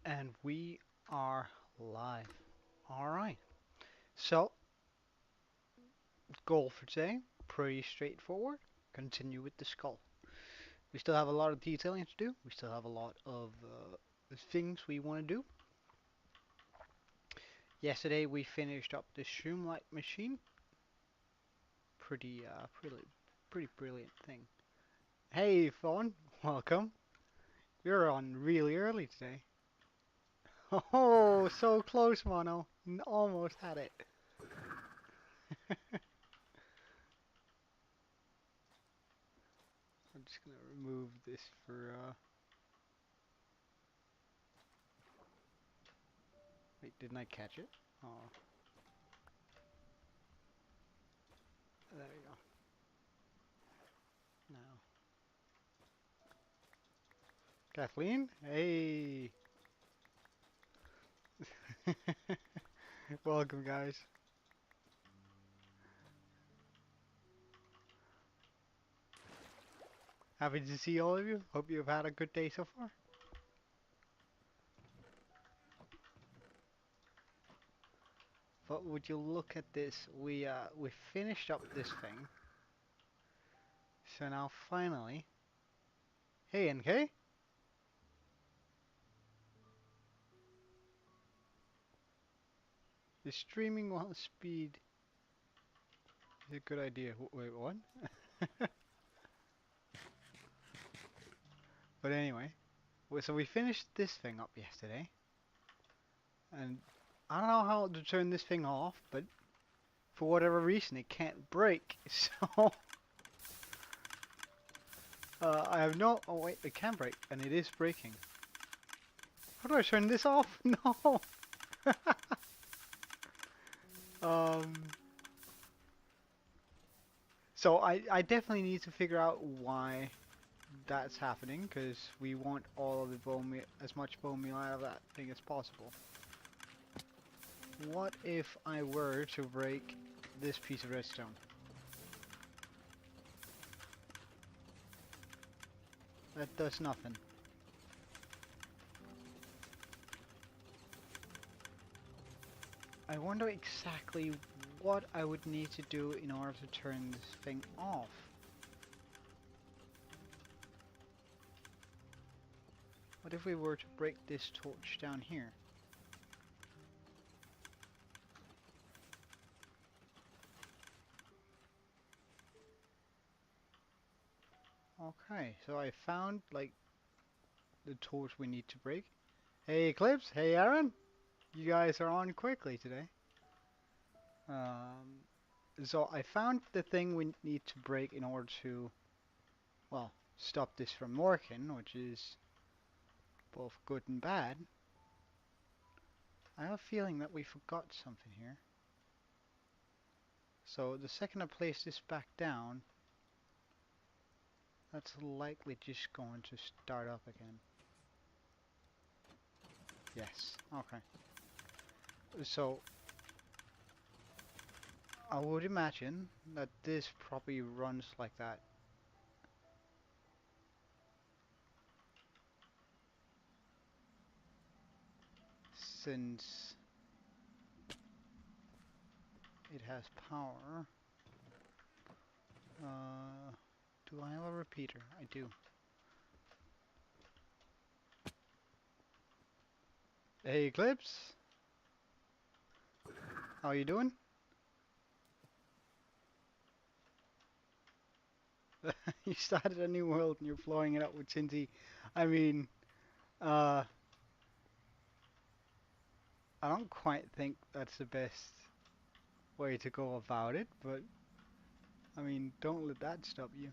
And we are live. Alright. So, goal for today, pretty straightforward. Continue with the skull. We still have a lot of detailing to do. We still have a lot of things we want to do. Yesterday we finished up the Shroomlight machine. Pretty brilliant thing. Hey, Fawn. Welcome. You're on really early today. Oh, so close, Mono. Almost had it. I'm just gonna remove this for wait, didn't I catch it? Oh, there we go. Now, Kathleen, hey, welcome, guys. Happy to see all of you. Hope you've had a good day so far. But would you look at this? We finished up this thing. So now finally, hey NK, the streaming while speed is a good idea. Wait, what? But anyway, so we finished this thing up yesterday, and I don't know how to turn this thing off, but for whatever reason it can't break. So I have no. Oh wait, it can break, and it is breaking. How do I turn this off? No. um. So I definitely need to figure out why that's happening, because we want all of the bone meal, as much bone meal out of that thing as possible. What if I were to break this piece of redstone? That does nothing. I wonder exactly what I would need to do in order to turn this thing off. What if we were to break this torch down here? Okay, so I found like the torch we need to break. Hey Eclipse, hey Aaron, you guys are on quickly today. So I found the thing we need to break in order to, well, stop this from working, which is both good and bad. I have a feeling that we forgot something here. So the second I place this back down, that's likely just going to start up again. Yes, okay. So I would imagine that this probably runs like that. Since it has power. Uh, do I have a repeater? I do. Hey Eclipse, how you doing? You started a new world and you're blowing it up with Cindy. I mean, uh, I don't quite think that's the best way to go about it, but I mean, don't let that stop you.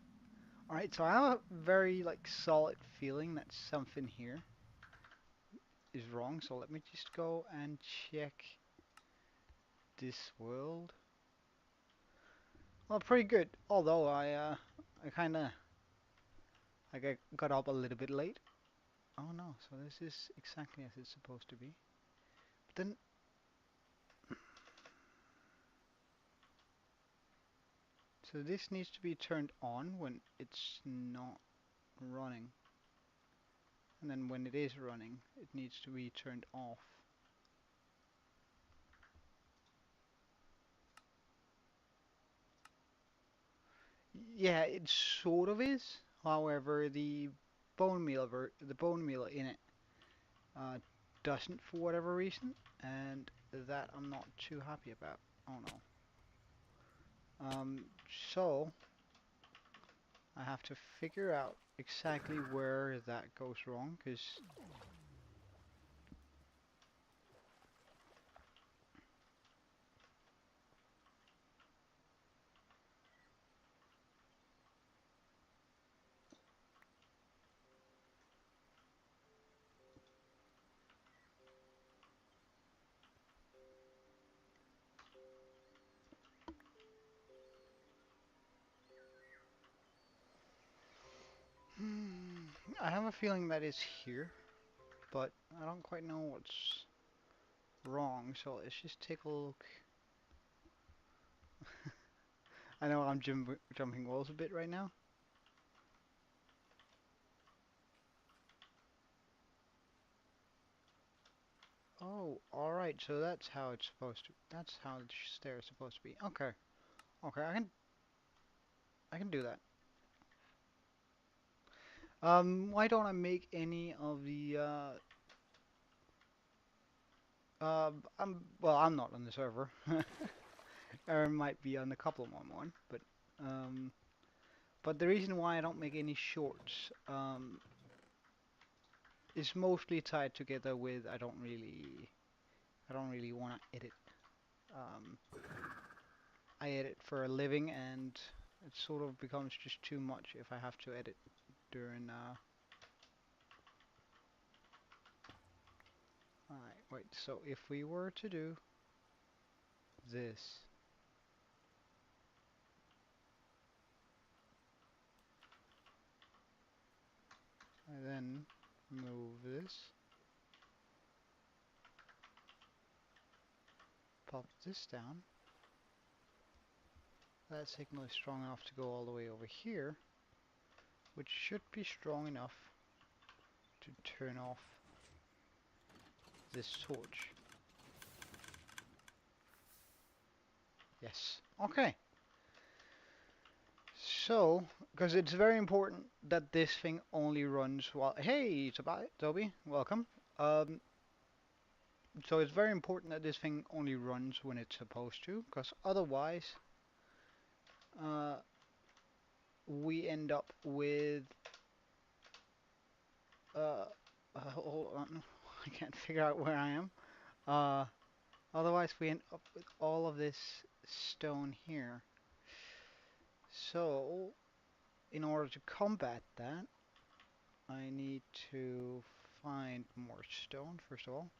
Alright, so I have a very like solid feeling that something here is wrong, so let me just go and check this world. Well, pretty good, although I kinda, I got up a little bit late. Oh no, so this is exactly as it's supposed to be. But then, so this needs to be turned on when it's not running. and then when it is running, it needs to be turned off. Yeah, it sort of is. However, the bone meal in it uh, doesn't for whatever reason, and that I'm not too happy about. Oh no. So I have to figure out exactly where that goes wrong, because I have a feeling that it's here, but I don't quite know what's wrong. So let's just take a look. I know I'm jumping walls a bit right now. Oh, all right. So that's how it's supposed to. That's how the stair is supposed to be. Okay. Okay, I can do that. Why don't I make any of the I'm not on the server. Aaron might be on the couple one, but the reason why I don't make any shorts is mostly tied together with I don't really want to edit. Um, I edit for a living, and it sort of becomes just too much if I have to edit during. Alright, wait. So if we were to do this, I then move this, pop this down. That signal is strong enough to go all the way over here, which should be strong enough to turn off this torch. Yes. Okay. So, because it's very important that this thing only runs while. Hey, Toby, welcome. Um, so it's very important that this thing only runs when it's supposed to, because otherwise, uh, we end up with. Uh, hold on, I can't figure out where I am. Uh, Otherwise, we end up with all of this stone here. So, in order to combat that, I need to find more stone, first of all.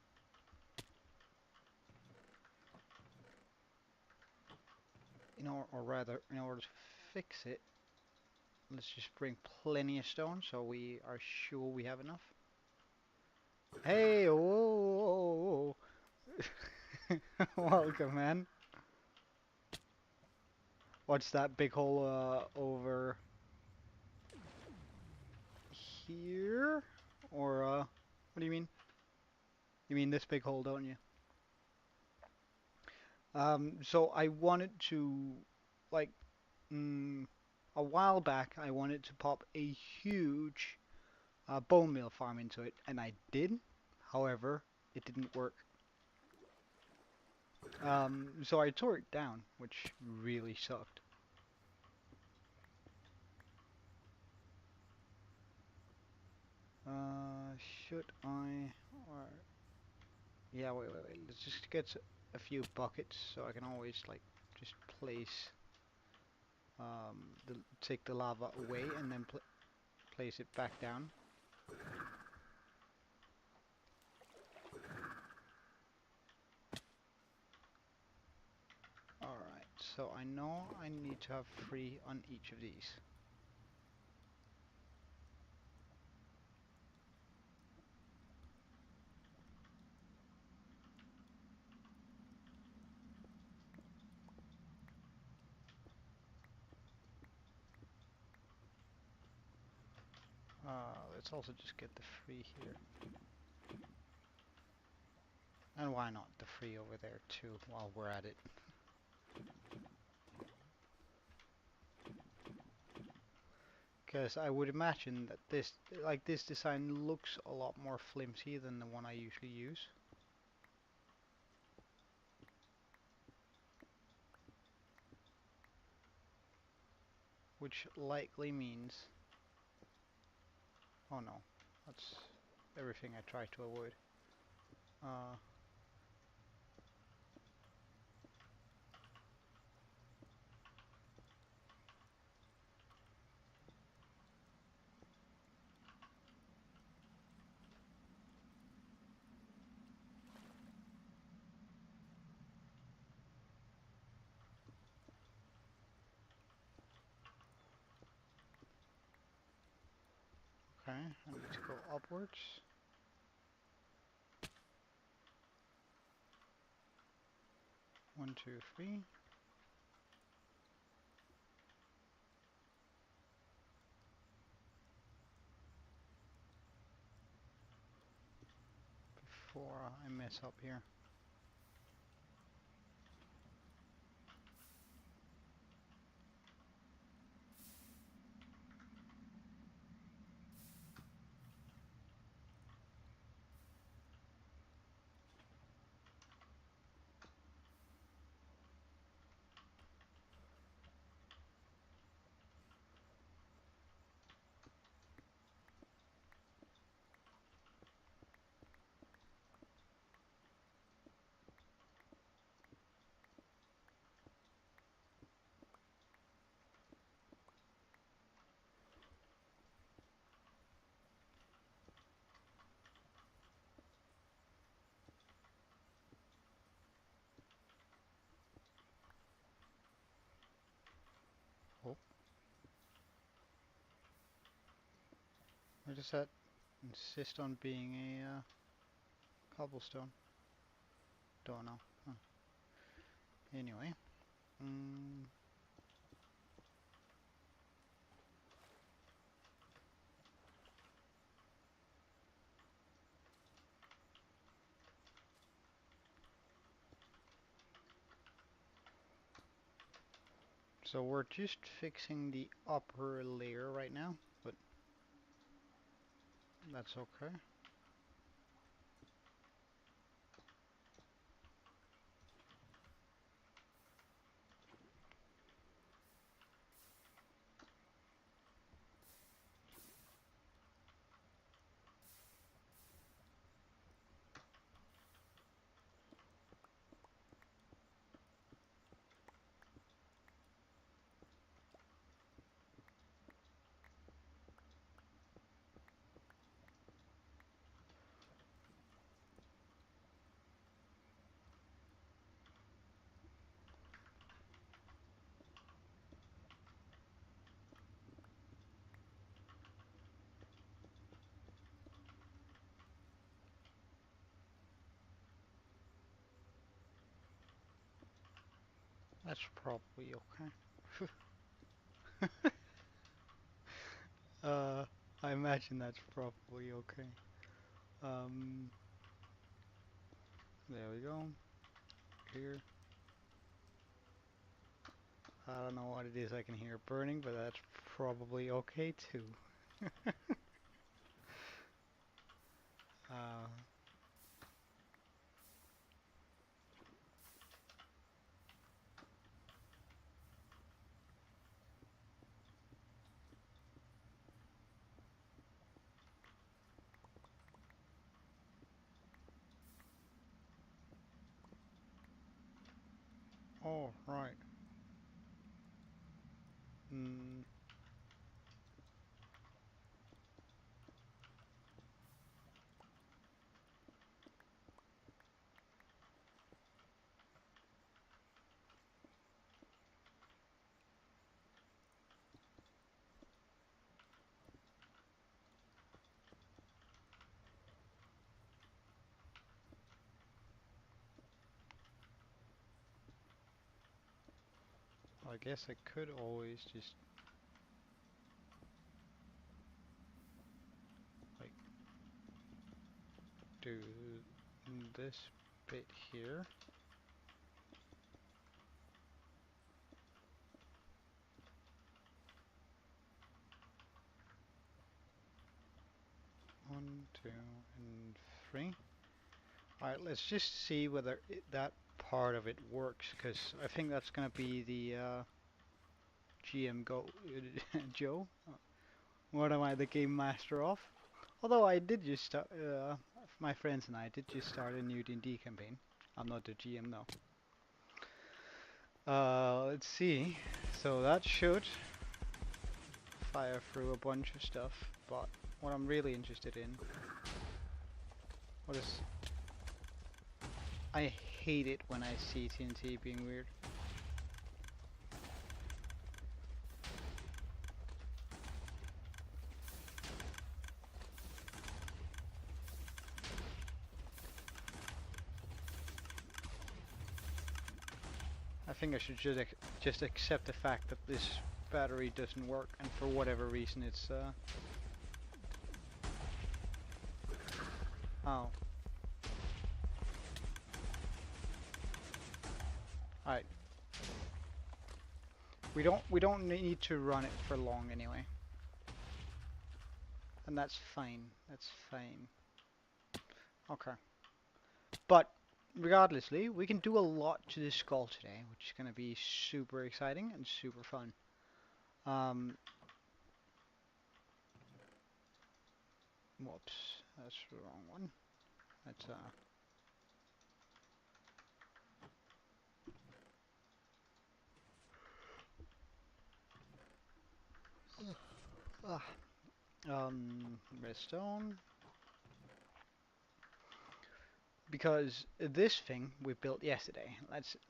Or rather, in order to fix it, let's just bring plenty of stone so we are sure we have enough. Hey, whoa, welcome, man. What's that big hole over here? Or what do you mean? You mean this big hole, don't you? So I wanted to, like, mm, a while back, I wanted to pop a huge bone meal farm into it, and I did. However, it didn't work. So I tore it down, which really sucked. Should I? Or yeah, wait. Let's just get a few buckets so I can always like just place take the lava away and then place it back down. Alright, so I know I need to have 3 on each of these. Let's also just get the free here. And why not the free over there too, while we're at it. Because I would imagine that this design looks a lot more flimsy than the one I usually use. Which likely means... Oh no, that's everything I try to avoid. Uh, okay, I need to go upwards. One, two, three. Before I mess up here. Oh, where does that insist on being a cobblestone? Don't know. Huh. Anyway. Mm, so we're just fixing the upper layer right now, but that's okay. That's probably okay. uh, I imagine that's probably okay. Um, there we go. Here. I don't know what it is I can hear burning, but that's probably okay too. Uh, oh, right. Mm, I guess I could always just... do this bit here. One, two, and three. Alright, let's just see whether that part of it works, because I think that's going to be the GM go Joe. What am I, the game master of? Although I did just start, my friends and I did just start a new D&D campaign. I'm not the GM though. Let's see. So that should fire through a bunch of stuff, but what I'm really interested in, what is, I hate it when I see TNT being weird. I think I should just accept the fact that this battery doesn't work, and for whatever reason it's oh. Alright. We don't need to run it for long anyway. And that's fine. That's fine. Okay. But regardlessly, we can do a lot to this skull today, which is going to be super exciting and super fun. Whoops, that's the wrong one. That's redstone. Because this thing we built yesterday.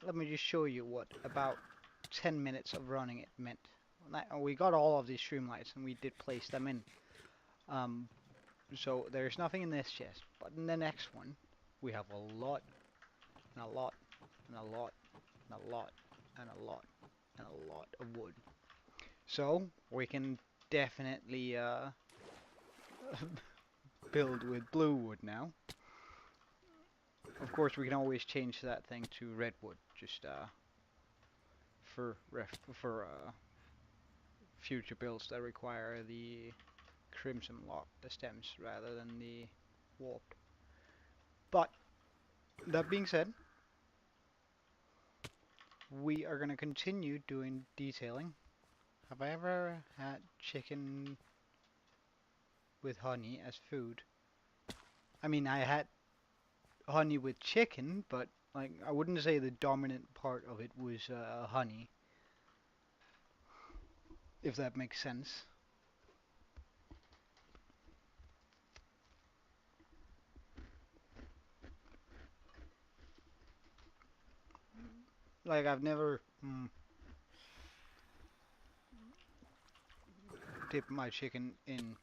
Let me just show you what about 10 minutes of running it meant. We got all of these streamlights and we did place them in. So there's nothing in this chest, but in the next one we have a lot and a lot and a lot and a lot and a lot and a lot of wood. So we can definitely build with blue wood now. Of course, we can always change that thing to redwood, just for future builds that require the crimson lock, the stems, rather than the warped. But that being said, we are going to continue doing detailing. Have I ever had chicken with honey as food? I mean, I had honey with chicken, but like I wouldn't say the dominant part of it was honey, if that makes sense. Like I've never dipped my chicken in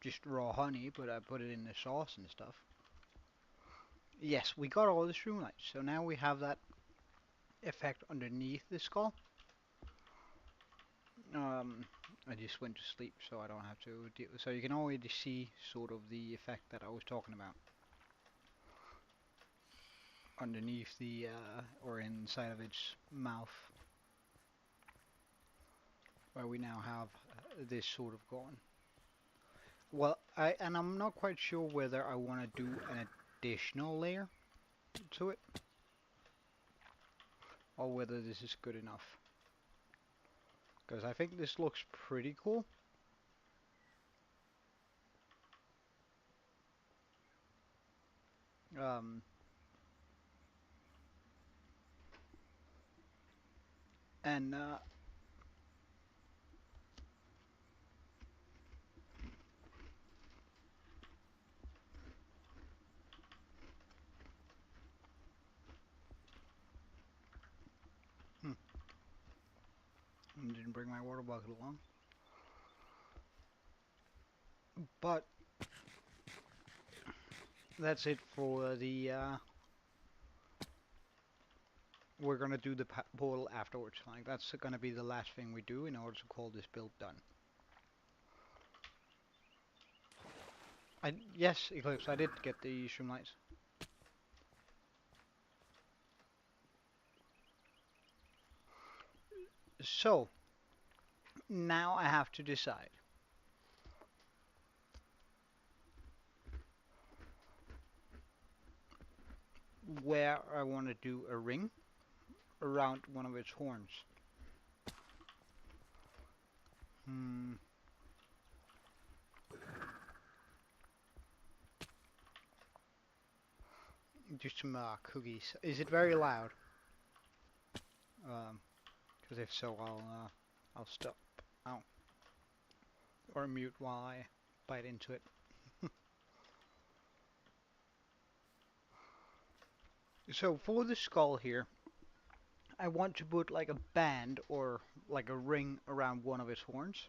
just raw honey, but I put it in the sauce and stuff. Yes, we got all the streamlights, so now we have that effect underneath the skull. I just went to sleep, so I don't have to deal. So you can already see sort of the effect that I was talking about underneath the or inside of its mouth, where we now have this sort of going. Well, I'm not quite sure whether I want to do an additional layer to it, or whether this is good enough. Because I think this looks pretty cool. And didn't bring my water bucket along. But that's it for the we're gonna do the portal afterwards. Like that's gonna be the last thing we do in order to call this build done. Yes, Eclipse, I did get the streamlights. So, now I have to decide where I want to do a ring around one of its horns. Hmm, do some cookies. Is it very loud? Because if so, I'll stop. Ow. Or mute while I bite into it. So for the skull here, I want to put like a band or like a ring around one of its horns.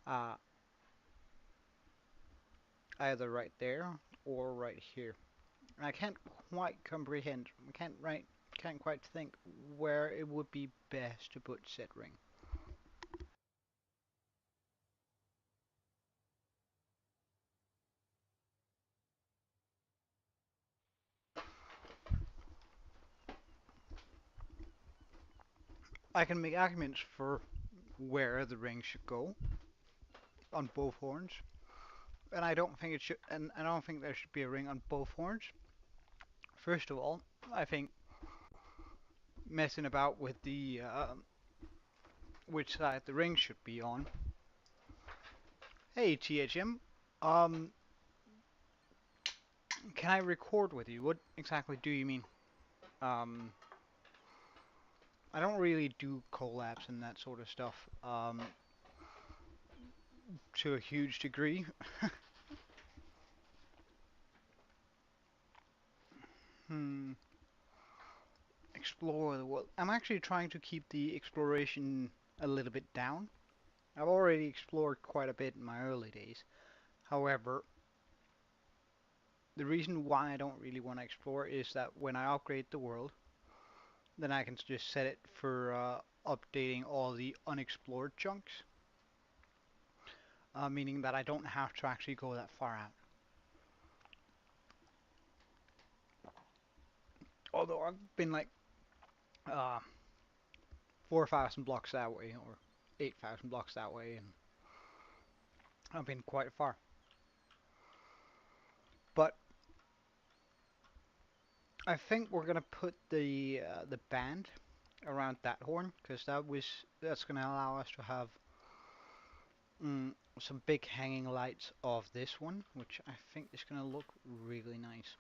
Uh, Either right there or right here. And I can't quite comprehend, can't quite think where it would be best to put said ring. I can make arguments for where the ring should go on both horns, and I don't think it should, and I don't think there should be a ring on both horns. First of all, I think messing about with the which side the ring should be on. Hey THM, um, can I record with you? What exactly do you mean? Um, I don't really do collabs and that sort of stuff to a huge degree. Hmm, explore the world. I'm actually trying to keep the exploration a little bit down. I've already explored quite a bit in my early days. However, the reason why I don't really want to explore is that when I upgrade the world, then I can just set it for updating all the unexplored chunks, meaning that I don't have to actually go that far out. Although I've been like uh, 4,000 blocks that way or 8,000 blocks that way, and I've been quite far. But I think we're gonna put the band around that horn because that's gonna allow us to have some big hanging lights of this one, which I think is gonna look really nice.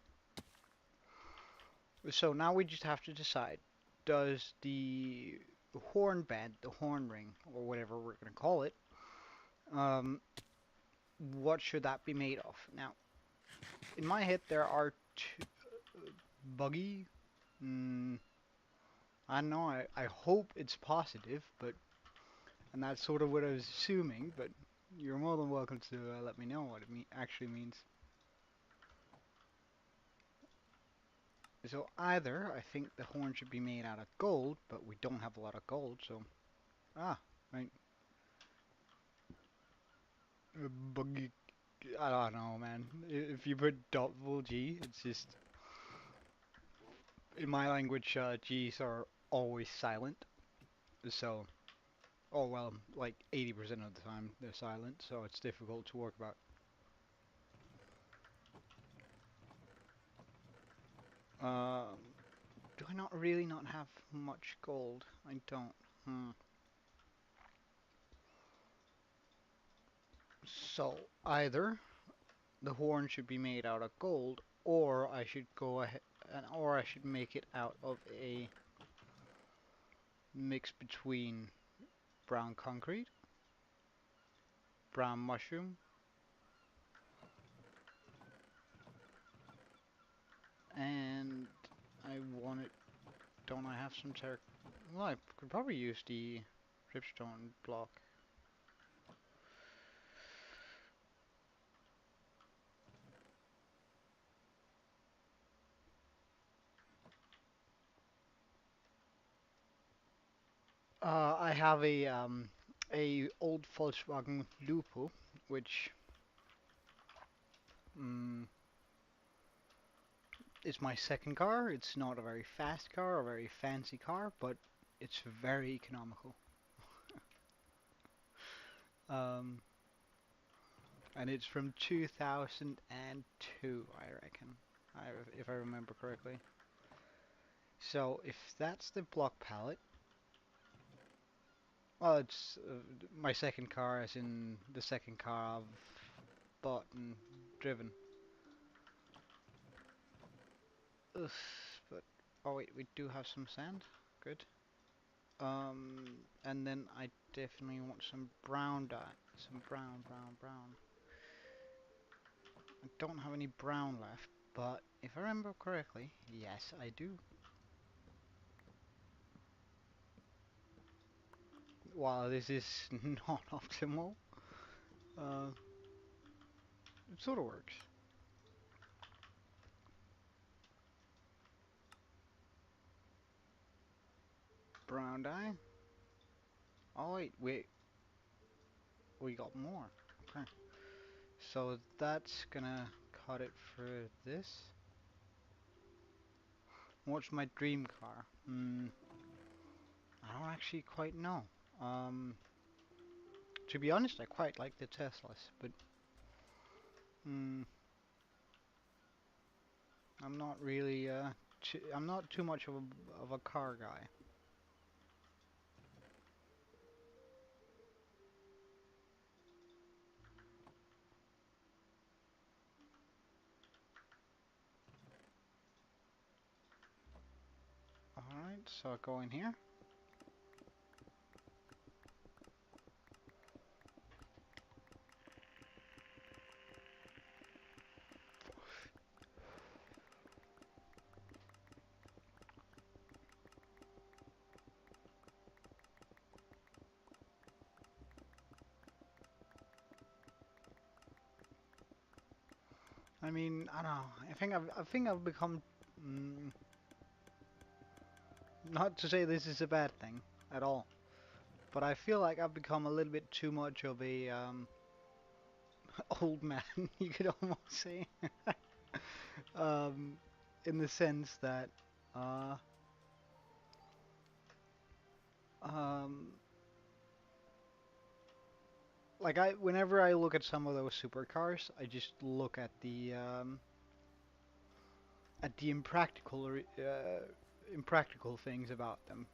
So now we just have to decide: does the horn band, the horn ring, or whatever we're gonna call it, um, what should that be made of? Now, in my head, there are two buggy. Mm, I don't know. I hope it's positive, but and that's sort of what I was assuming. But you're more than welcome to let me know what it actually means. So either I think the horn should be made out of gold, but we don't have a lot of gold, so right. Buggy. I don't know, man. If you put double G, it's just in my language, G's are always silent. So, oh well, like 80% of the time they're silent, so it's difficult to work about. Um, do I not really not have much gold? I don't. Hmm. So either the horn should be made out of gold, or I should go ahead or I should make it out of a mix between brown concrete, brown mushroom, and I want it. Don't I have some ter? Well, I could probably use the dripstone block. I have a old Volkswagen Lupo, which It's my second car. It's not a very fast car or a very fancy car, but it's very economical. Um, and it's from 2002, I reckon, if I remember correctly. So if that's the block palette, well, it's my second car, as in the second car I've bought and driven. Ugh, but oh wait, we do have some sand. Good. And then I definitely want some brown dye. Some brown, brown, brown. I don't have any brown left, but if I remember correctly, yes, I do. While this is not optimal, uh, it sort of works. Brown dye. Oh wait, we got more. Okay, so that's gonna cut it for this. What's my dream car? I don't actually quite know. Um, to be honest, I quite like the Teslas, but mm, I'm not really I'm not too much of a car guy. Alright, so I'll go in here. I mean, I don't know. I think I've become mm, not to say this is a bad thing at all, but I feel like I've become a little bit too much of a old man. You could almost say, um, in the sense that uh, um, like whenever I look at some of those supercars, I just look at the impractical things about them.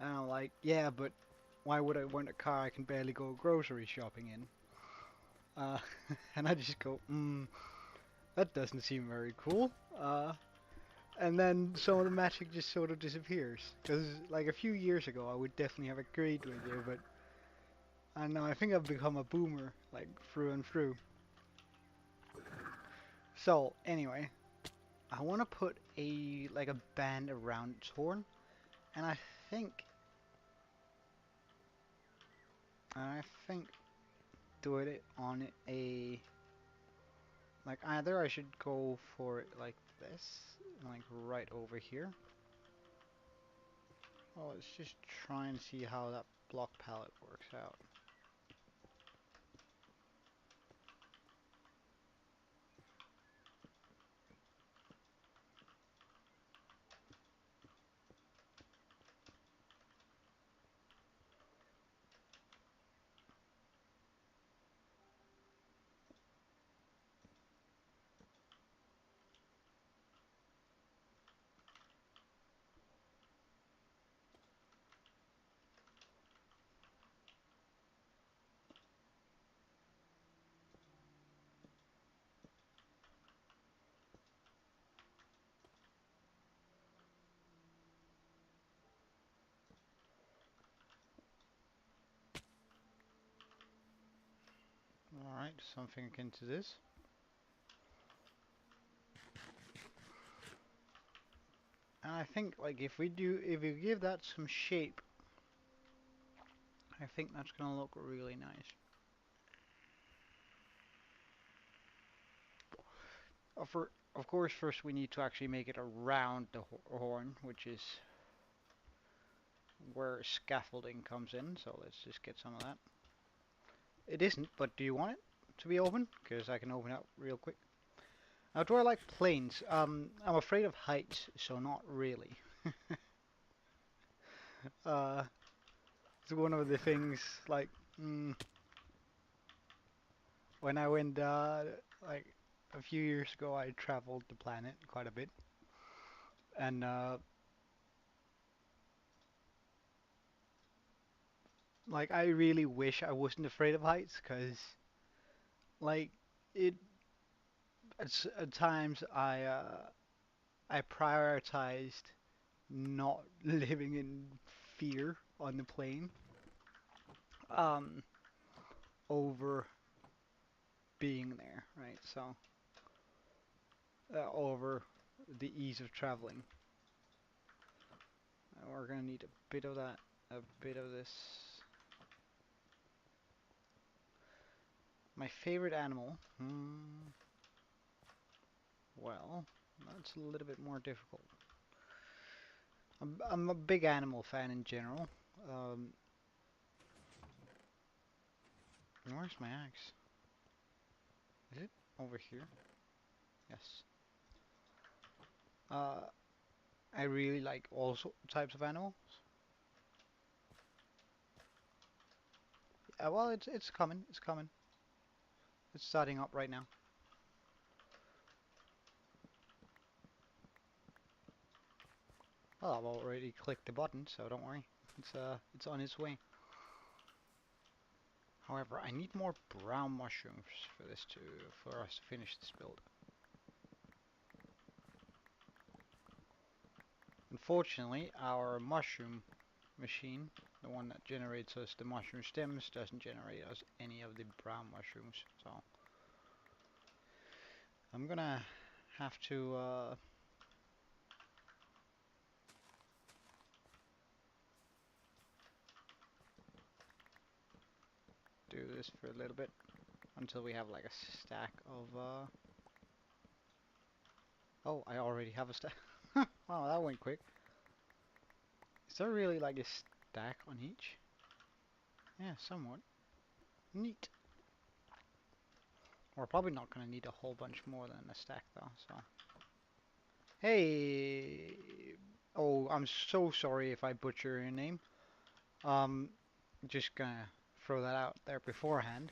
And I'm like, yeah, but why would I want a car I can barely go grocery shopping in? Uh, and I just go, that doesn't seem very cool. And then some of the magic just sort of disappears. Because like a few years ago, I would definitely have agreed with you, but I don't know. I think I've become a boomer, like through and through. So anyway, I want to put a like a band around its horn, and think, I think doing it on a like either I should go for it like this, like right over here. Well, let's just try and see how that block palette works out. Alright, something akin to this. And I think like if we give that some shape, I think that's gonna look really nice. Of course, first we need to actually make it around the horn, which is where scaffolding comes in. So let's just get some of that. It isn't, but do you want it to be open? Because I can open it up real quick. Now, do I like planes? I'm afraid of heights, so not really. Uh, it's one of the things, like, mm, when I went, like, a few years ago, I traveled the planet quite a bit. And, like, I really wish I wasn't afraid of heights, because, like, it, at times, I prioritized not living in fear on the plane, um, over being there, right? So, over the ease of traveling. We're gonna need a bit of that, a bit of this. My favorite animal? Well, that's a little bit more difficult. I'm a big animal fan in general. Um, where's my axe? Is it over here? Yes. Uh, I really like all types of animals. Well, it's coming. It's coming. It's starting up right now. Well, I've already clicked the button, so don't worry. It's on its way. However, I need more brown mushrooms for us to finish this build. Unfortunately, our mushroom machine, the one that generates us the mushroom stems, doesn't generate us any of the brown mushrooms. So I'm gonna have to do this for a little bit until we have like a stack of oh, I already have a stack. Wow, that went quick. Is there really like a stack on each? Yeah, somewhat. Neat. We're probably not gonna need a whole bunch more than a stack though, so. Hey! Oh, I'm so sorry if I butcher your name. Um, just gonna throw that out there beforehand.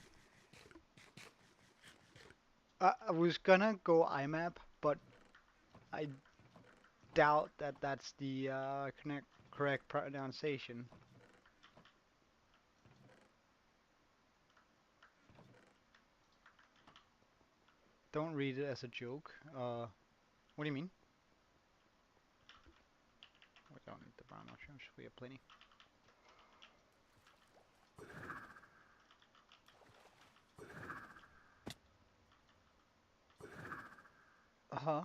I was gonna go IMAP, but I doubt that that's the correct pronunciation. Don't read it as a joke. What do you mean? We don't need the brown mushrooms. We have plenty. Uh-huh.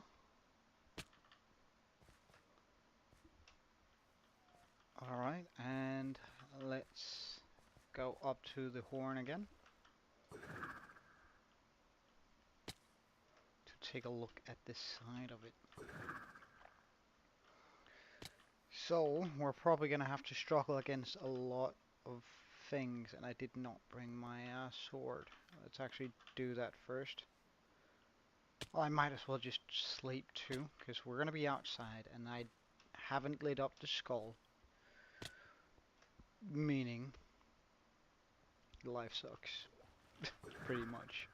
Alright, and let's go up to the horn again to take a look at the side of it. So, we're probably gonna have to struggle against a lot of things, and I did not bring my sword. Let's actually do that first. Well, I might as well just sleep too, because we're gonna be outside, and I haven't lit up the skull. Meaning, life sucks. Pretty much.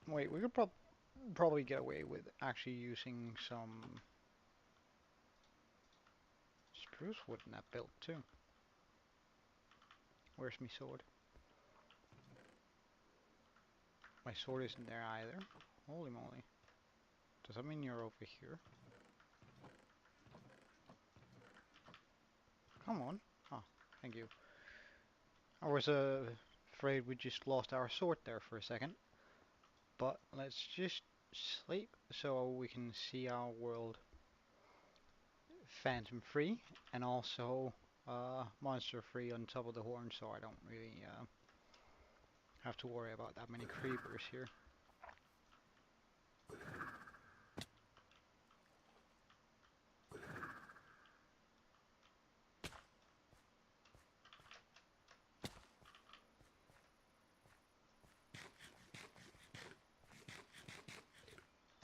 Wait, we could probably get away with actually using some spruce wood in that build too. Where's my sword? My sword isn't there either. Holy moly. Does that mean you're over here? Come on. Oh, thank you. I was afraid we just lost our sword there for a second. But let's just sleep so we can see our world phantom free and also monster free on top of the horn, so I don't really have to worry about that many creepers here.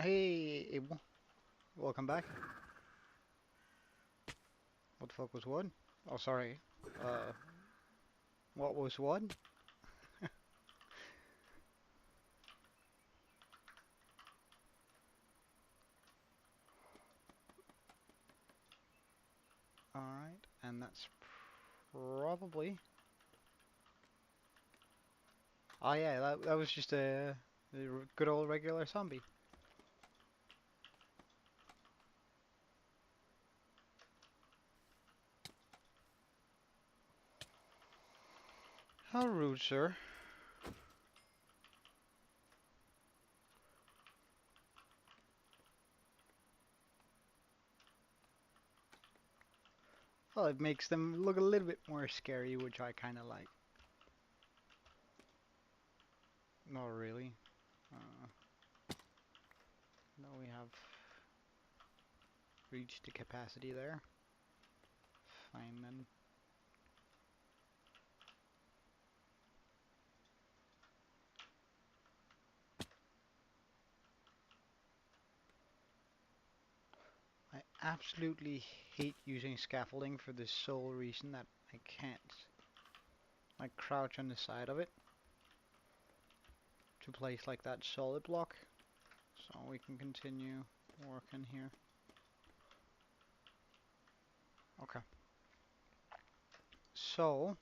Hey, Abel. Welcome back. What the fuck was what? Oh, sorry. Uh, what was what? Alright, and that's probably... Oh yeah, that was just a good old regular zombie. How rude, sir. Well, it makes them look a little bit more scary, which I kind of like. Not really. Uh, no, we have reached the capacity there. Fine then. I absolutely hate using scaffolding for the sole reason that I can't like crouch on the side of it to place like that solid block. So we can continue working here. Okay. So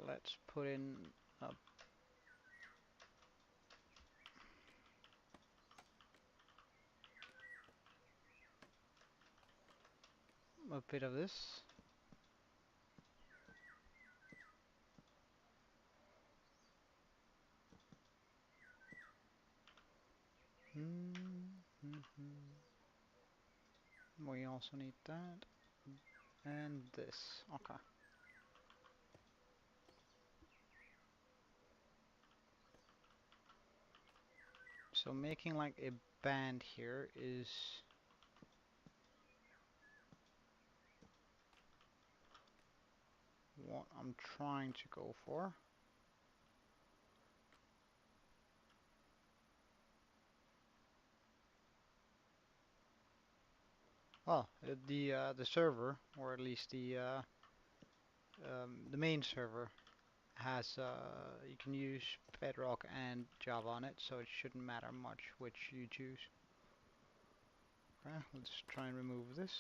let's put in a bit of this. We also need that and this. Okay. So making like a band here is what I'm trying to go for. Well, the server, or at least the main server, has you can use Bedrock and Java on it, so it shouldn't matter much which you choose. Okay, let's try and remove this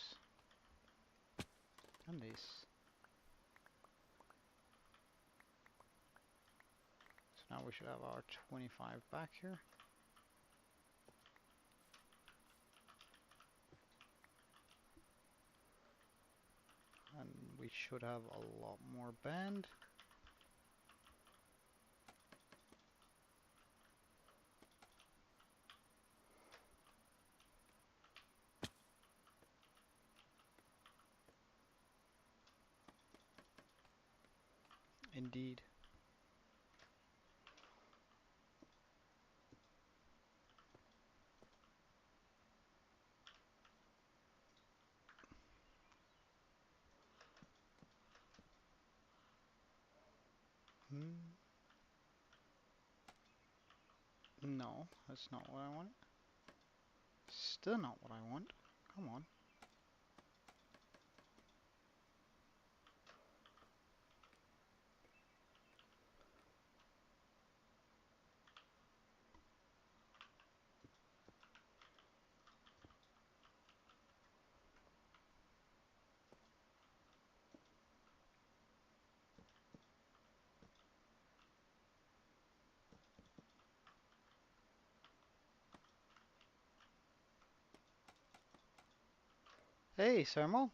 and this. So now we should have our 25 back here. And we should have a lot more band. Indeed. Hmm. No, that's not what I want. Still not what I want. Come on. Hey, Thermal.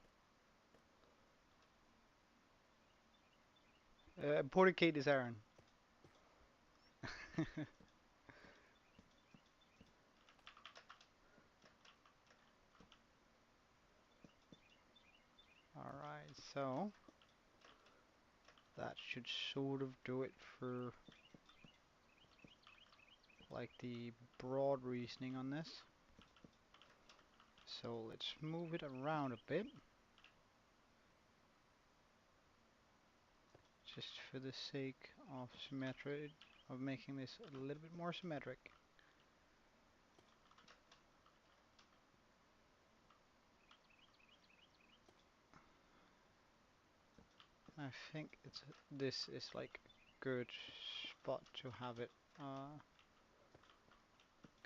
Porticate is Aaron. Alright, so that should sort of do it for like the broad reasoning on this. So let's move it around a bit, just for the sake of symmetry, of making this a little bit more symmetric. I think this is like a good spot to have it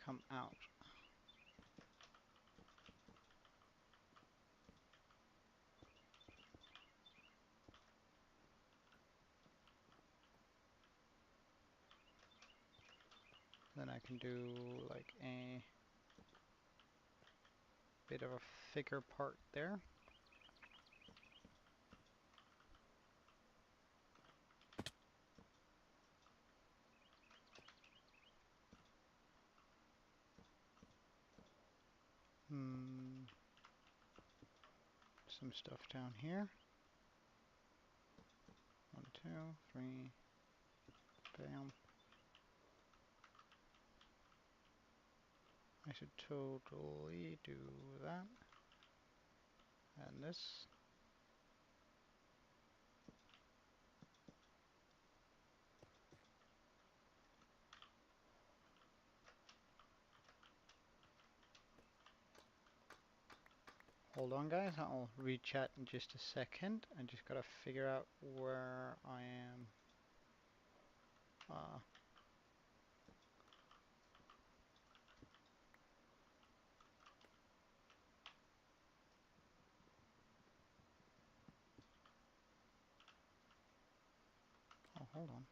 come out. Then I can do like a bit of a thicker part there. Some stuff down here. 1, 2, 3. Bam. I should totally do that. And this. Hold on guys, I'll re-chat in just a second. I just gotta figure out where I am. Oh, hold on.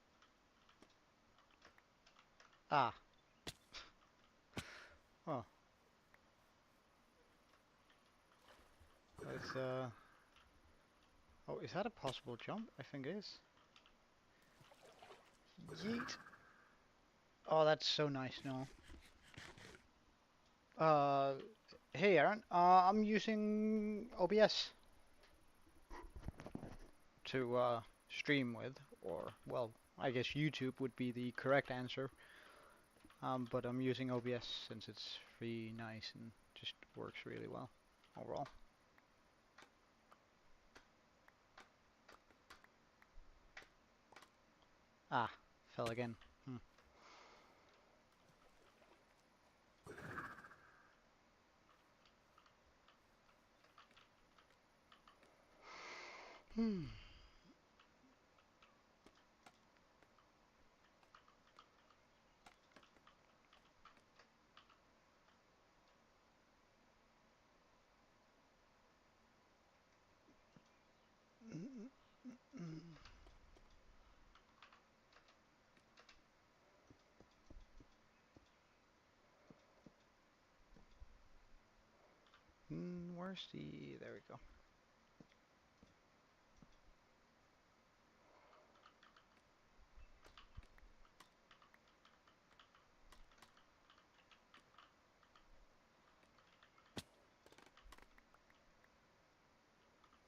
Ah. Oh. It's oh, is that a possible jump? I think it is. Yeet. Oh, that's so nice, no. Hey Aaron, I'm using OBS to stream with, or well, I guess YouTube would be the correct answer. But I'm using OBS since it's free, nice, and just works really well overall. Ah, fell again. Where's the... There we go.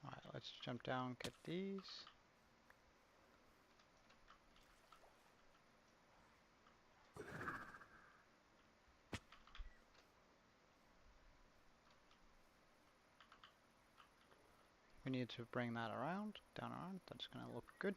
Alright, let's jump down, get these. We need to bring that around, down around. That's gonna look good.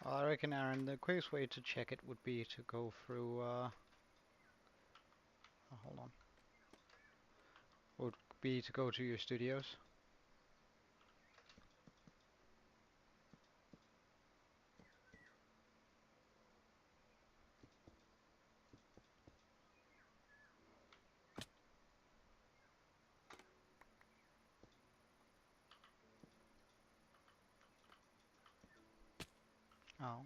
I reckon, Aaron, the quickest way to check it would be to go through, oh, hold on. Would be to go to your studios. Oh.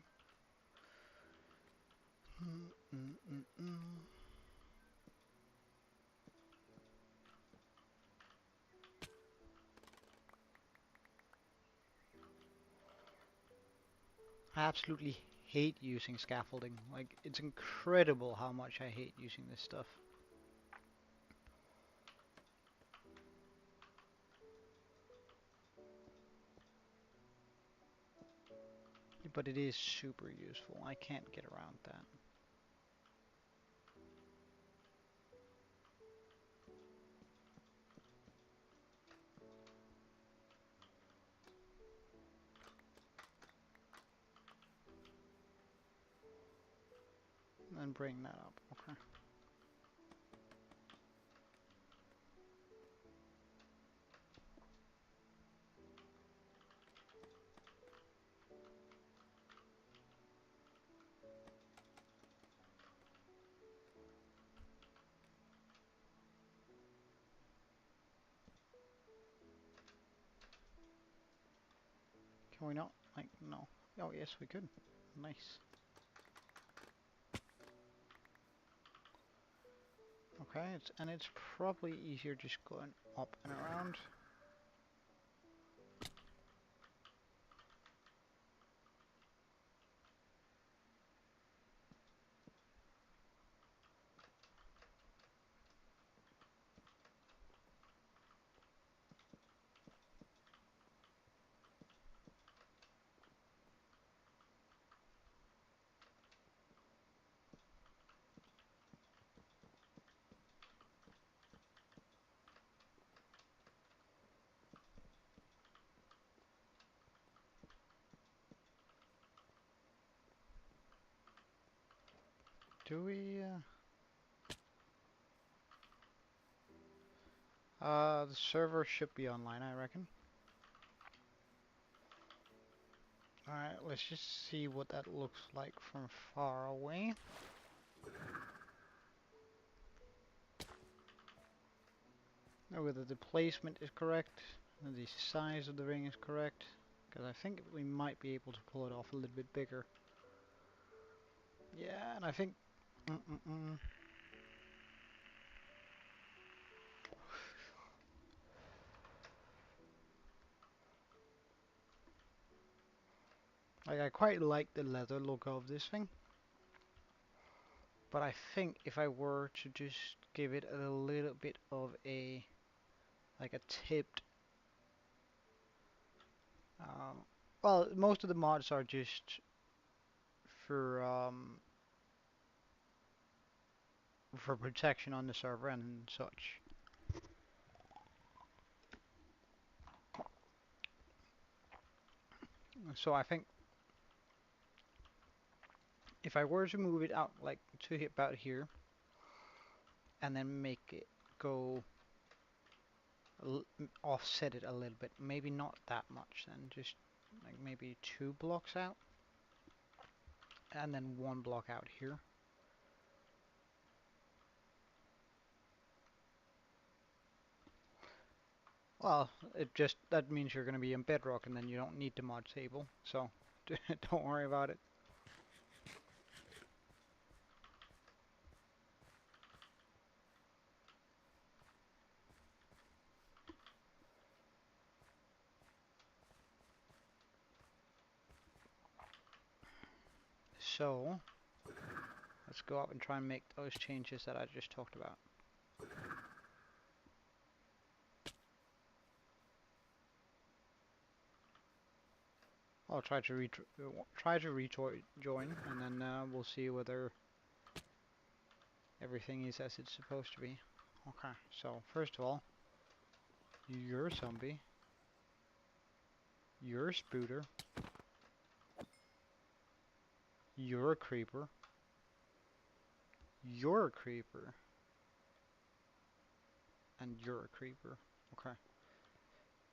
I absolutely hate using scaffolding. Like, it's incredible how much I hate using this stuff. But it is super useful. I can't get around that. and bring that up. Okay. Can we not? Like, no. Oh, yes, we could. Nice. Okay, it's probably easier just going up and around. Do we? The server should be online, I reckon. Alright, let's just see what that looks like from far away. Now, whether the placement is correct, and the size of the ring is correct, because I think we might be able to pull it off a little bit bigger. Yeah, and I think... Like, I quite like the leather look of this thing. But I think if I were to just give it a little bit of a... like a tipped... well, most of the mods are just for protection on the server and such. So I think if I were to move it out like to about here and then make it go offset it a little bit, maybe not that much then, just like maybe 2 blocks out and then 1 block out here. Well, that means you're going to be in bedrock and then you don't need the mod table, so don't worry about it. So let's go up and try and make those changes that I just talked about. I'll try to rejoin, and then we'll see whether everything is as it's supposed to be. Okay, so first of all, you're a zombie, you're a spooter, you're a creeper, you're a creeper, and you're a creeper. Okay.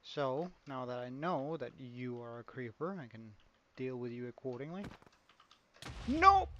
So, now that I know that you are a creeper, I can deal with you accordingly. Nope!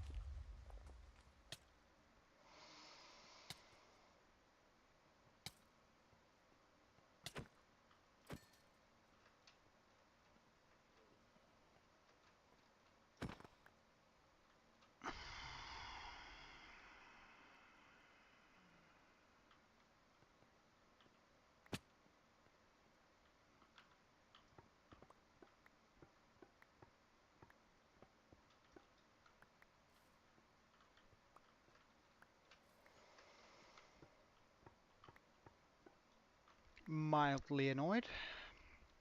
Mildly annoyed.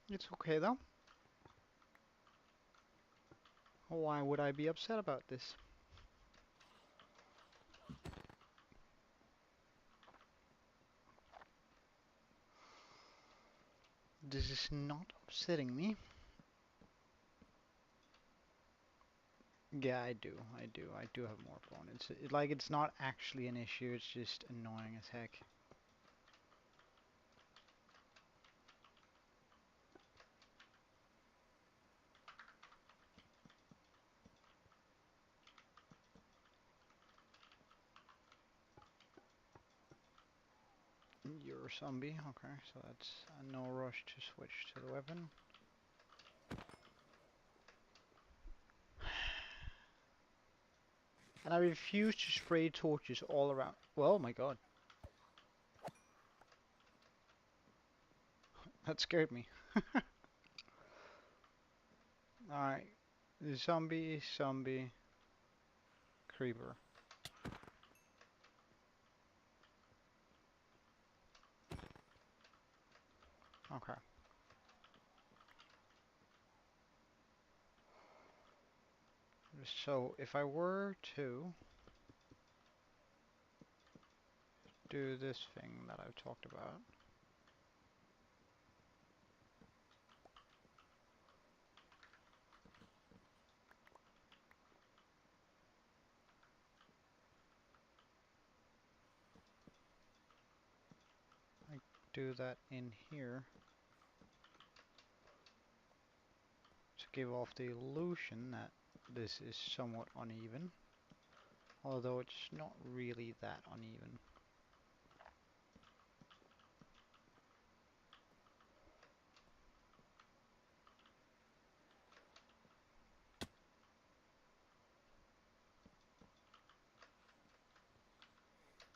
It's okay though. Why would I be upset about this? This is not upsetting me. Yeah, I do. I do have more opponents. Like, it's not actually an issue, it's just annoying as heck. You're a zombie, okay, so that's no rush to switch to the weapon. And I refuse to spray torches all around. Well, oh my god, that scared me. Alright, zombie, zombie, creeper. Okay. So if I were to do this thing that I've talked about, I do that in here to give off the illusion that this is somewhat uneven, although it's not really that uneven.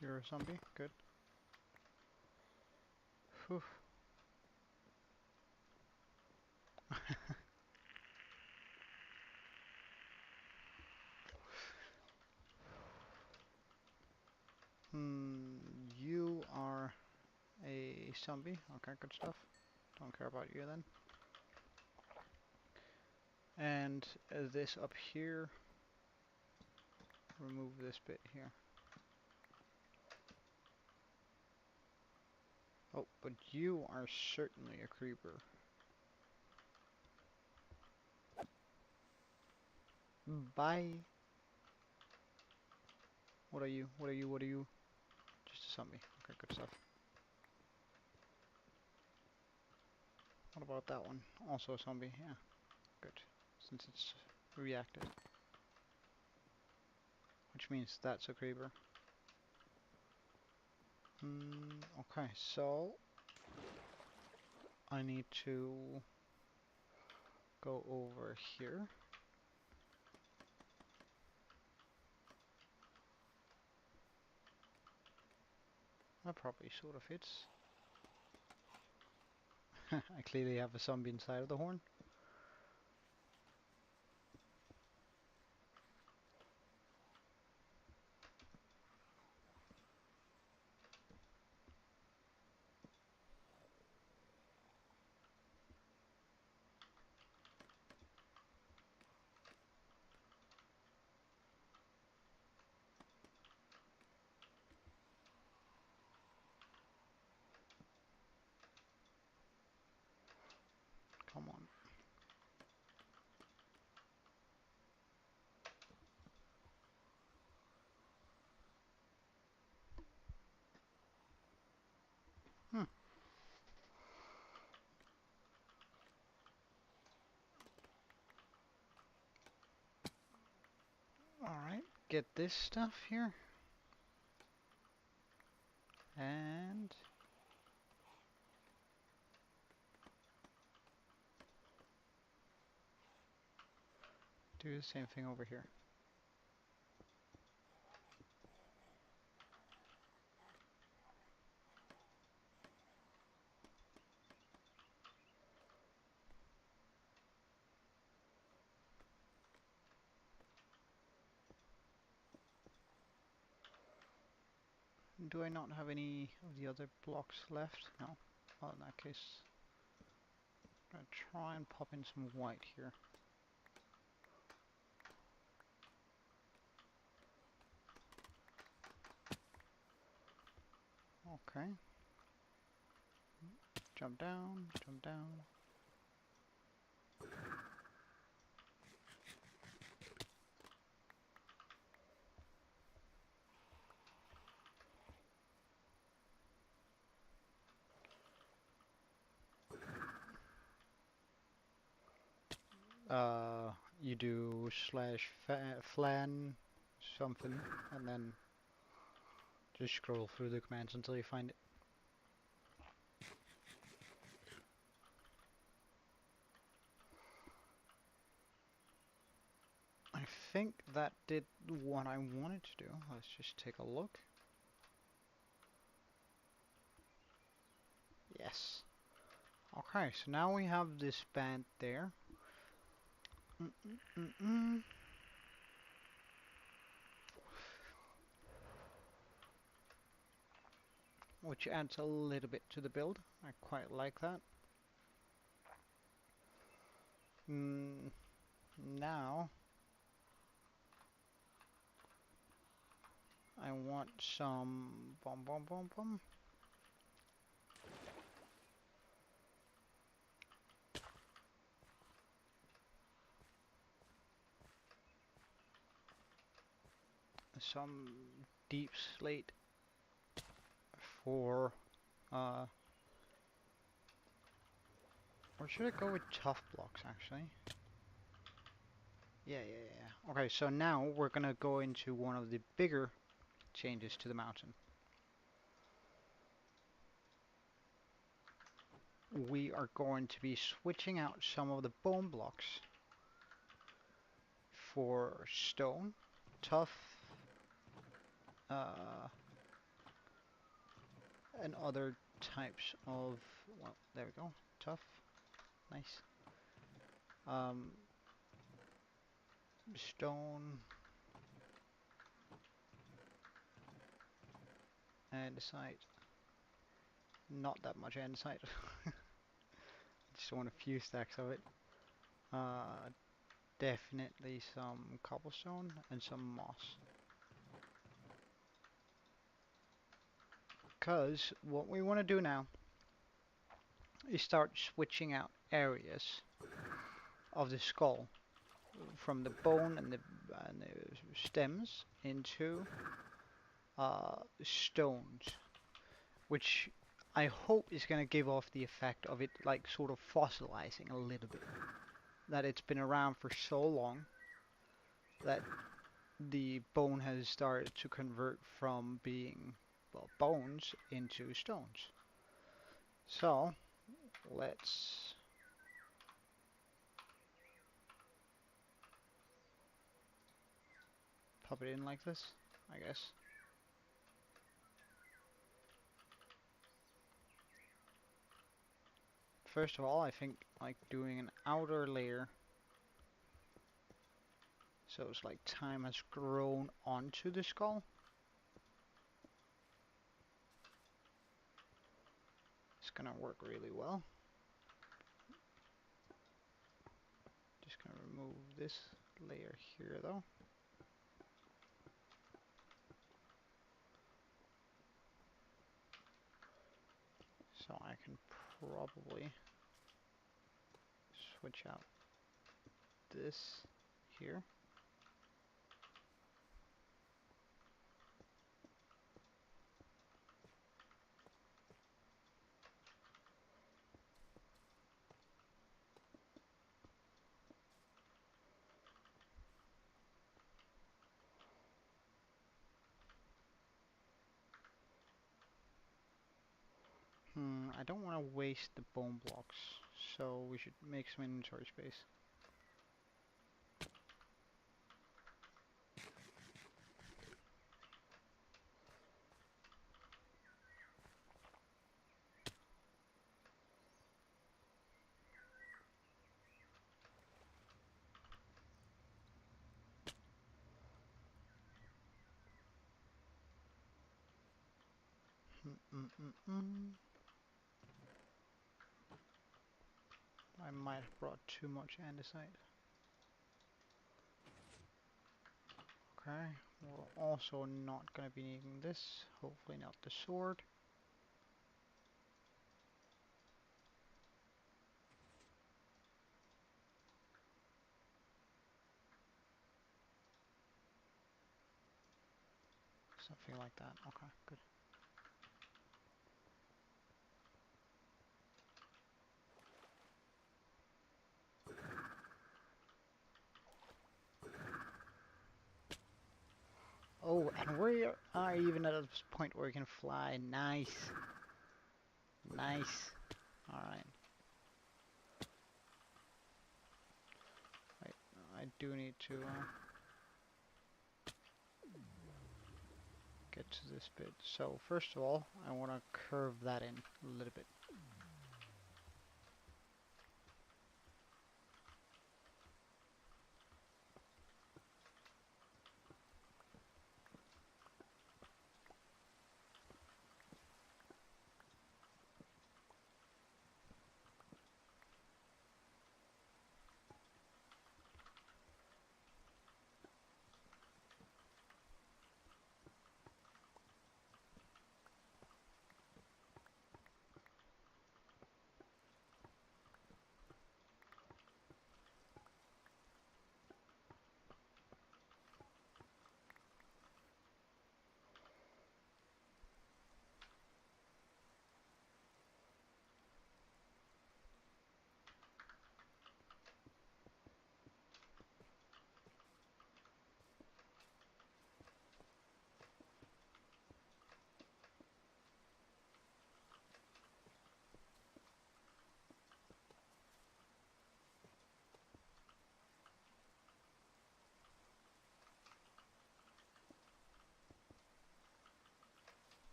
You're a zombie? Good. Whew. Hmm, you are a zombie. Okay, good stuff. Don't care about you then. And this up here, remove this bit here. Oh, but you are certainly a creeper. Bye. What are you? What are you? What are you? Just a zombie. Okay, good stuff. What about that one? Also a zombie. Yeah, good. Since it's reacted. Which means that's a creeper. Okay, so I need to go over here. That probably sort of fits. I clearly have a zombie inside of the horn. Come on. Hmm. Alright, get this stuff here. And do the same thing over here. Do I not have any of the other blocks left? No. Well, in that case, I'm gonna try and pop in some white here. Okay. Jump down, jump down. You do slash flan something, and then just scroll through the commands until you find it. I think that did what I wanted to do. Let's just take a look. Yes. Okay, so now we have this band there. Which adds a little bit to the build. I quite like that. Now I want some some deep slate for or should I go with tough blocks actually? Yeah. Okay, so now we're gonna go into one of the bigger changes to the mountain. We are going to be switching out some of the bone blocks for stone, tough, and other types of, well, there we go, tough, nice. Stone, andesite, not that much andesite. Just want a few stacks of it. Definitely some cobblestone and some moss. Because what we want to do now is start switching out areas of the skull from the bone and the stems into stones, which I hope is going to give off the effect of it like sort of fossilizing a little bit. That it's been around for so long that the bone has started to convert from being, well, bones into stones. So let's pop it in like this, I guess. First of all, I think like doing an outer layer so it's like time has grown onto the skull. It's gonna work really well. Just gonna remove this layer here though. So I can probably switch out this here. I don't want to waste the bone blocks, so we should make some inventory space. I might have brought too much andesite. Okay, we're also not going to be needing this, hopefully not the sword. Something like that, okay, good. And we are even at a point where we can fly. Nice. Nice. Alright. I do need to get to this bit. So first of all, I want to curve that in a little bit.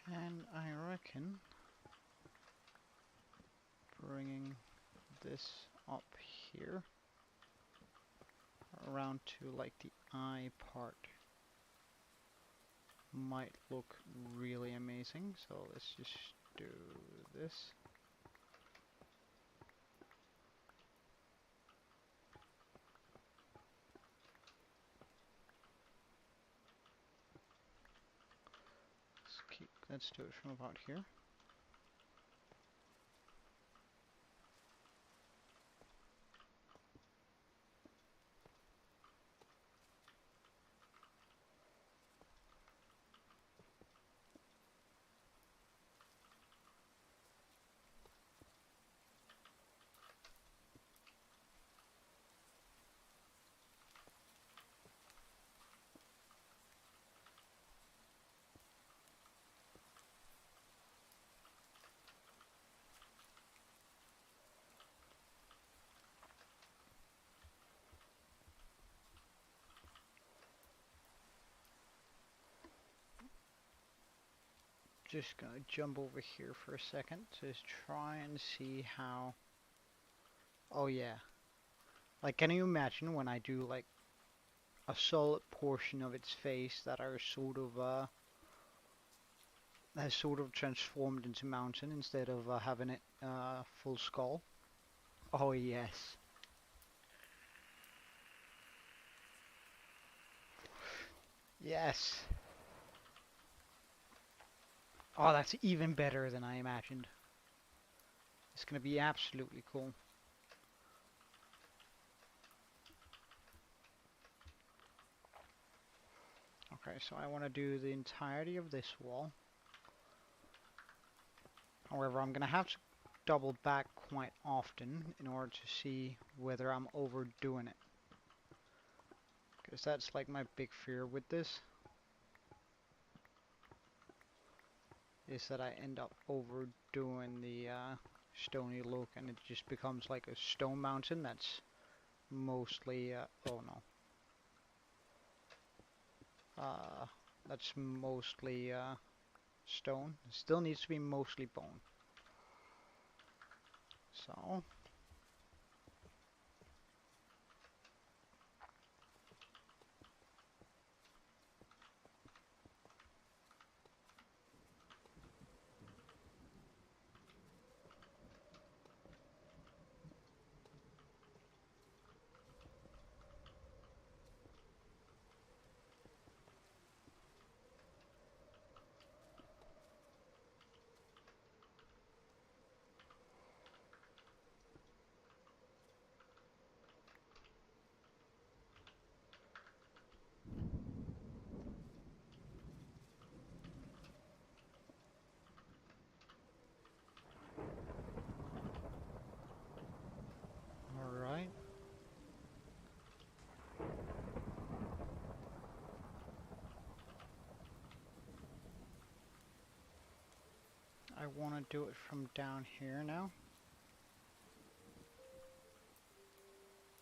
And I reckon bringing this up here around to like the eye part might look really amazing. So let's just do this. Let's do it from about here. Just gonna jump over here for a second to try and see how. Oh yeah, like can you imagine when I do like a solid portion of its face that are sort of has sort of transformed into mountain instead of having it full skull. Oh yes. Yes. Oh, that's even better than I imagined. It's gonna be absolutely cool. Okay, so I want to do the entirety of this wall. However, I'm gonna have to double back quite often in order to see whether I'm overdoing it. Because that's like my big fear with this. Is that I end up overdoing the stony look and it just becomes like a stone mountain that's mostly, oh no. That's mostly stone. It still needs to be mostly bone. So, I want to do it from down here now.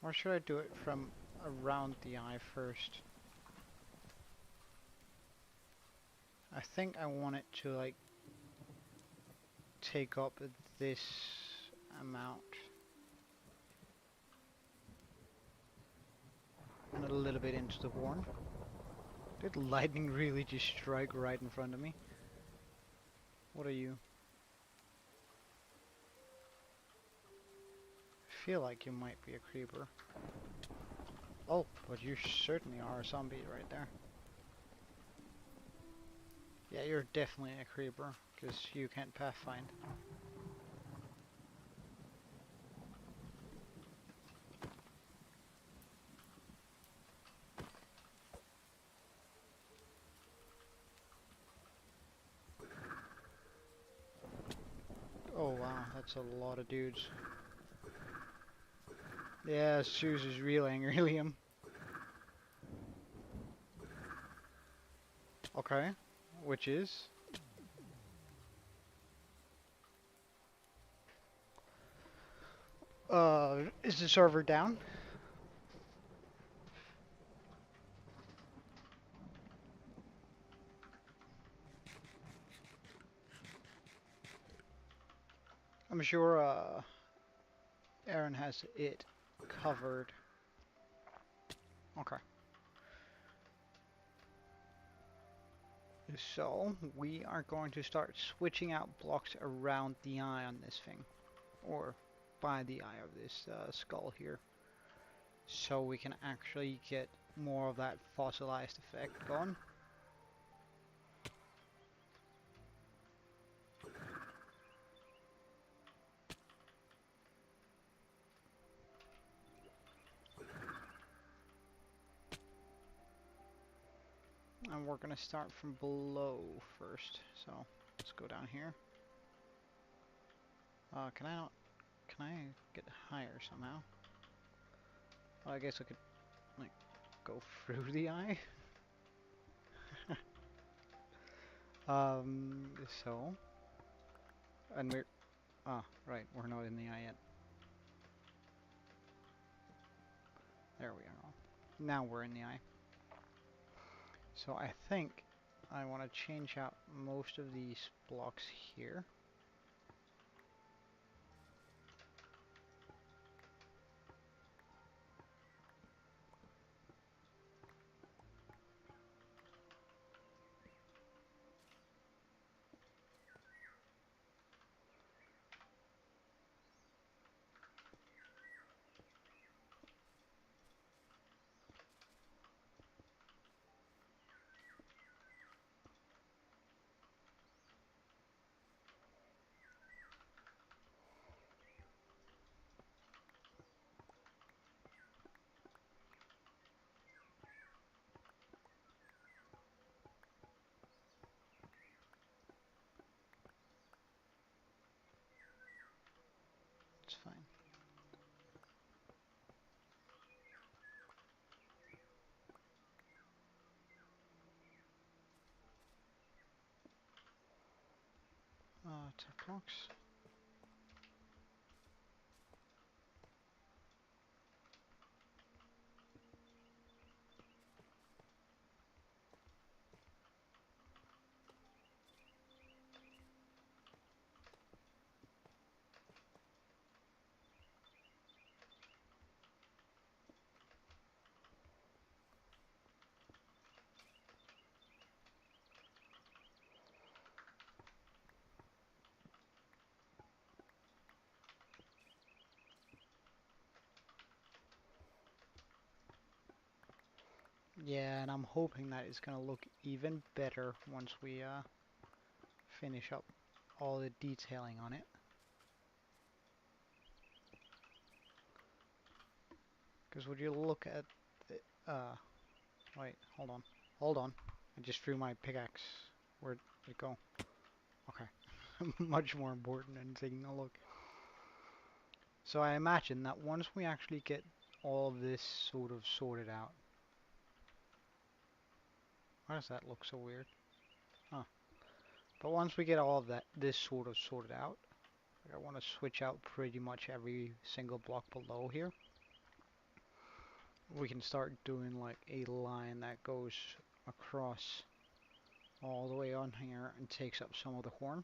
Or should I do it from around the eye first? I think I want it to like take up this amount. And a little bit into the horn. Did lightning really just strike right in front of me? What are you? I feel like you might be a creeper. Oh, but you certainly are a zombie right there. Yeah, you're definitely a creeper, because you can't pathfind. Oh wow, that's a lot of dudes. Yeah, Suze is real angry, Liam. Okay, which is? Is the server down? I'm sure, Aaron has it covered. Okay. So, we are going to start switching out blocks around the eye on this thing. Or by the eye of this skull here. So we can actually get more of that fossilized effect going. And we're gonna start from below first. So let's go down here. Can I not? Can I get higher somehow? Well, I guess I could like go through the eye. So and we're right, we're not in the eye yet. There we are. Now we're in the eye. So I think I want to change out most of these blocks here. It's fine. Top blocks. Yeah, and I'm hoping that it's gonna look even better once we finish up all the detailing on it. Because would you look at the, wait, hold on. Hold on. I just threw my pickaxe. Where'd it go? Okay. Much more important than taking a look. So I imagine that once we actually get all of this sort of sorted out. Why does that look so weird? Huh. But once we get all of this sort of sorted out, like I want to switch out pretty much every single block below here. We can start doing like a line that goes across all the way on here and takes up some of the horn.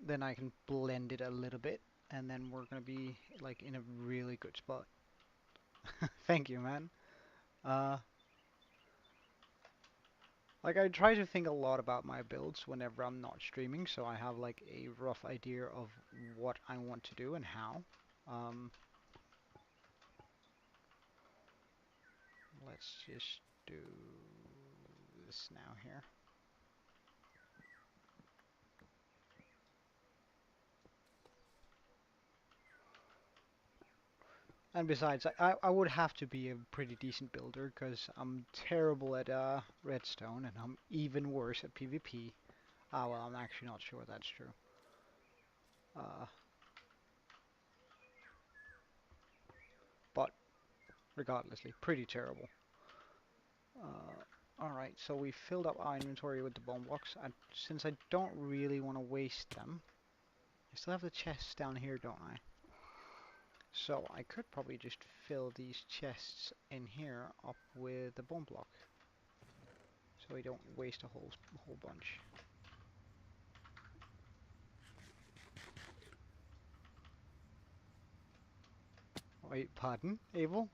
Then I can blend it a little bit, and then we're gonna be like in a really good spot. Thank you, man. Uh, like I try to think a lot about my builds whenever I'm not streaming, so I have like a rough idea of what I want to do and how. Um, let's just do this now here. And besides, I would have to be a pretty decent builder because I'm terrible at redstone and I'm even worse at PvP. Ah, well, I'm actually not sure that's true. Uh, but regardlessly, pretty terrible. Alright, so we filled up our inventory with the bone blocks. Since I don't really want to waste them, I still have the chests down here, don't I? So I could probably just fill these chests in here up with the bone block, so we don't waste a whole bunch. Wait, pardon, Abel?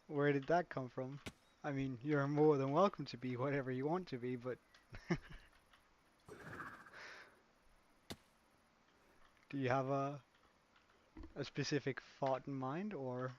Where did that come from? I mean, you're more than welcome to be whatever you want to be, but do you have a specific thought in mind, or?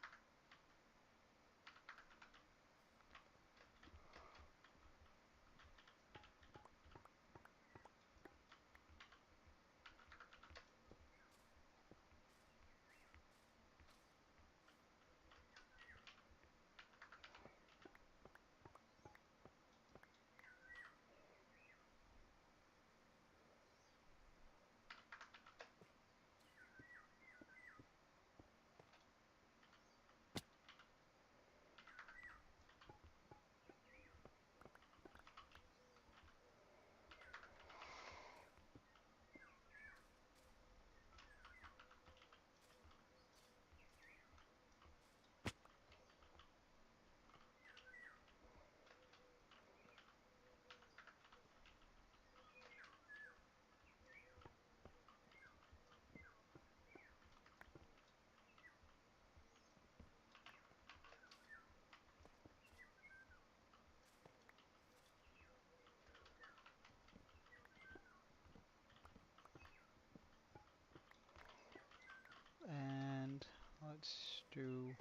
And let's do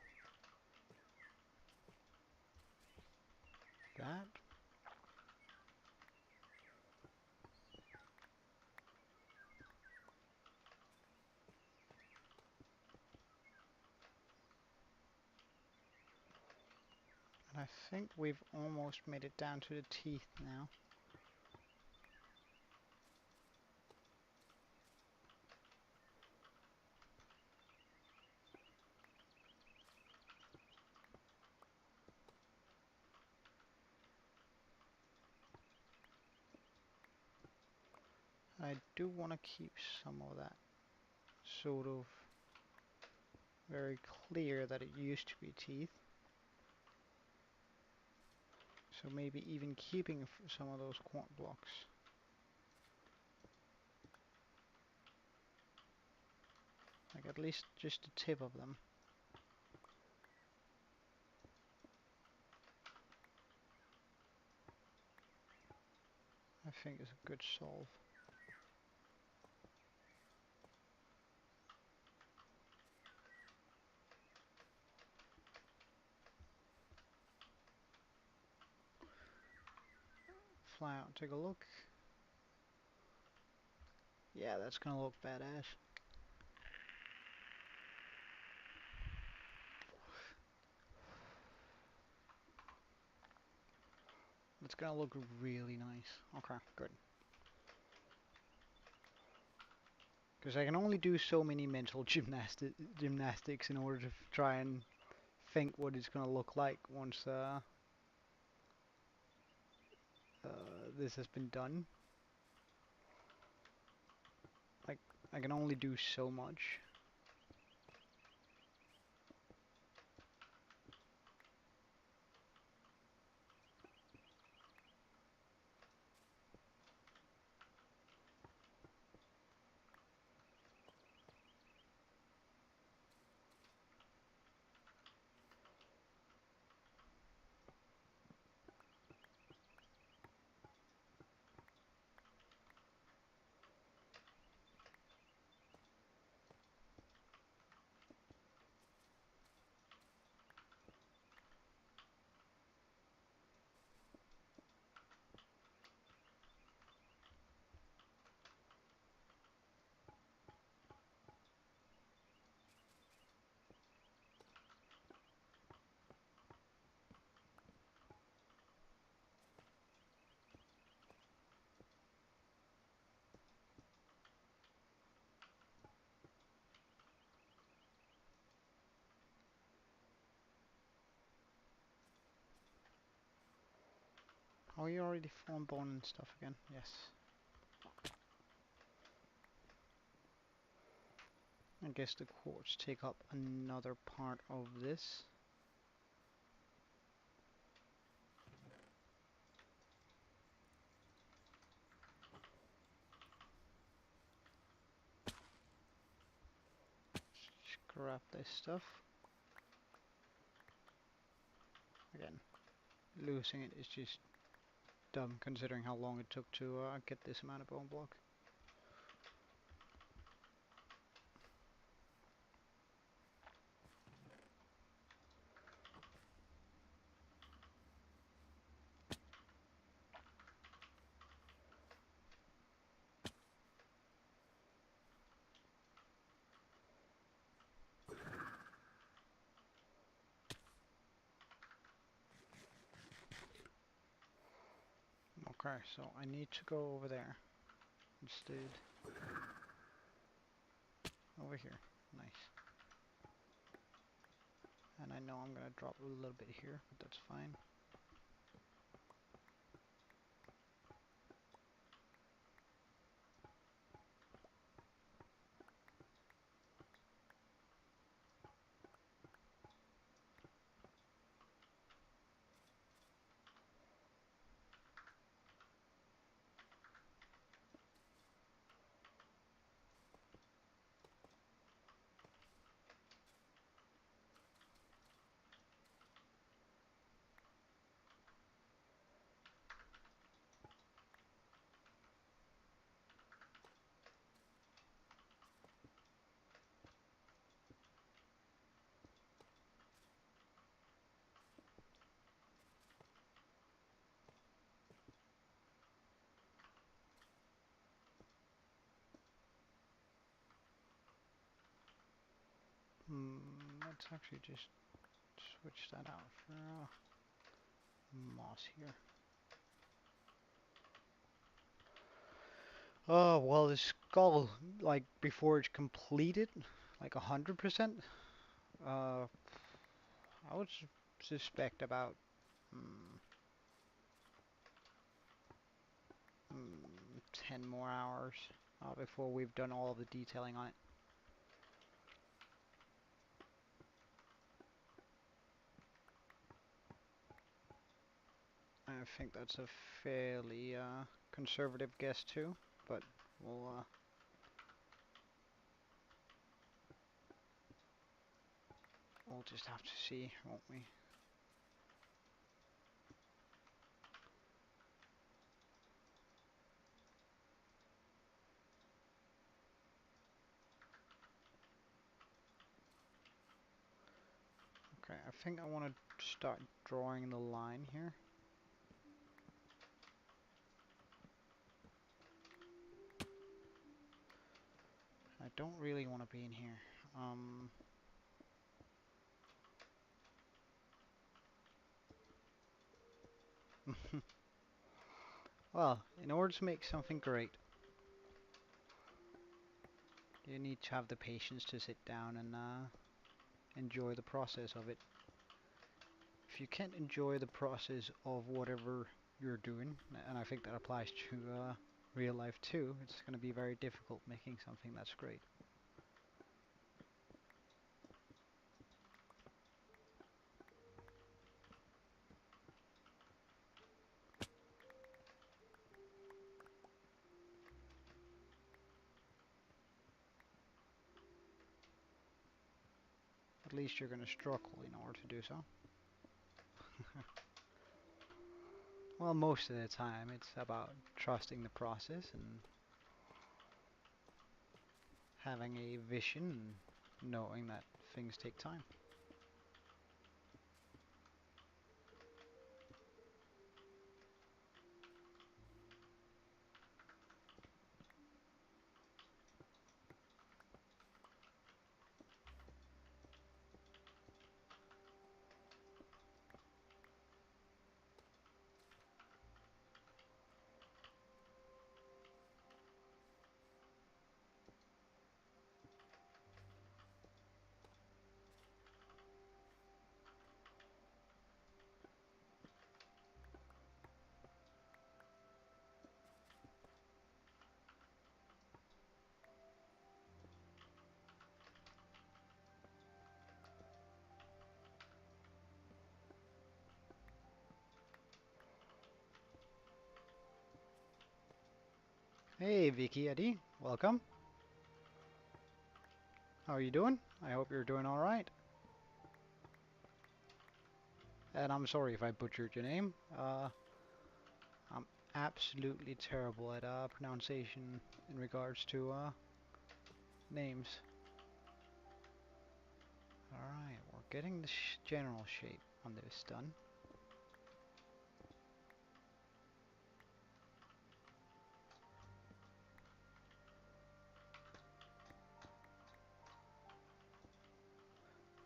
that. And I think we've almost made it down to the teeth now. I do want to keep some of that sort of very clear that it used to be teeth. So maybe even keeping some of those quant blocks. Like at least just the tip of them. I think is a good solve. Fly out and take a look. Yeah, that's gonna look badass. It's gonna look really nice. Okay, good. Because I can only do so many mental gymnastics in order to try and think what it's gonna look like once this has been done. Like, I can only do so much. Oh, you already formed bone and stuff again. Yes. I guess the quartz take up another part of this. Scrap this stuff. Again, losing it is just dumb considering how long it took to get this amount of bone block. Okay, so I need to go over there instead. Over here. Nice. And I know I'm gonna drop a little bit here, but that's fine. Let's actually just switch that out for moss here. Oh, well, the skull, like, before it's completed, like 100%, I would suspect about mm, 10 more hours before we've done all of the detailing on it. I think that's a fairly conservative guess too, but we'll just have to see, won't we? Okay, I think I want to start drawing the line here. I don't really want to be in here. Well, in order to make something great, you need to have the patience to sit down and enjoy the process of it. If you can't enjoy the process of whatever you're doing, and I think that applies to real life too, it's going to be very difficult making something that's great. At least you're going to struggle in order to do so. Well, most of the time it's about trusting the process and having a vision and knowing that things take time. Hey Vicky Eddie, welcome. How are you doing? I hope you're doing alright. And I'm sorry if I butchered your name. I'm absolutely terrible at pronunciation in regards to names. Alright, we're getting the general shape on this done.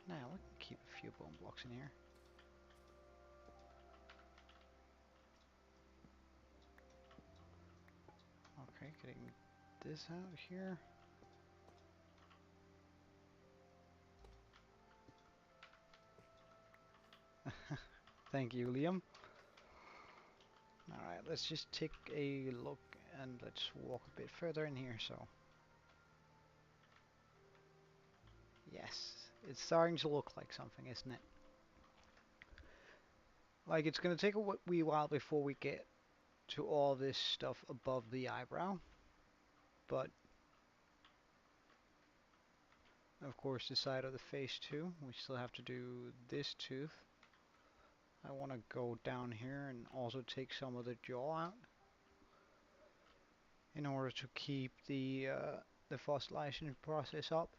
Now we can keep a few bone blocks in here. Okay, getting this out here. Thank you, Liam. Alright, let's just take a look and let's walk a bit further in here. So, yes, it's starting to look like something, isn't it? Like, it's going to take a wee while before we get to all this stuff above the eyebrow. But, of course, the side of the face too. We still have to do this tooth. I want to go down here and also take some of the jaw out in order to keep the fossilization process up.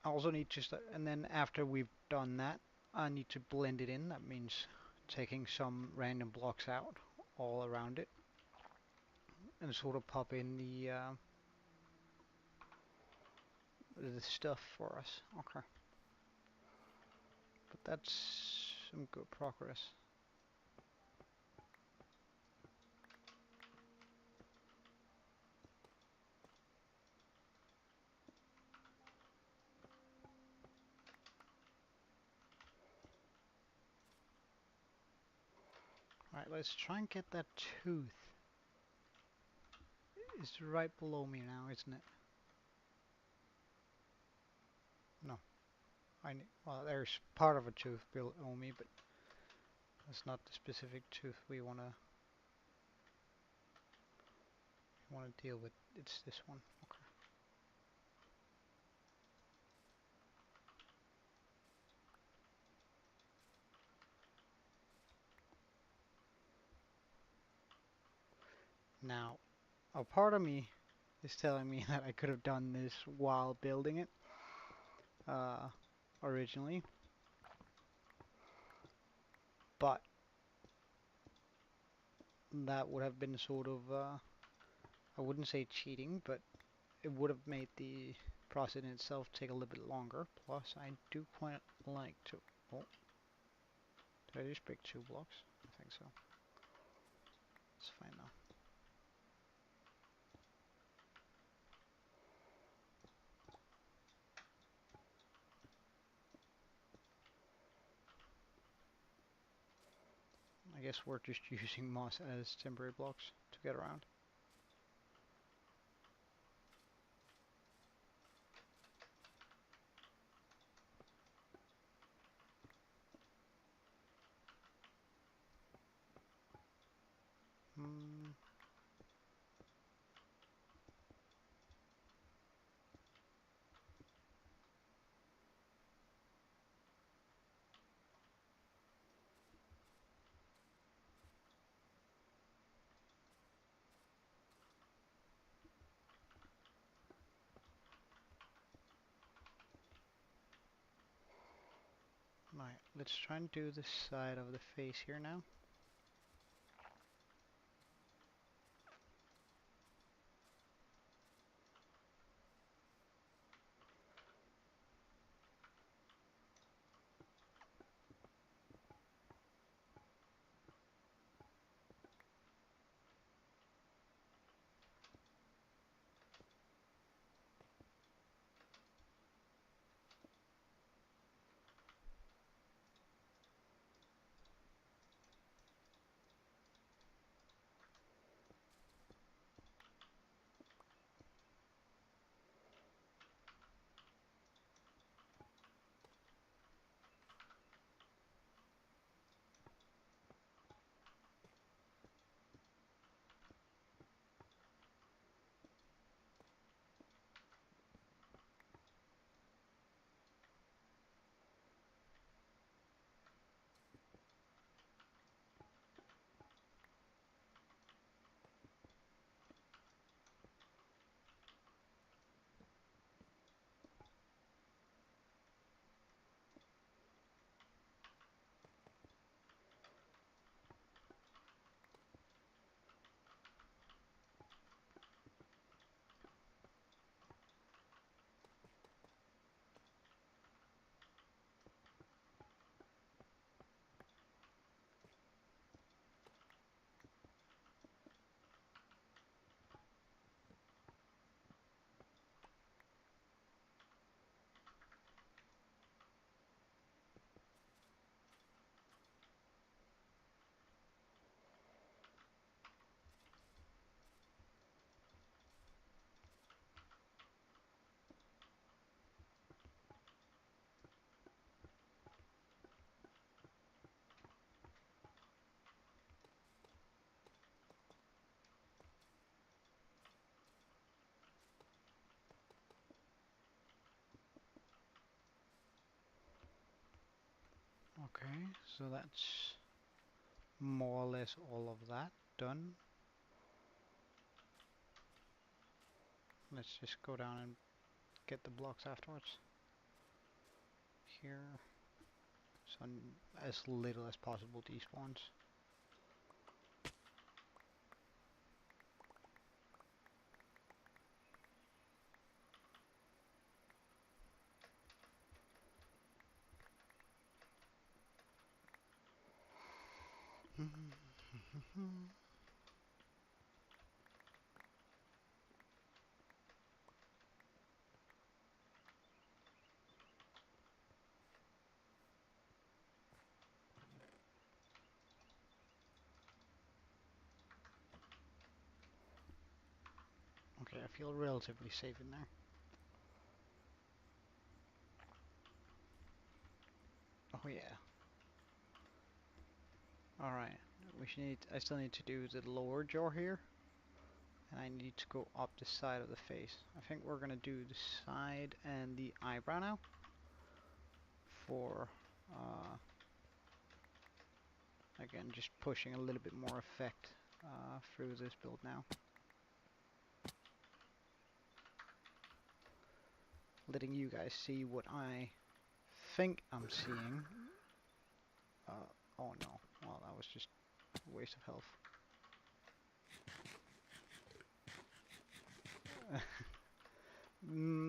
I also need just, and then after we've done that, I need to blend it in. That means taking some random blocks out all around it and sort of pop in the stuff for us. Okay, but that's some good progress. Alright, let's try and get that tooth. It's right below me now, isn't it? No. Well, there's part of a tooth below me, but that's not the specific tooth we wanna deal with. It's this one. Okay. Now, a part of me is telling me that I could have done this while building it originally, but that would have been sort of, I wouldn't say cheating, but it would have made the process in itself take a little bit longer. Plus, I do quite like to, oh, did I just break 2 blocks? I think so. It's fine now. guess we're just using moss as temporary blocks to get around. Hmm. Right, let's try and do the side of the face here now. Okay, so that's more or less all of that done. Let's just go down and get the blocks afterwards. Here, so as little as possible despawns. Okay, I feel relatively safe in there. Oh yeah. Alright, I still need to do the lower jaw here. And I need to go up the side of the face. I think we're gonna do the side and the eyebrow now. For, again, just pushing a little bit more effect through this build now. Letting you guys see what I think I'm seeing. Oh no, well that was just a waste of health.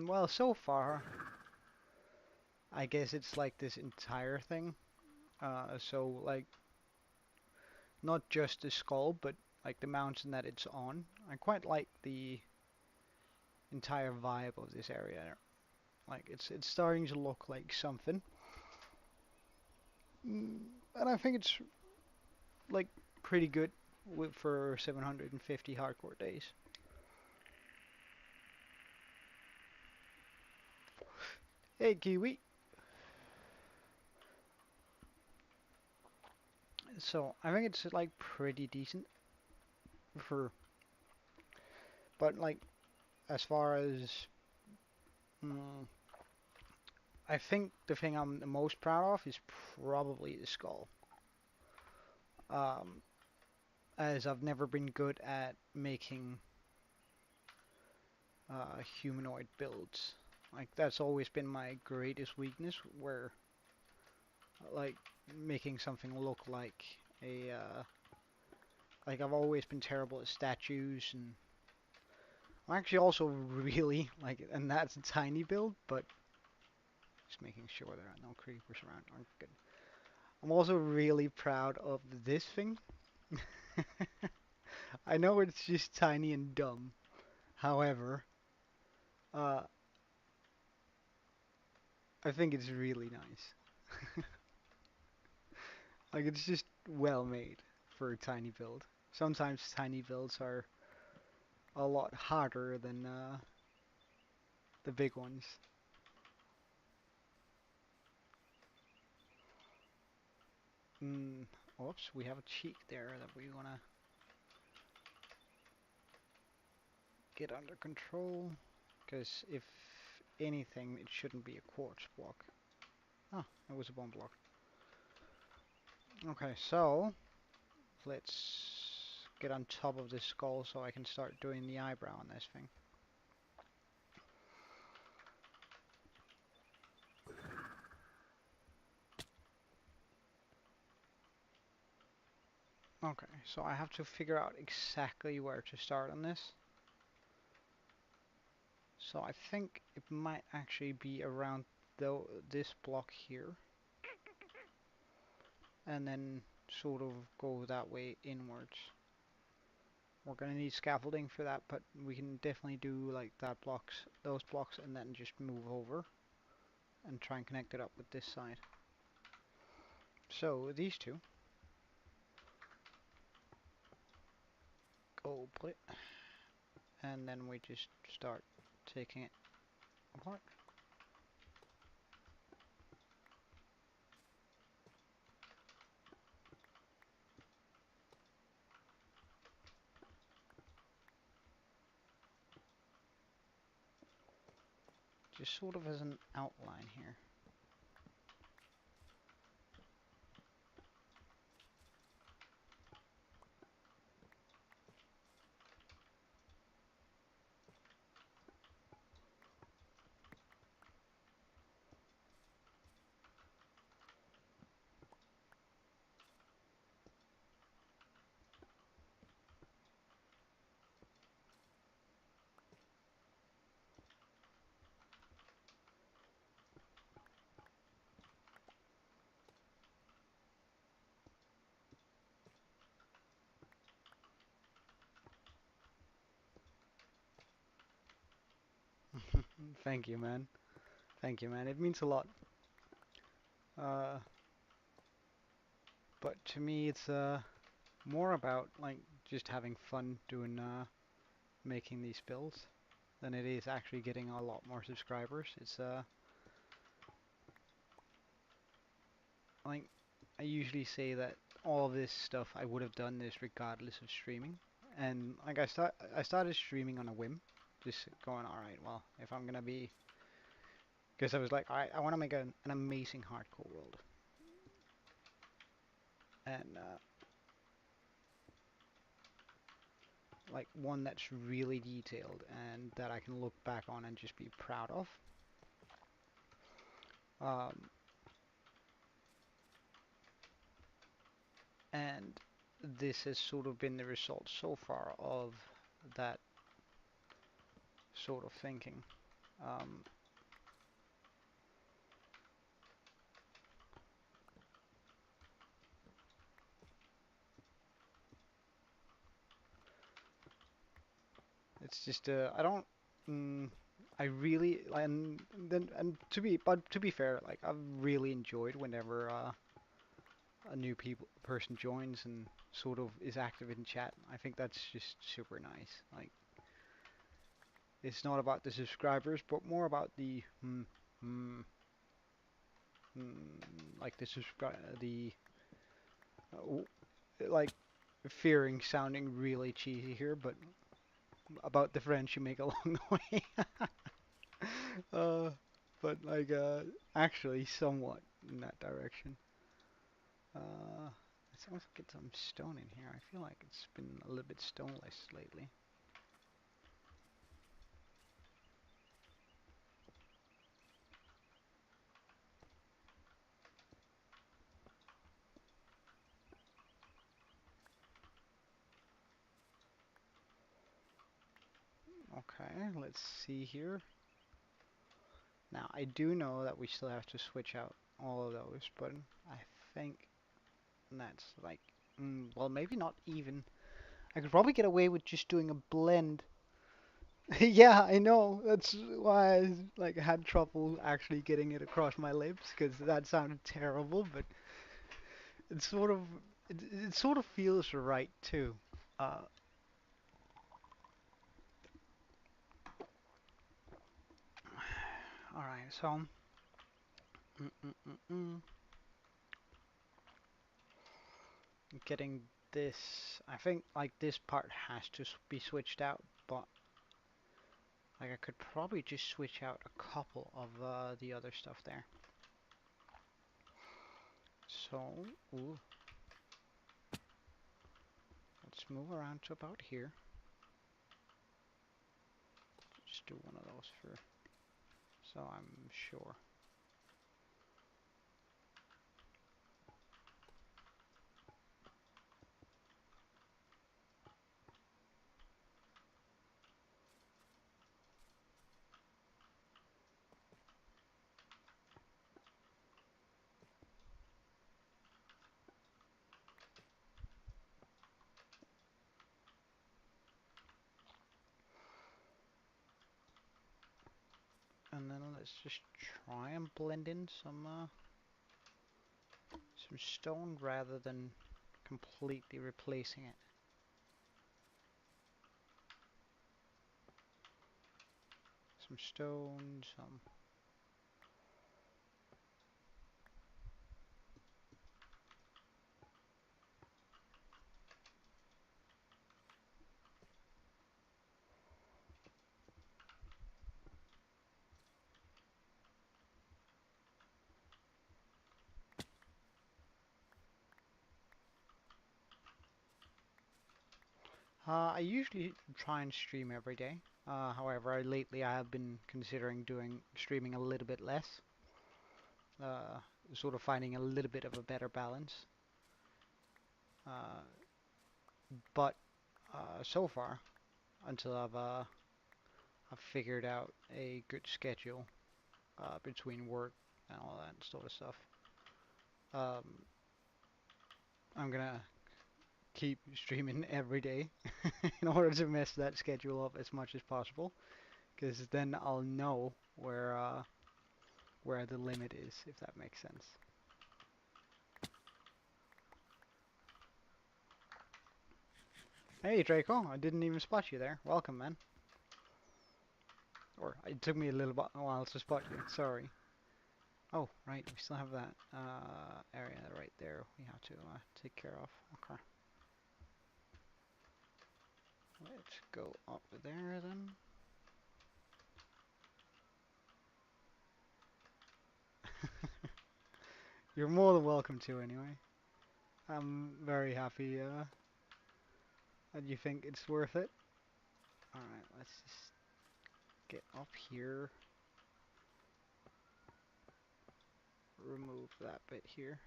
Well, so far, I guess it's like this entire thing. So like, not just the skull, but like the mountain that it's on. I quite like the entire vibe of this area. Like it's starting to look like something. And I think it's like pretty good for 750 hardcore days. Hey, Kiwi. So I think it's like pretty decent for, but like as far as mm, I think the thing I'm the most proud of is probably the skull. Um, as I've never been good at making humanoid builds. Like that's always been my greatest weakness, where like making something look like I've always been terrible at statues, and I'm actually also really like, and that's a tiny build, but just making sure there are no creepers around. I'm good. I'm also really proud of this thing. I know it's just tiny and dumb. However, uh, I think it's really nice. Like it's just well made for a tiny build. Sometimes tiny builds are a lot harder than the big ones. Mm, oops, we have a cheek there that we wanna get under control. Because if anything, it shouldn't be a quartz block. Oh, it was a bone block. Okay, so let's get on top of this skull so I can start doing the eyebrow on this thing. Okay, so I have to figure out exactly where to start on this. So I think it might actually be around this block here, and then sort of go that way inwards. We're gonna need scaffolding for that, but we can definitely do like those blocks, and then just move over and try and connect it up with this side. So these two go split, and then we just start taking it apart. Just sort of as an outline here. Thank you, man. Thank you, man. It means a lot. Uh, but to me, it's more about like just having fun doing making these builds than it is actually getting a lot more subscribers. It's like I usually say that all of this stuff I would have done this regardless of streaming, and like I started streaming on a whim, just going, all right, well, if I'm gonna be, because I was like, I want to make an amazing hardcore world, and like one that's really detailed and that I can look back on and just be proud of. Um, and this has sort of been the result so far of that sort of thinking. Um, it's just I don't. Mm, I really and to be fair, like I've really enjoyed whenever a new person joins and sort of is active in chat. I think that's just super nice. Like, it's not about the subscribers, but more about the like the uh, like fearing sounding really cheesy here, but about the friends you make along the way. uh, but like actually somewhat in that direction. Let's also get some stone in here. I feel like it's been a little bit stoneless lately. Okay, let's see here. Now, I do know that we still have to switch out all of those, but I think that's like, well, maybe not even. I could probably get away with just doing a blend. Yeah, I know. That's why I like had trouble actually getting it across my lips because that sounded terrible, but it sort of it sort of feels right too. Uh, all right, so mm, mm, mm, mm. Getting this, I think like this part has to be switched out, but like I could probably just switch out a couple of the other stuff there. So, ooh, let's move around to about here. Just do one of those for, so I'm sure. And then let's just try and blend in some stone rather than completely replacing it. Some stone, some. I usually try and stream every day. However, lately I have been considering doing streaming a little bit less. Uh, Sort of finding a little bit of a better balance. Uh, but so far, until I've figured out a good schedule between work and all that sort of stuff, um, I'm gonna keep streaming every day in order to mess that schedule up as much as possible, because then I'll know where the limit is, if that makes sense. Hey Draco, I didn't even spot you there. Welcome, man. Or it took me a little while to spot you. Sorry. Oh, right, we still have that area right there we have to take care of. Okay. Let's go up there then. You're more than welcome to anyway. I'm very happy that you think it's worth it. Alright, let's just get up here. Remove that bit here.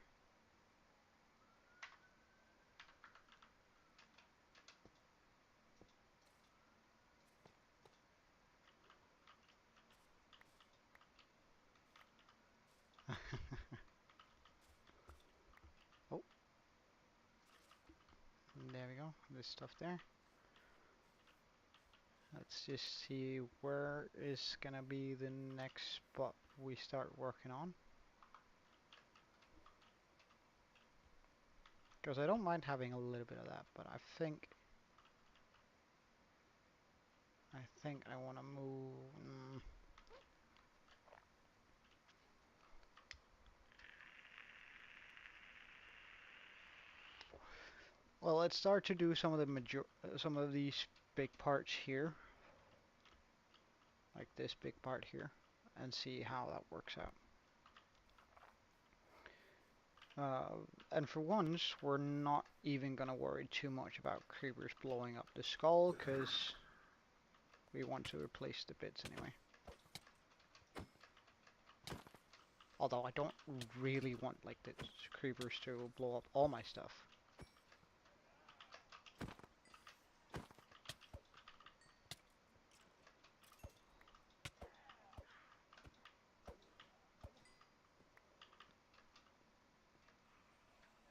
Oh, there we go. This stuff there. Let's just see where is gonna be the next spot we start working on. Because I don't mind having a little bit of that, but I think I want to move. Well, let's start to do some of some of these big parts here, like this big part here, and see how that works out. And for once, we're not even gonna worry too much about creepers blowing up the skull, because we want to replace the bits anyway. Although I don't really want like the creepers to blow up all my stuff.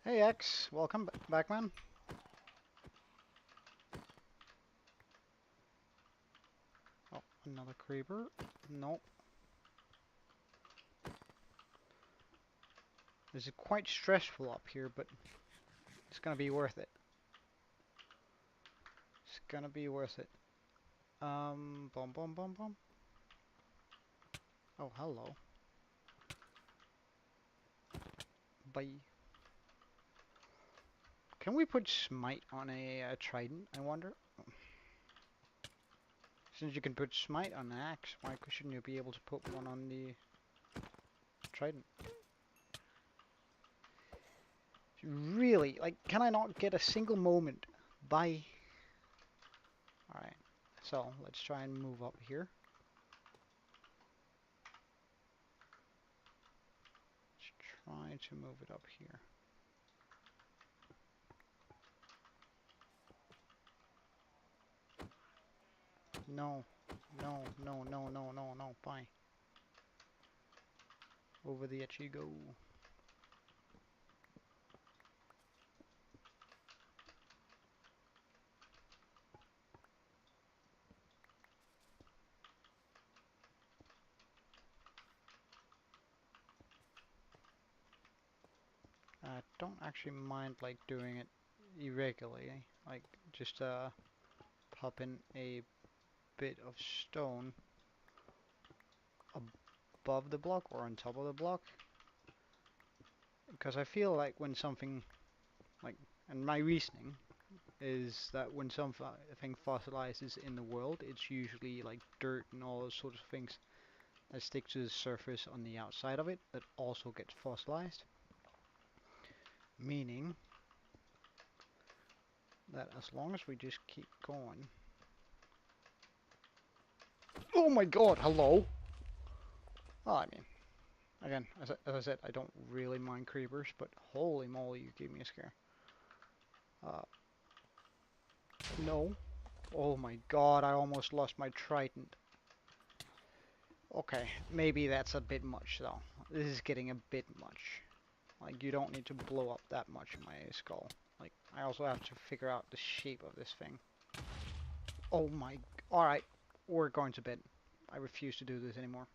Hey X, welcome back, man. Oh, another creeper. Nope. This is quite stressful up here, but it's gonna be worth it. It's gonna be worth it. Boom, boom, boom, boom. Oh, hello. Bye. Can we put smite on a trident, I wonder? Since you can put smite on an axe, why shouldn't you be able to put one on the trident? Really? Like, can I not get a single moment? Bye. Alright, so let's try and move up here. Let's try to move it up here. No, no, no, no, no, no, no, bye. Over the edge you go. I don't actually mind like doing it irregularly, like just pop in a bit of stone above the block or on top of the block, because I feel like when something like, and my reasoning is that when something fossilizes in the world, it's usually like dirt and all those sorts of things that stick to the surface on the outside of it that also gets fossilized, meaning that as long as we just keep going. Oh my god, hello! Well, I mean, again, as I said, I don't really mind creepers, but holy moly, you gave me a scare. No. Oh my god, I almost lost my trident. Okay, maybe that's a bit much though. This is getting a bit much. Like, you don't need to blow up that much in my skull. Like, I also have to figure out the shape of this thing. Oh my... Alright, we're going to bed. I refuse to do this anymore.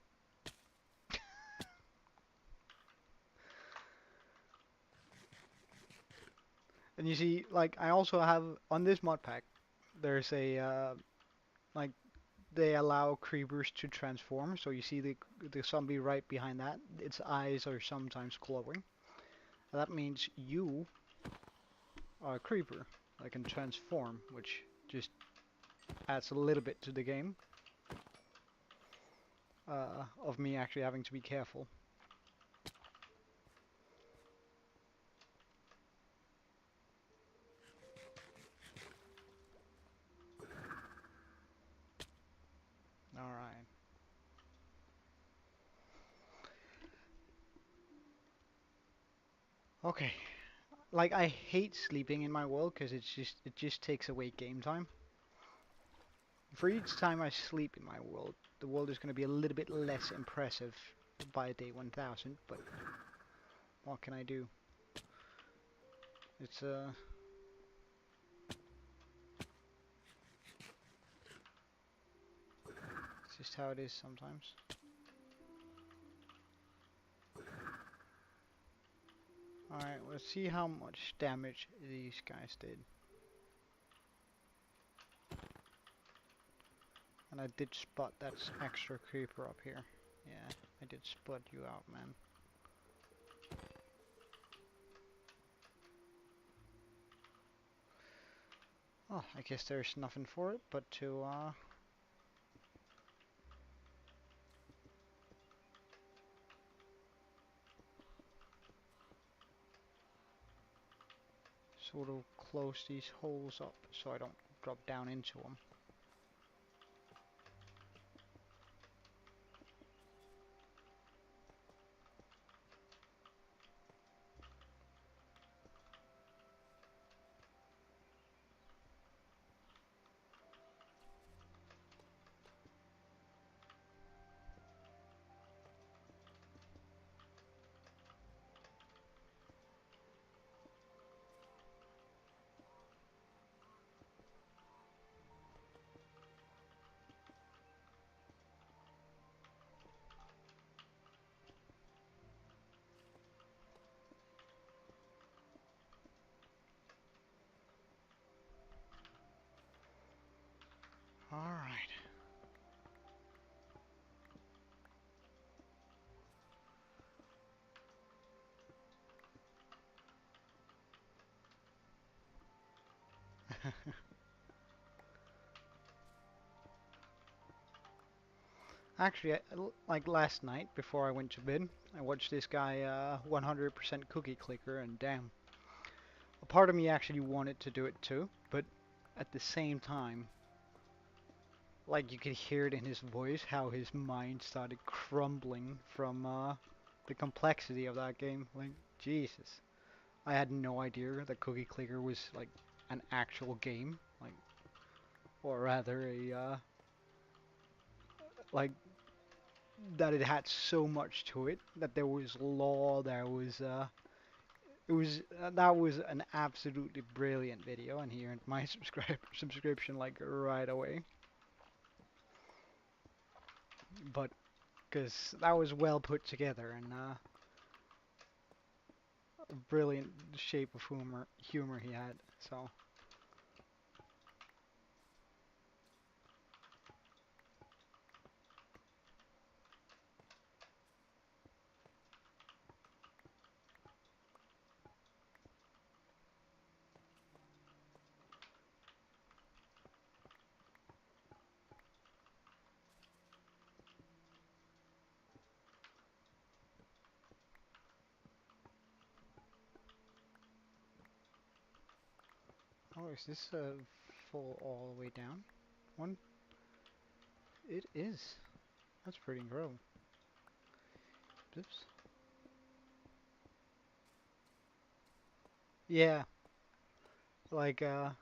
And you see, like, I also have, on this mod pack, there's a, like, they allow creepers to transform. So you see the zombie right behind that, its eyes are sometimes glowing. That means you are a creeper that can transform, which just adds a little bit to the game. Of me actually having to be careful. Alright. Okay. Like, I hate sleeping in my world because it just takes away game time. For each time I sleep in my world, the world is going to be a little bit less impressive by day 1000, but what can I do? It's it's just how it is sometimes. Alright, let's see how much damage these guys did. And I did spot that extra creeper up here. Yeah, I did spot you out, man. Oh, I guess there's nothing for it but to, sort of close these holes up so I don't drop down into them. Alright. Actually, like last night before I went to bed, I watched this guy 100% cookie clicker, and damn, a part of me actually wanted to do it too, but at the same time, like you could hear it in his voice how his mind started crumbling from the complexity of that game. Like, Jesus. I had no idea that Cookie Clicker was like an actual game, like, or rather a like that it had so much to it, that there was law, there was it was that was an absolutely brilliant video, and he earned my subscription like right away. But because that was well put together and a brilliant shape of humor he had. So oh, is this full all the way down? One? It is. That's pretty incredible. Oops. Yeah, like at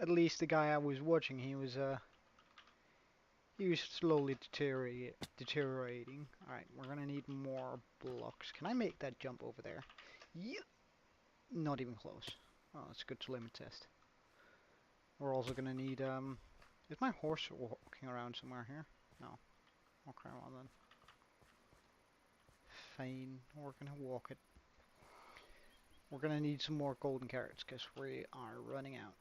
least the guy I was watching, he was slowly deteriorating. All right, we're gonna need more blocks. Can I make that jump over there? Yep. Not even close. Oh, it's good to limit test. We're also gonna need is my horse walking around somewhere here? No. Okay, well then. Fine, we're gonna walk it. We're gonna need some more golden carrots because we are running out.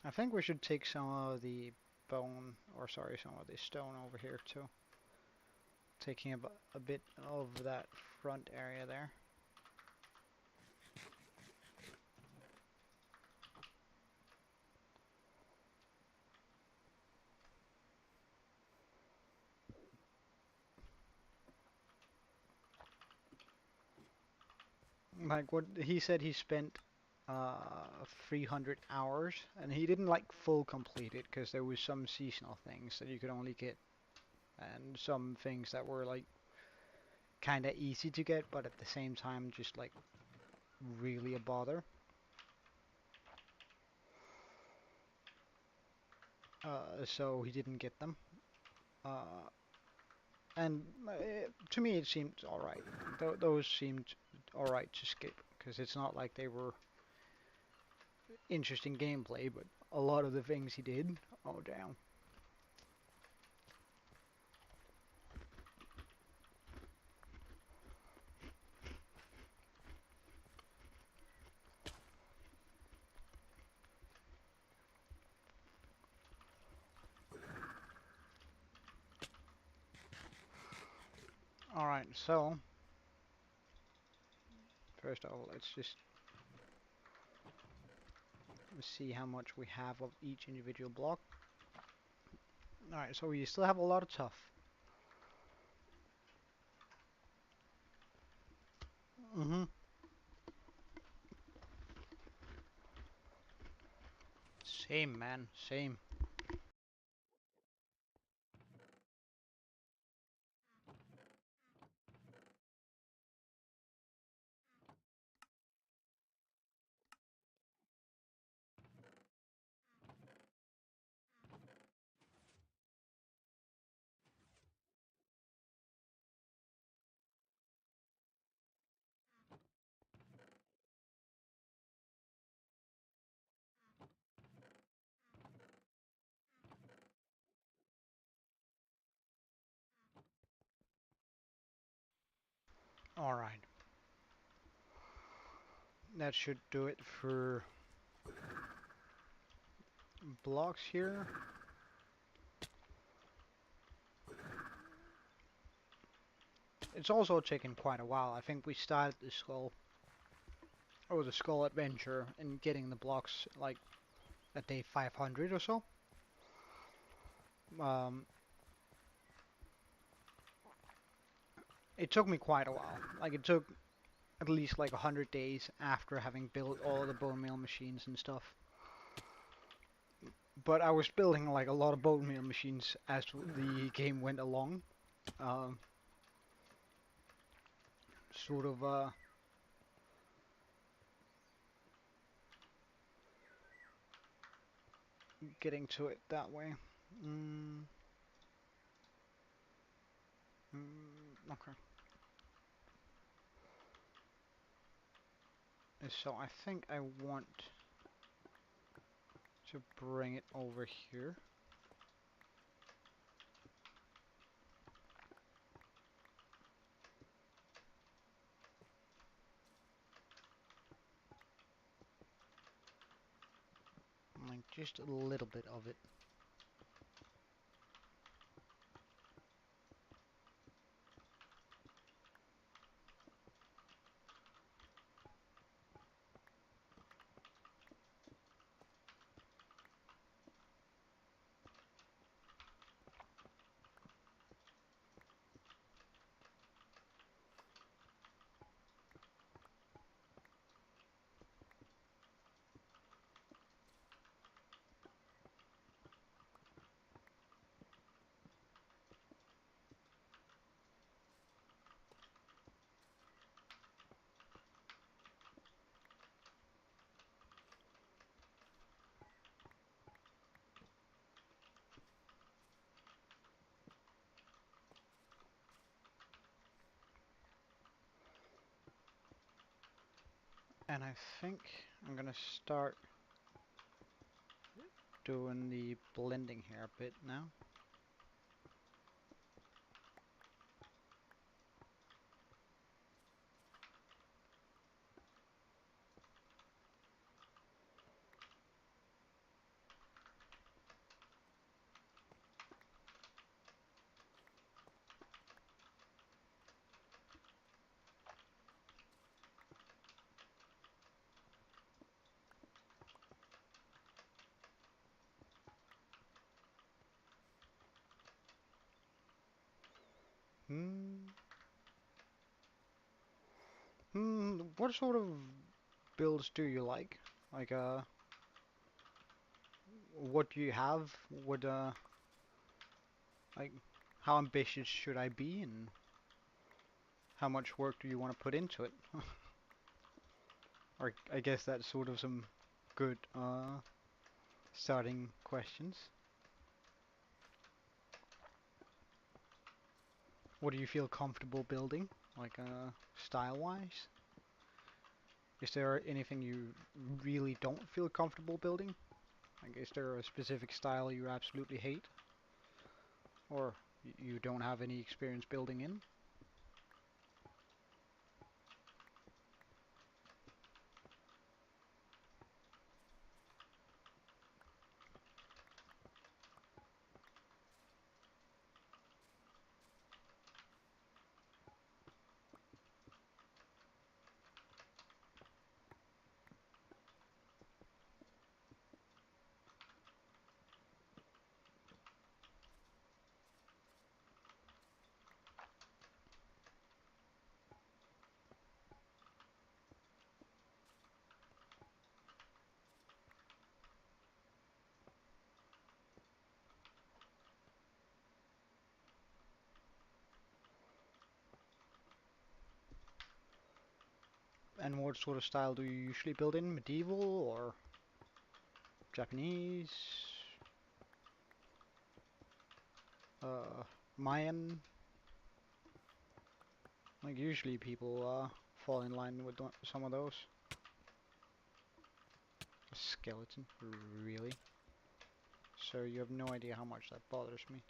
I think we should take some of the bone, or sorry, some of the stone over here too. Taking a bit of that front area there. Like what he said, he spent 300 hours, and he didn't like full complete it because there was some seasonal things that you could only get, and some things that were like kind of easy to get, but at the same time just like really a bother. So he didn't get them. Uh, and to me it seemed alright. Those seemed alright to skip because it's not like they were interesting gameplay, but a lot of the things he did, oh damn. Alright, so first of all, let's just see how much we have of each individual block. Alright, so we still have a lot of tough. Mm-hmm. Same, man. Same. Alright. That should do it for blocks here. It's also taken quite a while. I think we started the skull adventure and getting the blocks like at day 500 or so. Um, it took me quite a while. Like it took at least like 100 days after having built all the bone meal machines and stuff. But I was building like a lot of bone meal machines as the game went along. Um, sort of getting to it that way. Mm, okay. So I think I want to bring it over here. Like just a little bit of it. And I think I'm gonna start doing the blending here a bit now. Hmm. What sort of builds do you like? Like, what do you have? What, like, how ambitious should I be, and how much work do you want to put into it? Or I guess that's sort of some good, starting questions. What do you feel comfortable building? Like, style-wise? Is there anything you really don't feel comfortable building? Like, is there a specific style you absolutely hate? Or you don't have any experience building in? And what sort of style do you usually build in? Medieval or Japanese? Mayan? Like usually people fall in line with some of those. A skeleton? Really? So you have no idea how much that bothers me.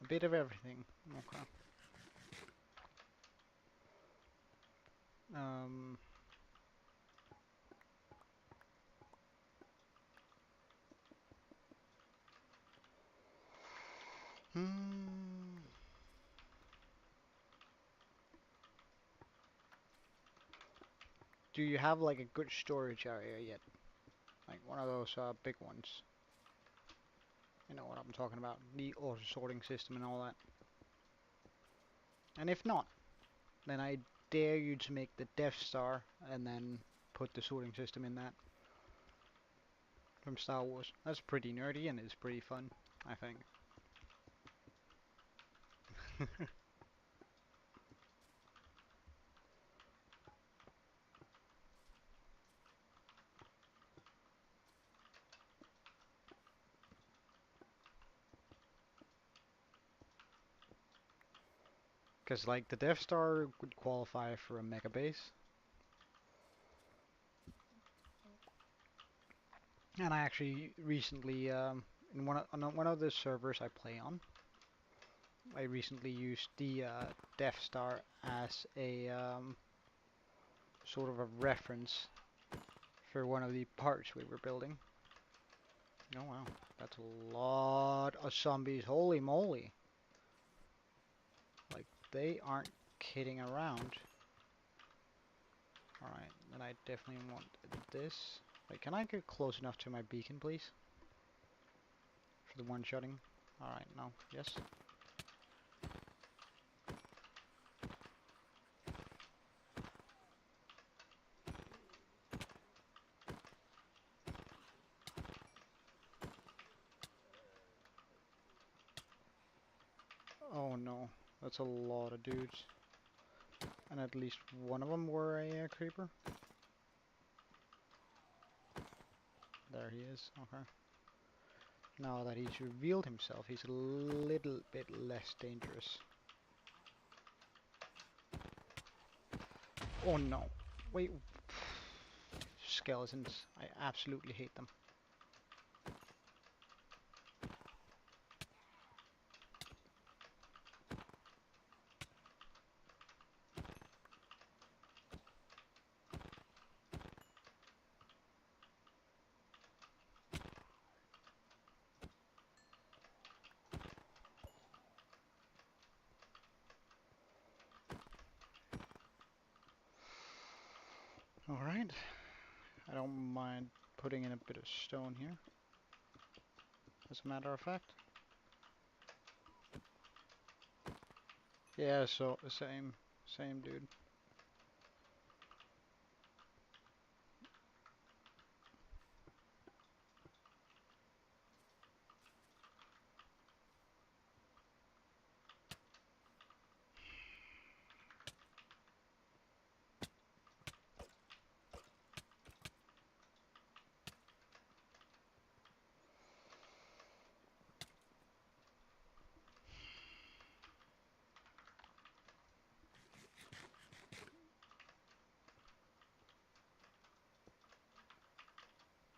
A bit of everything. Okay. Um. Hmm. Do you have like a good storage area yet? Like one of those big ones. You know what I'm talking about. The auto sorting system and all that. And if not, then I dare you to make the Death Star and then put the sorting system in that. From Star Wars. That's pretty nerdy and it's pretty fun, I think. Because like the Death Star would qualify for a mega base. And I actually recently, in on one of the servers I play on, I recently used the Death Star as a sort of a reference for one of the parts we were building. Oh wow, that's a lot of zombies. Holy moly. Like, they aren't kidding around. Alright, then I definitely want this. Wait, can I get close enough to my beacon, please? For the one-shotting? Alright, no. Yes? Oh no, that's a lot of dudes. And at least one of them were a creeper. There he is, okay. Now that he's revealed himself, he's a little bit less dangerous. Oh no. Wait. Skeletons. I absolutely hate them. Alright. I don't mind putting in a bit of stone here. As a matter of fact. Yeah, so same dude.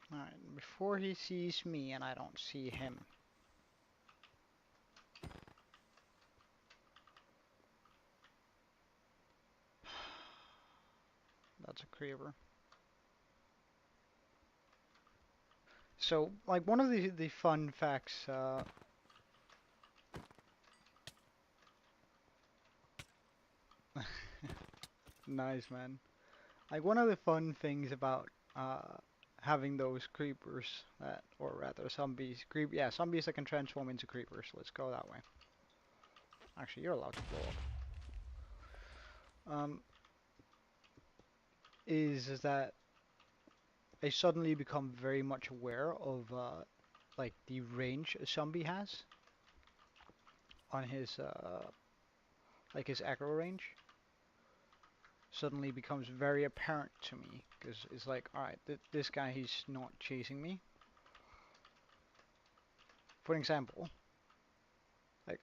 Alright, before he sees me and I don't see him. That's a creeper. So, like, one of the fun facts, nice man. Like, one of the fun things about, having those creepers that, or rather zombies, yeah, zombies that can transform into creepers, let's go that way. Actually, you're allowed to blow up. Is that I suddenly become very much aware of, like, the range a zombie has on his, like his aggro range, suddenly becomes very apparent to me. Because it's like, alright, this guy, he's not chasing me. For example, like,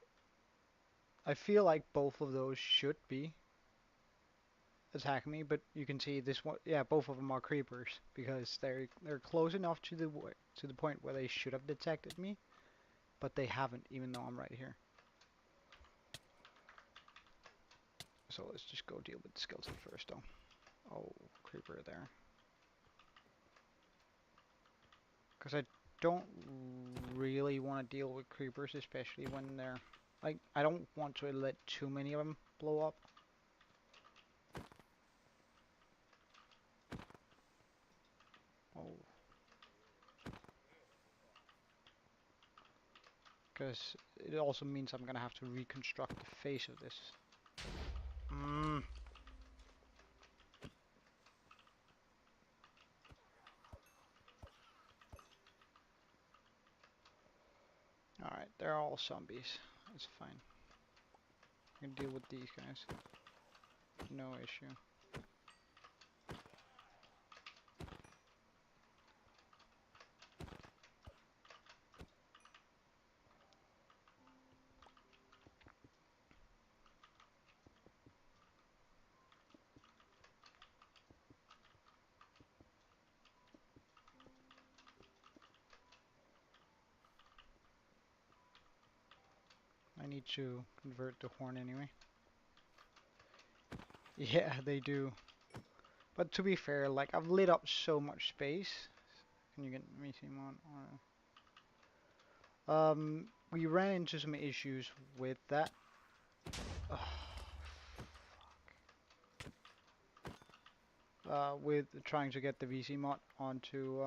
I feel like both of those should be attacking me, but you can see this one, yeah, both of them are creepers because they're close enough to the point where they should have detected me, but they haven't, even though I'm right here. So let's just go deal with the skeleton first, though. Oh, creeper there. Because I don't really want to deal with creepers, especially when they're like, I don't want to let too many of them blow up. Oh. Because it also means I'm gonna have to reconstruct the face of this. Mm. Alright, they're all zombies. It's fine. I can deal with these guys. No issue. I need to convert the horn anyway. Yeah, they do. But to be fair, like, I've lit up so much space. Can you get me some on? We ran into some issues with that. With trying to get the VC mod onto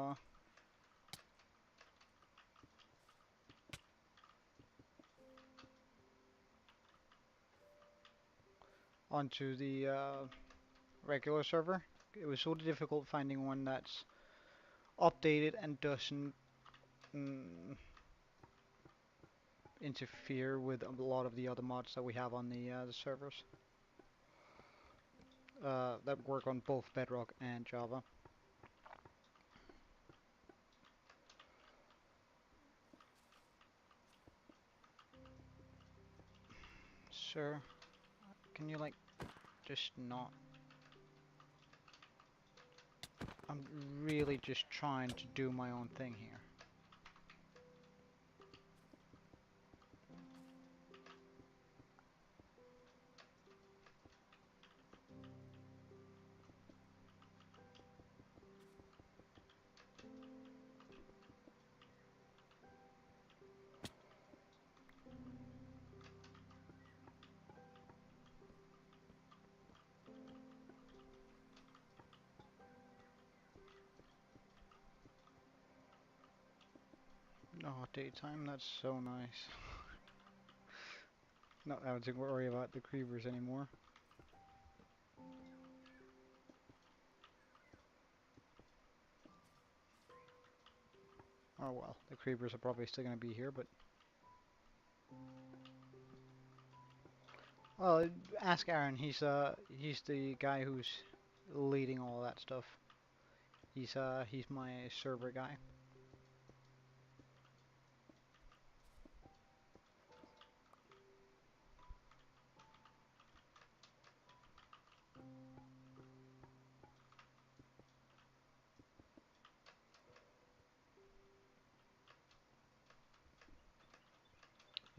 the regular server. It was sort of difficult finding one that's updated and doesn't interfere with a lot of the other mods that we have on the servers that work on both Bedrock and Java. Sir, can you like just not? I'm really just trying to do my own thing here. Oh, daytime, that's so nice. Not having to worry about the creepers anymore. Oh well, the creepers are probably still gonna be here, but well, ask Aaron. He's the guy who's leading all that stuff. He's my server guy.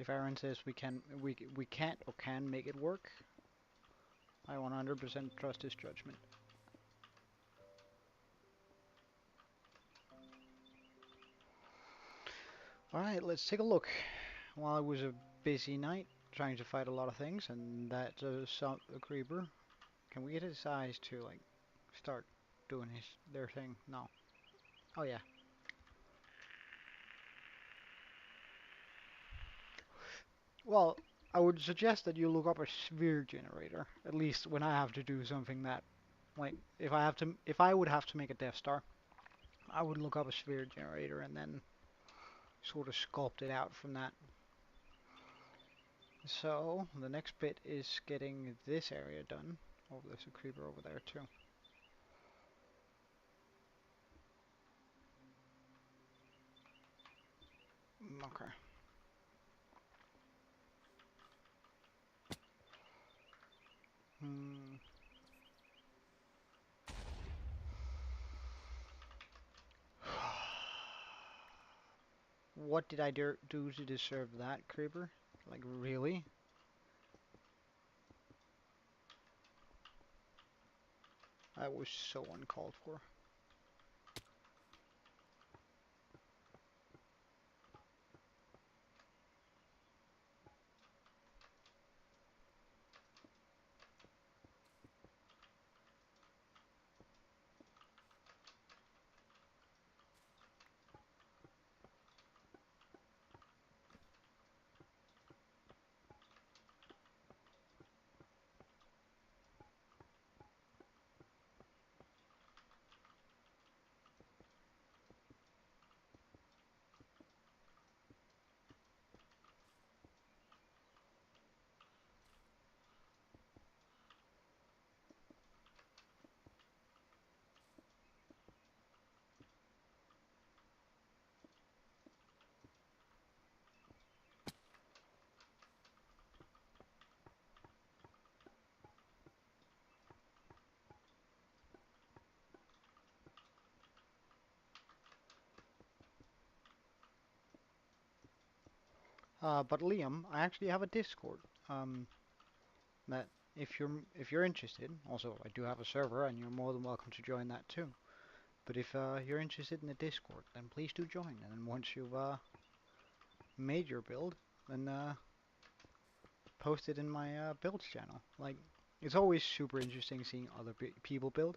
If Aaron says we can't or can make it work, I 100% trust his judgment. All right, let's take a look. Well, it was a busy night trying to fight a lot of things, and that's a creeper. Can we get his eyes to like start doing their thing? No. Oh yeah. Well, I would suggest that you look up a sphere generator, at least when I have to do something that, like, if I would have to make a Death Star, I would look up a sphere generator and then sort of sculpt it out from that. So the next bit is getting this area done. Oh, there's a creeper over there too. Okay. Hmm. What did I do to deserve that, creeper? Like, really? That was so uncalled for. But Liam, I actually have a Discord. Um, that if you're interested, also I do have a server, and you're more than welcome to join that too. But if you're interested in the Discord, then please do join. And then once you've made your build, then post it in my builds channel. Like, it's always super interesting seeing other people build,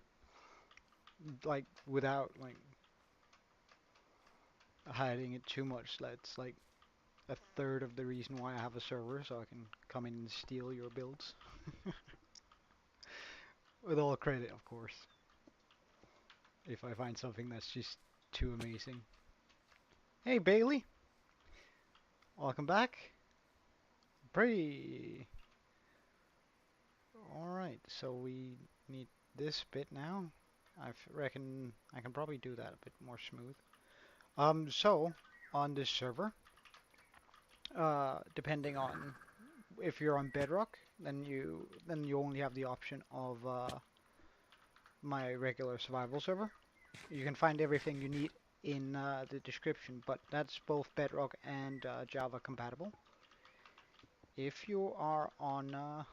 like without like hiding it too much. That's like a third of the reason why I have a server, so I can come in and steal your builds. With all credit, of course. If I find something that's just too amazing. Hey Bailey, welcome back. Pretty. Alright, so we need this bit now. I reckon I can probably do that a bit more smooth. So on this server, depending on if you're on Bedrock, then you only have the option of my regular survival server. You can find everything you need in the description, but that's both Bedrock and Java compatible. If you are on,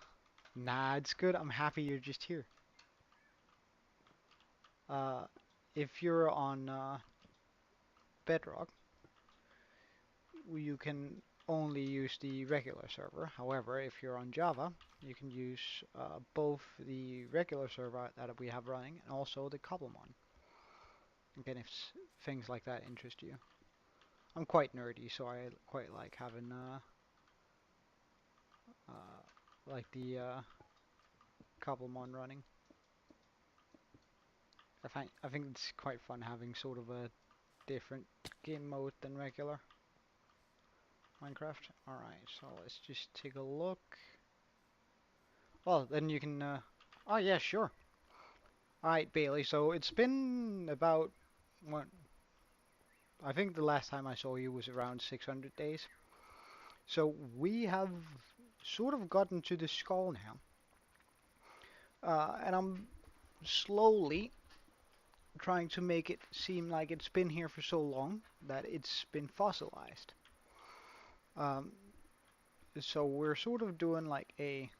nah, it's good. I'm happy you're just here. Uh, if you're on Bedrock, you can only use the regular server. However, if you're on Java, you can use both the regular server that we have running and also the Cobblemon. Again, if things like that interest you. I'm quite nerdy, so I quite like having like the Cobblemon running. I think it's quite fun having sort of a different game mode than regular Minecraft. Alright, so let's just take a look. Well, then you can, oh yeah, sure. Alright, Bailey, so it's been about, what, I think the last time I saw you was around 600 days. So we have sort of gotten to the skull now. And I'm slowly trying to make it seem like it's been here for so long that it's been fossilized. Um, so we're sort of doing like a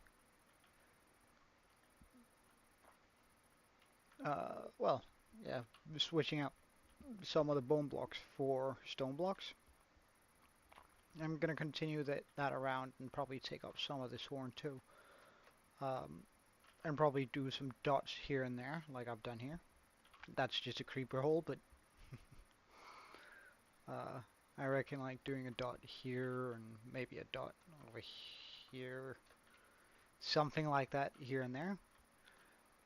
well, yeah, switching out some of the bone blocks for stone blocks. I'm gonna continue that around and probably take up some of this horn too. And probably do some dots here and there, like I've done here. That's just a creeper hole, but uh, I reckon like doing a dot here and maybe a dot over here, something like that here and there.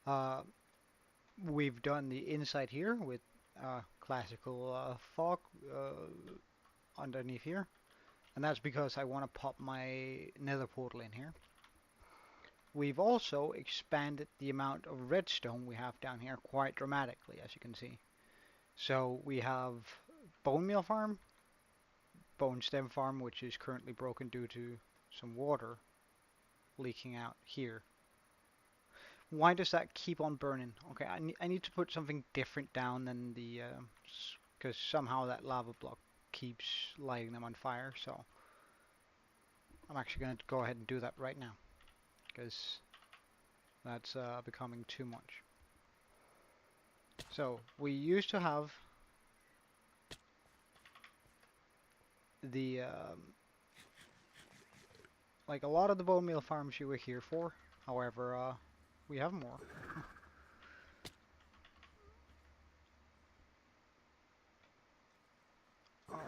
Uh, we've done the inside here with classical fog underneath here. And that's because I want to pop my nether portal in here. We've also expanded the amount of redstone we have down here quite dramatically, as you can see. So we have bone meal farm, bone stem farm, which is currently broken due to some water leaking out here. Why does that keep on burning? Okay, I need to put something different down than the, because somehow that lava block keeps lighting them on fire, so I'm actually going to go ahead and do that right now, because that's becoming too much. So, we used to have the, like a lot of the bone meal farms you were here for, however, we have more. Alright,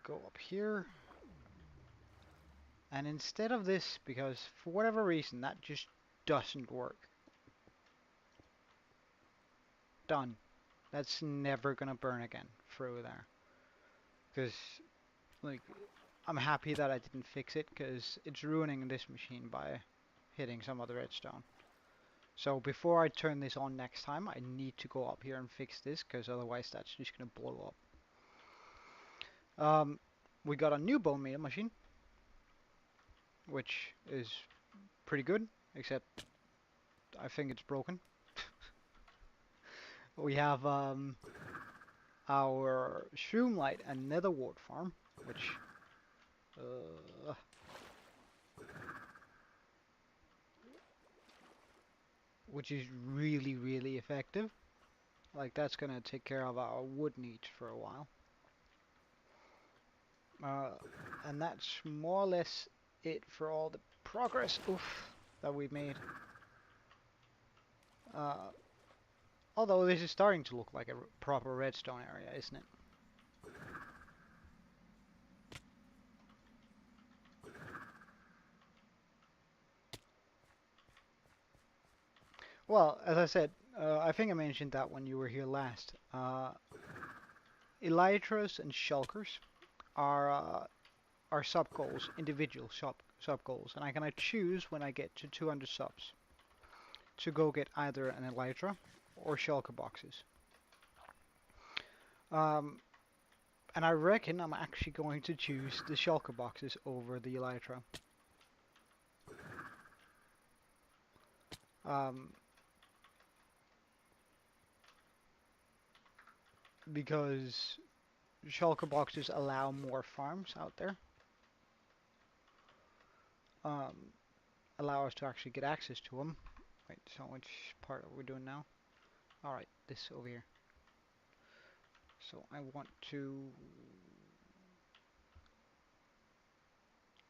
go up here. And instead of this, because for whatever reason that just doesn't work. Done. That's never gonna burn again through there. Because, like, I'm happy that I didn't fix it, because it's ruining this machine by hitting some other redstone. So before I turn this on next time, I need to go up here and fix this, because otherwise that's just gonna blow up. We got a new bone meal machine, which is pretty good, except I think it's broken. We have our Shroomlight and Nether Wart farm, uh, which is really, really effective. Like, that's gonna take care of our wood needs for a while. And that's more or less it for all the progress that we've made. Uh, Although this is starting to look like a proper redstone area, isn't it? Well, as I said, I think I mentioned that when you were here last. Elytras and shulkers are sub goals, individual sub goals, and I can choose when I get to 200 subs to go get either an elytra or shulker boxes. And I reckon I'm actually going to choose the shulker boxes over the elytra. Because shulker boxes allow more farms out there. Allow us to actually get access to them. Wait, so which part are we doing now? Alright, this over here. So I want to,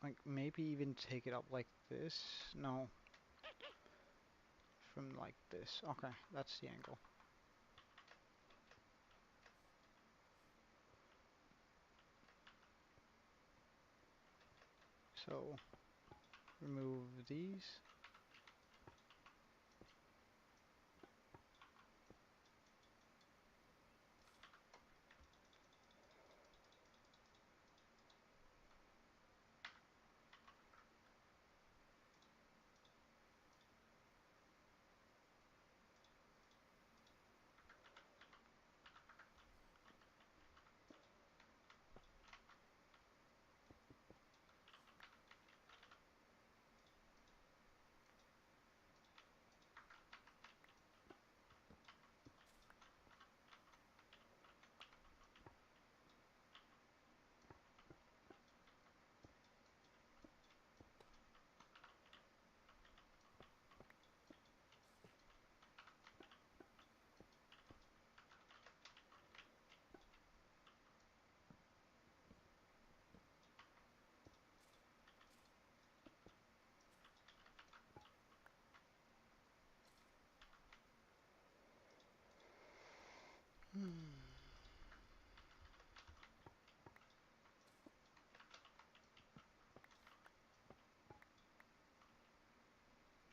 like, maybe even take it up like this. No. From like this. Okay, that's the angle. So, remove these.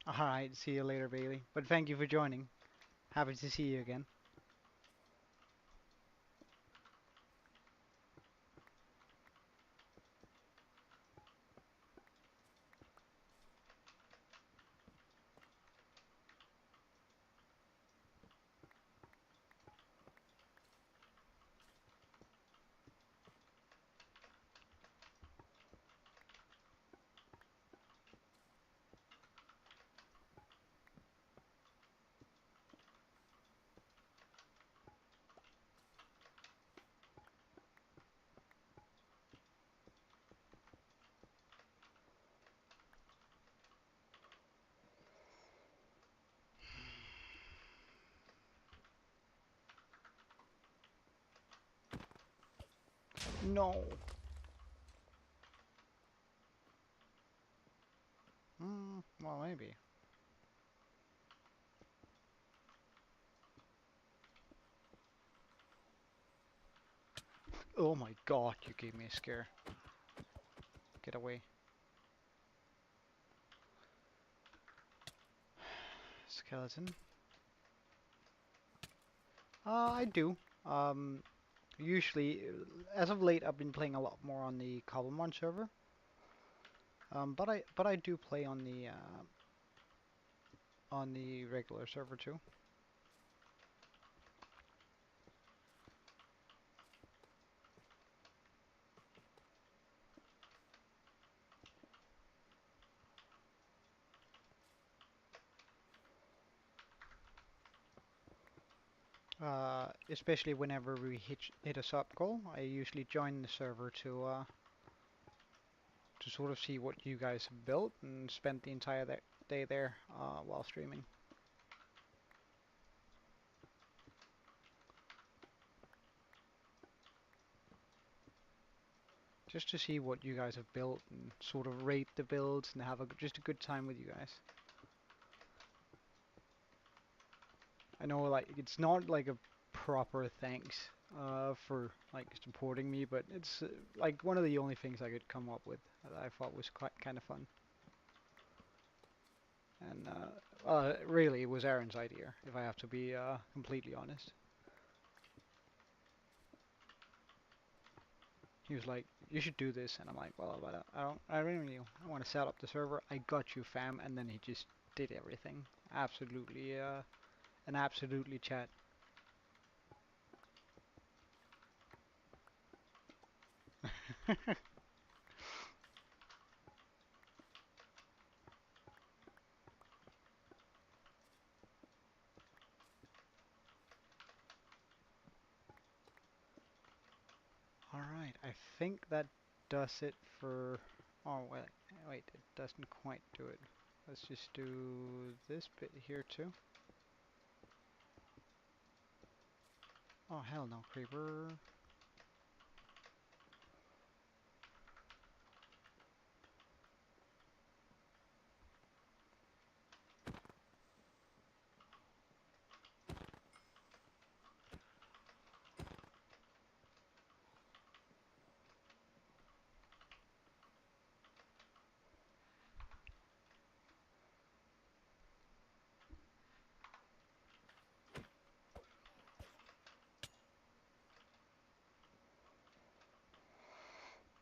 Alright, see you later, Bailey. But thank you for joining. Happy to see you again. No. Well, maybe. Oh my god, you gave me a scare. Get away. Skeleton. I do. Usually, as of late, I've been playing a lot more on the Cobblemon server. But I do play on the regular server too. Especially whenever we hit a sub goal, I usually join the server to sort of see what you guys have built and spend the entire day there while streaming. Just to see what you guys have built and sort of rate the builds and have just a good time with you guys. I know, like, it's not like a proper thanks for like supporting me, but it's like one of the only things I could come up with that I thought was quite kind of fun. And really, it was Aaron's idea, if I have to be completely honest. He was like, "You should do this," and I'm like, "Well, but I really want to set up the server. I got you, fam." And then he just did everything. Absolutely, and absolutely chat. All right, I think that does it for. Oh wait, wait, it doesn't quite do it. Let's just do this bit here too. Oh hell no, creeper.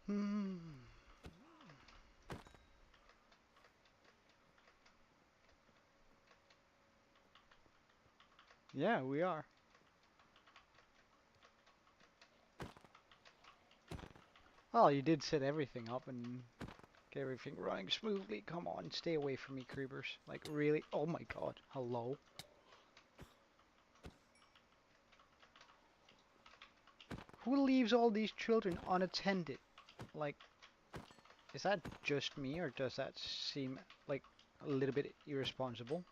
Hmm. Yeah, we are. Well, you did set everything up and get everything running smoothly. Come on, stay away from me, creepers. Like, really? Oh my god. Hello? Who leaves all these children unattended? Like, is that just me, or does that seem like a little bit irresponsible?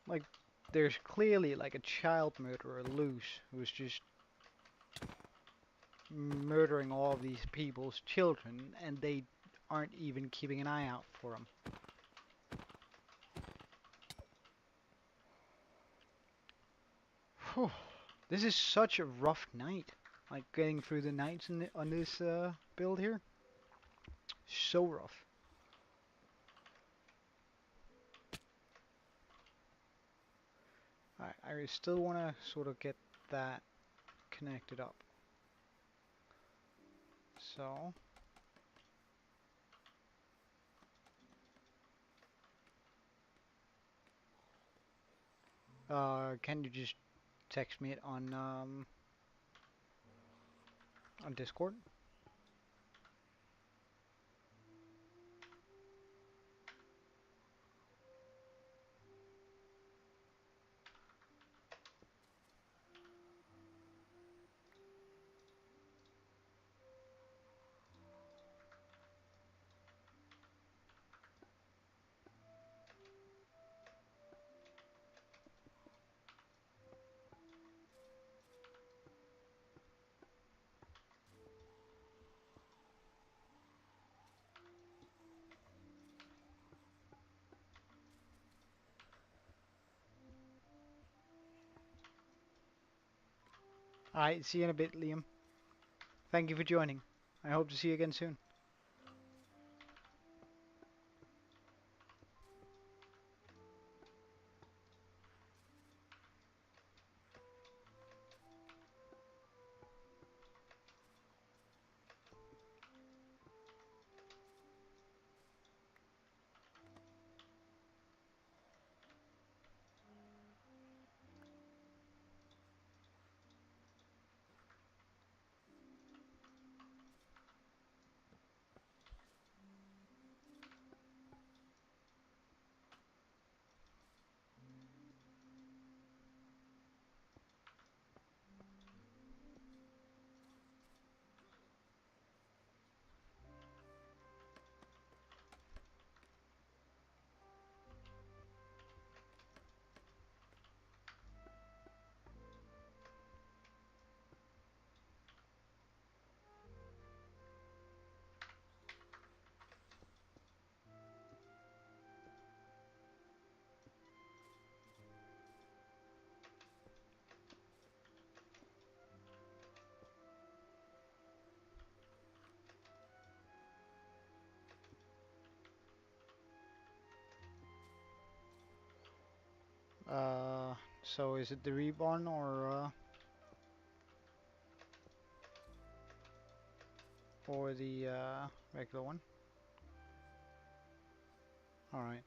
Like, there's clearly like a child murderer loose who's just murdering all of these people's children, and they aren't even keeping an eye out for them. Whew. This is such a rough night. Like getting through the nights on this build here. So rough. I still want to sort of get that connected up. So, can you just text me it on Discord? Alright, see you in a bit, Liam. Thank you for joining. I hope to see you again soon. So is it the reborn or the regular one? Alright.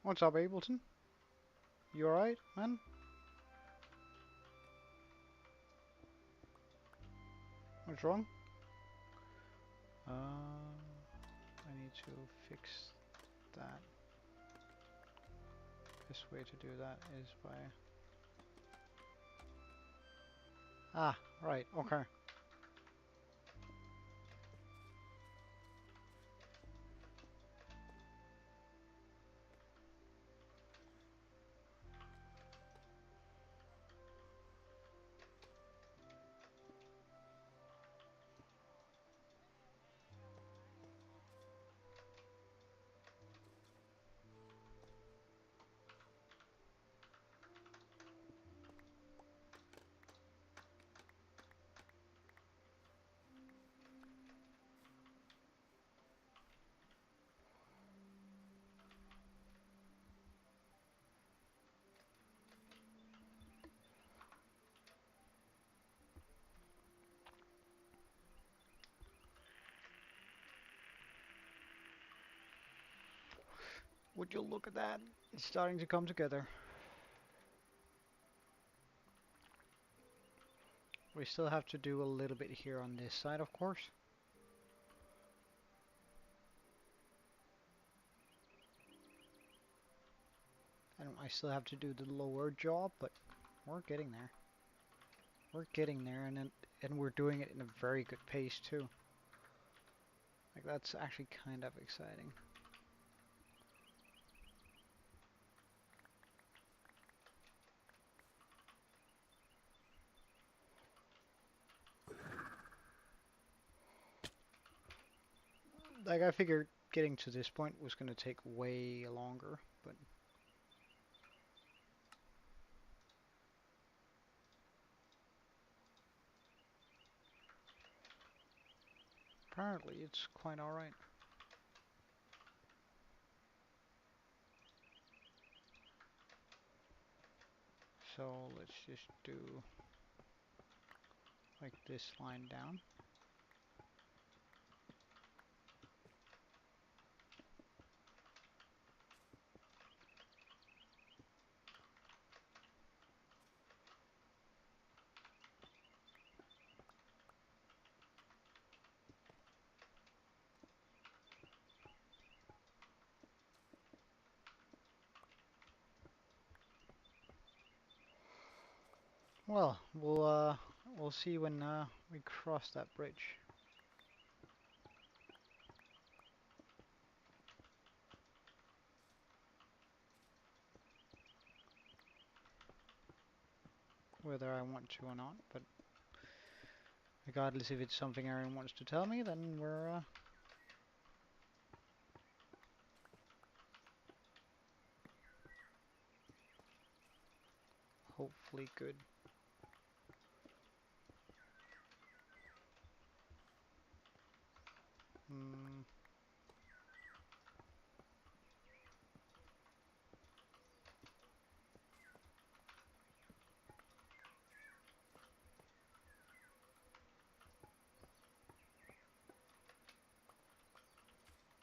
What's up, Ableton? You alright, man? What's wrong? I need to fix that. Best way to do that is by... Ah, right, okay. Would you look at that? It's starting to come together. We still have to do a little bit here on this side, of course. And I still have to do the lower jaw, but we're getting there. We're getting there, and we're doing it in a very good pace too. Like, that's actually kind of exciting. Like, I figured getting to this point was going to take way longer, but apparently it's quite alright. So let's just do like this line down. Well, we'll see when we cross that bridge. Whether I want to or not, but regardless if it's something Aaron wants to tell me, then we're hopefully good. Hmm.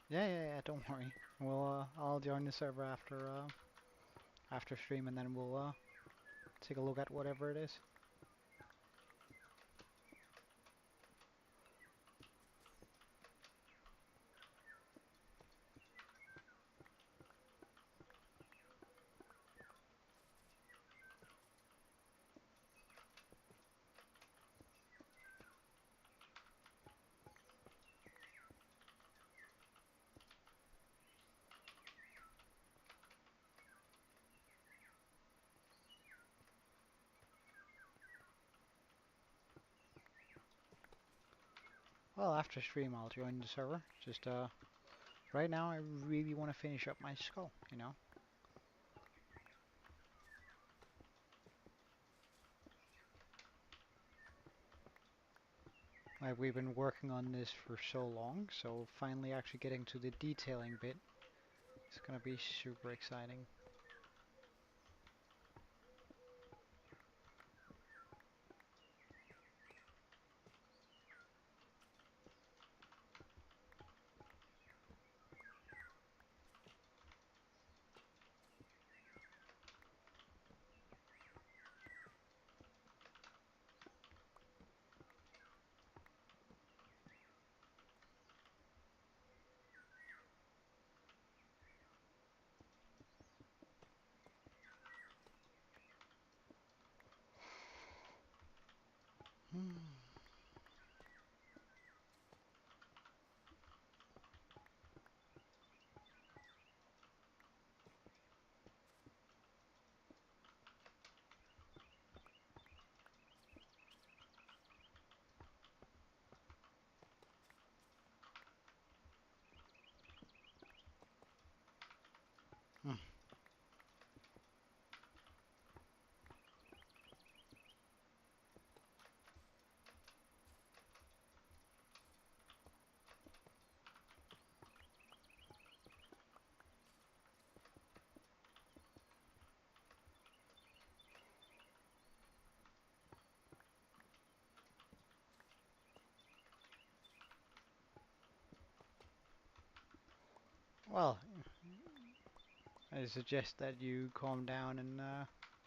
Yeah, don't worry. I'll join the server after stream, and then we'll take a look at whatever it is. Well, after stream, I'll join the server. Just right now, I really want to finish up my skull. You know, like we've been working on this for so long, so finally actually getting to the detailing bit is gonna be super exciting. Hmm. Hmm. Well, I suggest that you calm down and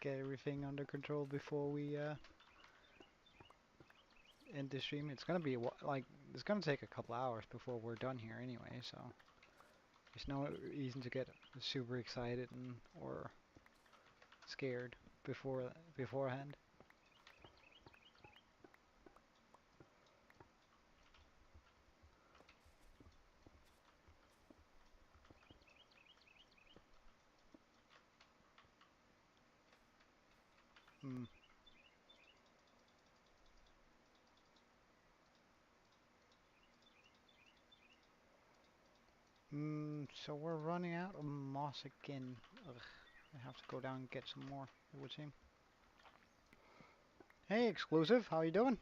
get everything under control before we end the stream. It's gonna be like it's gonna take a couple hours before we're done here anyway, so there's no reason to get super excited and or scared beforehand. Mm. So we're running out of moss again. Ugh, I have to go down and get some more, it would seem. Hey, exclusive, how you doing?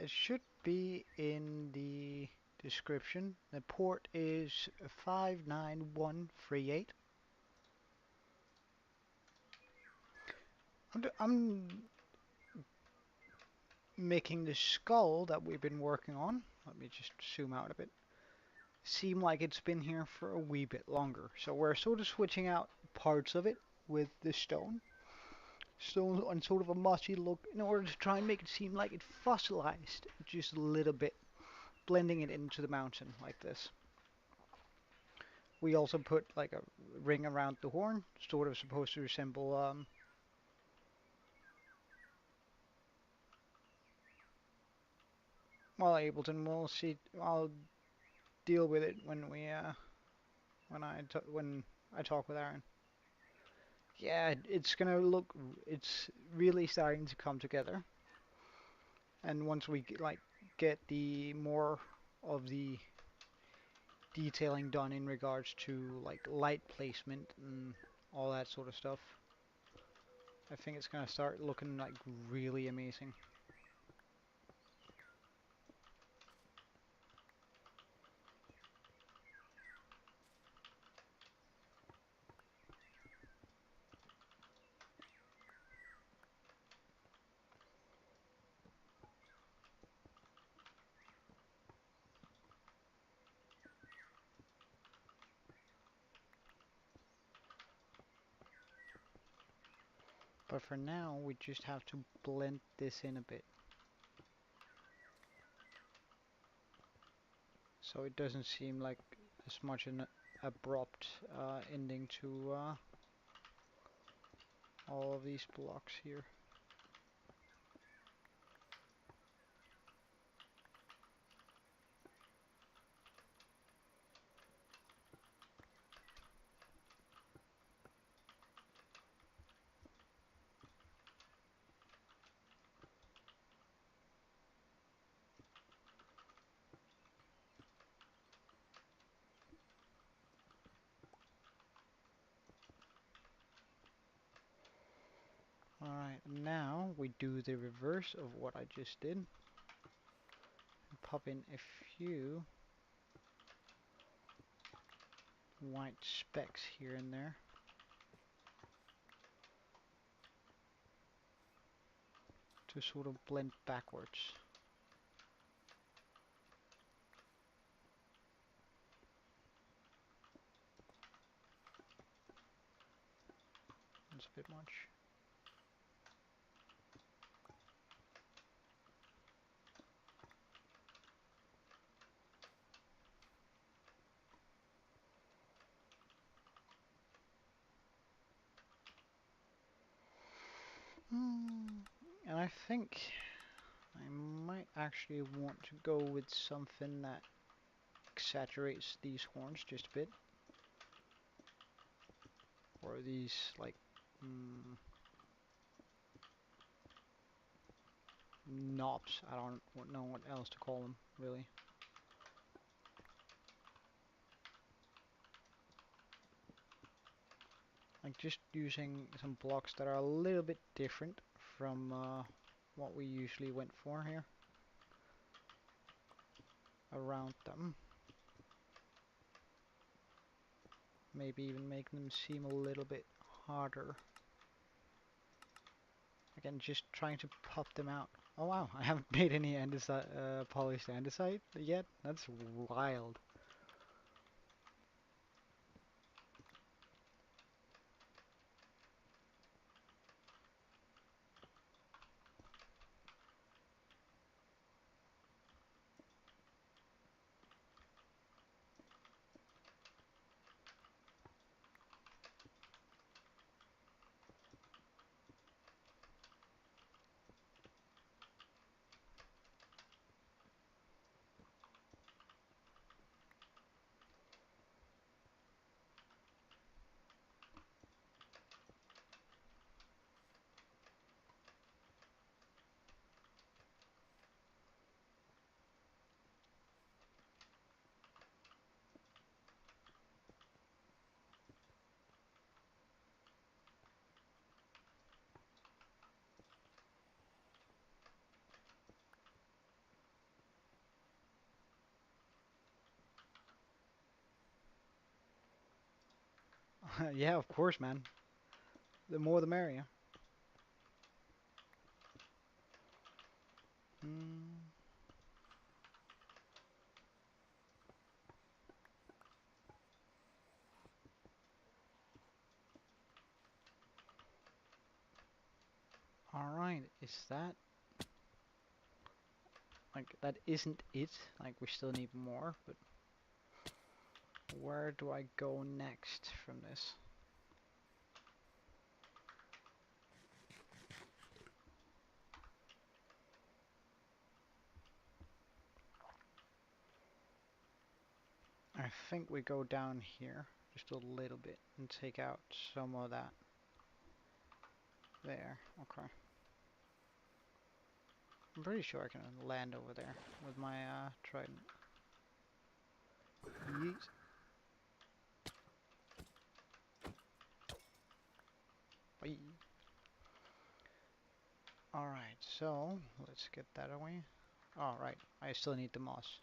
It should be in the description. The port is 59138. I'm making the skull that we've been working on. Let me just zoom out a bit. Seem like it's been here for a wee bit longer. So we're sort of switching out parts of it with the stone on sort of a mossy look in order to try and make it seem like it fossilized just a little bit, blending it into the mountain like this. We also put like a ring around the horn, sort of supposed to resemble well, Ableton, we'll see. I'll deal with it when we when I talk with Aaron. Yeah, it's gonna look. It's really starting to come together. And once we get the more of the detailing done in regards to like light placement and all that sort of stuff, I think it's gonna start looking like really amazing. But for now, we just have to blend this in a bit, so it doesn't seem like as much an abrupt ending to all of these blocks here. Alright, now we do the reverse of what I just did. Pop in a few white specks here and there to sort of blend backwards. That's a bit much. And I think I might actually want to go with something that exaggerates these horns just a bit. Or these, like, knobs. I don't know what else to call them, really. Like, just using some blocks that are a little bit different from what we usually went for here. Around them. Maybe even make them seem a little bit harder. Again, just trying to pop them out. Oh wow, I haven't made any andesite, polished andesite yet. That's wild. Yeah, of course, man. The more the merrier. Mm. Alright, is that... Like, that isn't it. Like, we still need more, but... Where do I go next from this? I think we go down here. just a little bit and take out some of that. There, okay. I'm pretty sure I can land over there with my trident. Yeet. Bye. Alright, so let's get that away. Alright, I still need the moss.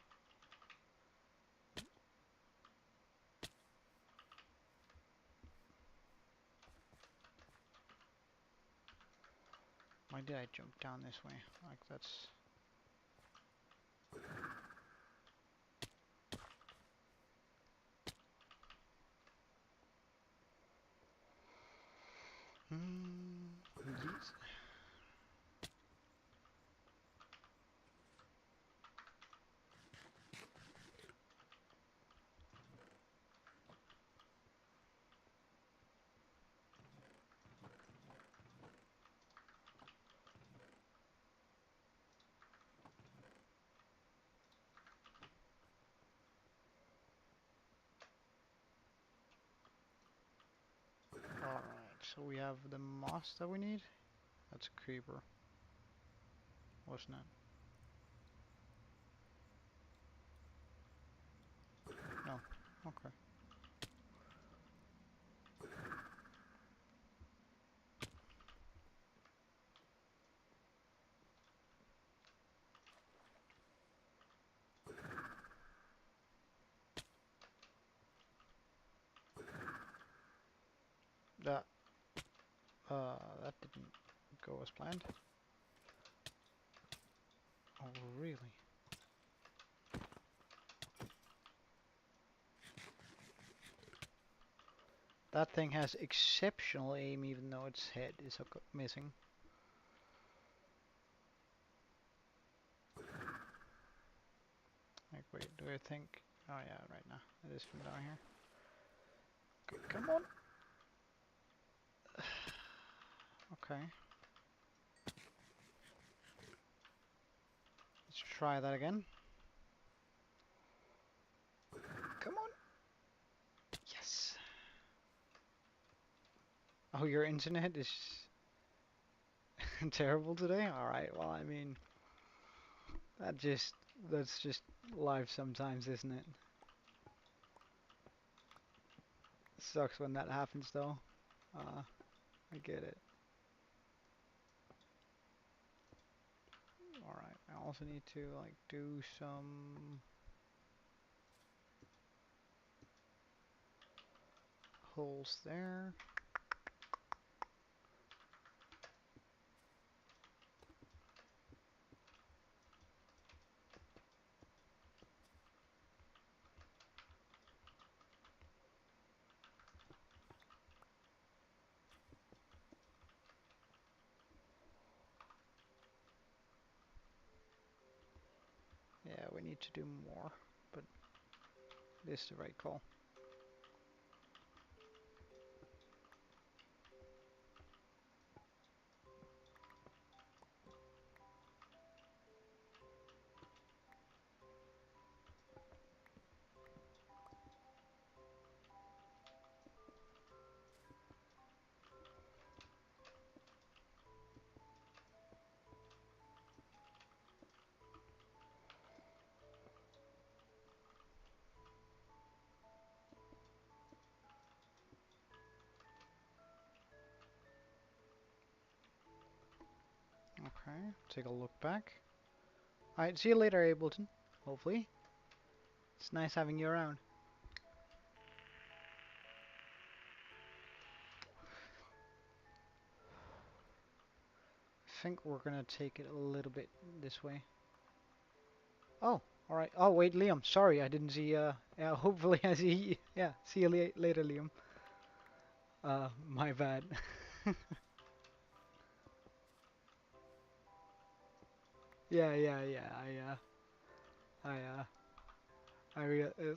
Why did I jump down this way? Like that's... Yeet. Alright, so we have the moss that we need. That's a creeper, wasn't it? No. Okay. That that didn't go as planned. Oh, really? That thing has exceptional aim even though its head is missing. Like, wait, do I think... Oh yeah, right now. It is from down here. Okay, come on! Okay. Let's try that again. Come on! Yes! Oh, your internet is terrible today? Alright, well, I mean... That's just life sometimes, isn't it? Sucks when that happens, though. I get it. Alright, I also need to, like, do some... holes there. Yeah, we need to do more, but this is the right call. Okay, take a look back. Alright, see you later, Ableton. Hopefully. It's nice having you around. I think we're gonna take it a little bit this way. Oh, alright. Oh, wait, Liam. Sorry, I didn't see, yeah, hopefully I see, yeah, see you later, Liam. My bad. Yeah,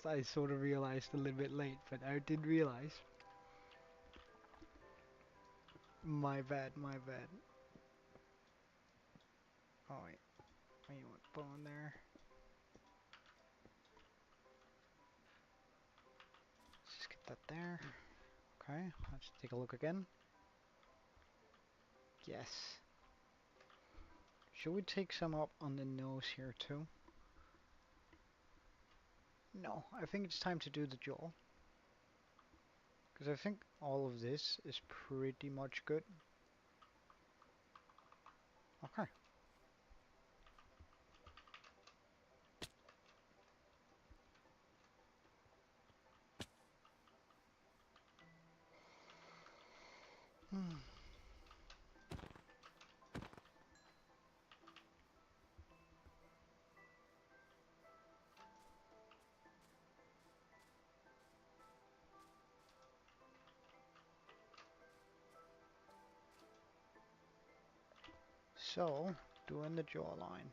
I sort of realized a little bit late, but I did realize. My bad, my bad. Oh, wait. You want bone there? Let's just get that there. Okay, let's take a look again. Yes. Should we take some up on the nose here too? No, I think it's time to do the jaw. Because I think all of this is pretty much good. Okay. So, doing the jawline.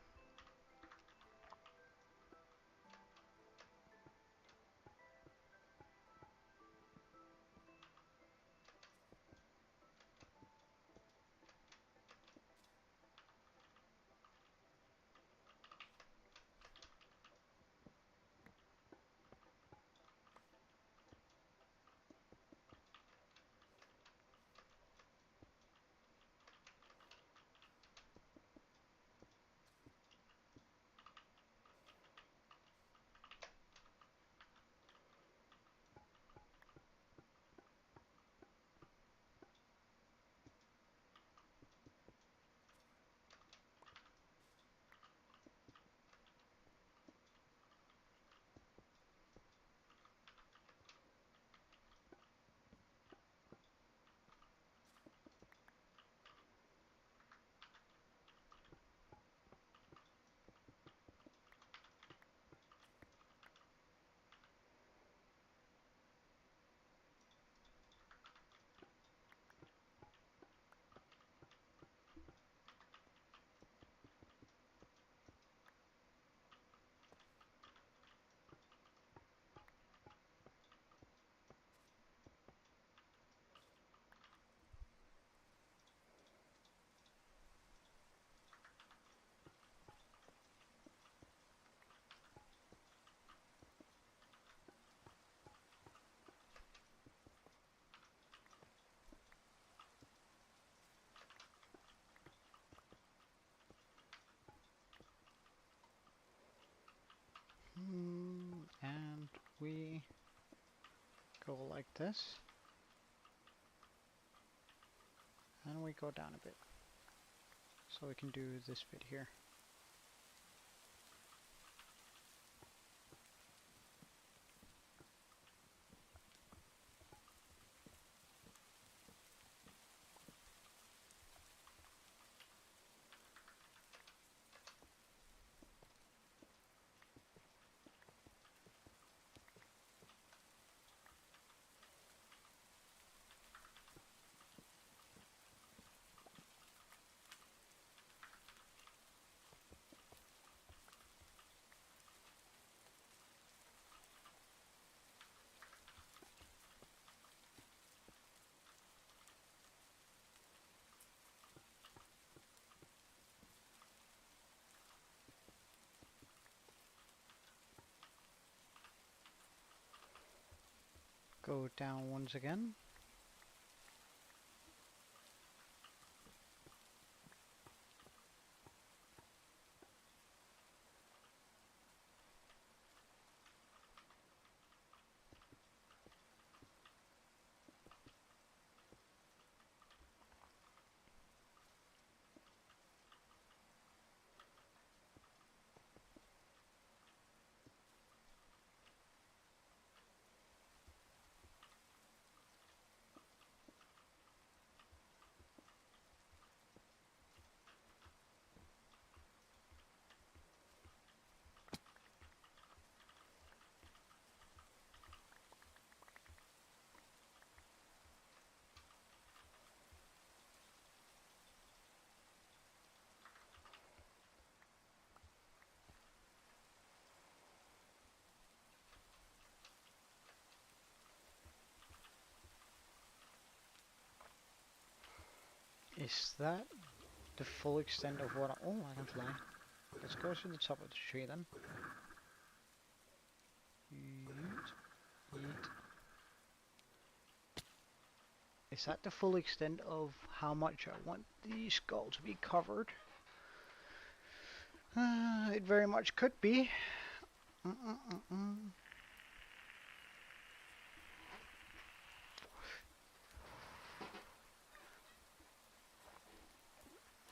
And we go like this. And we go down a bit. So we can do this bit here. Go down once again. Is that the full extent of what oh, I can fly. Let's go to the top of the tree then. Yeet, yeet. Is that the full extent of how much I want the skull to be covered? It very much could be.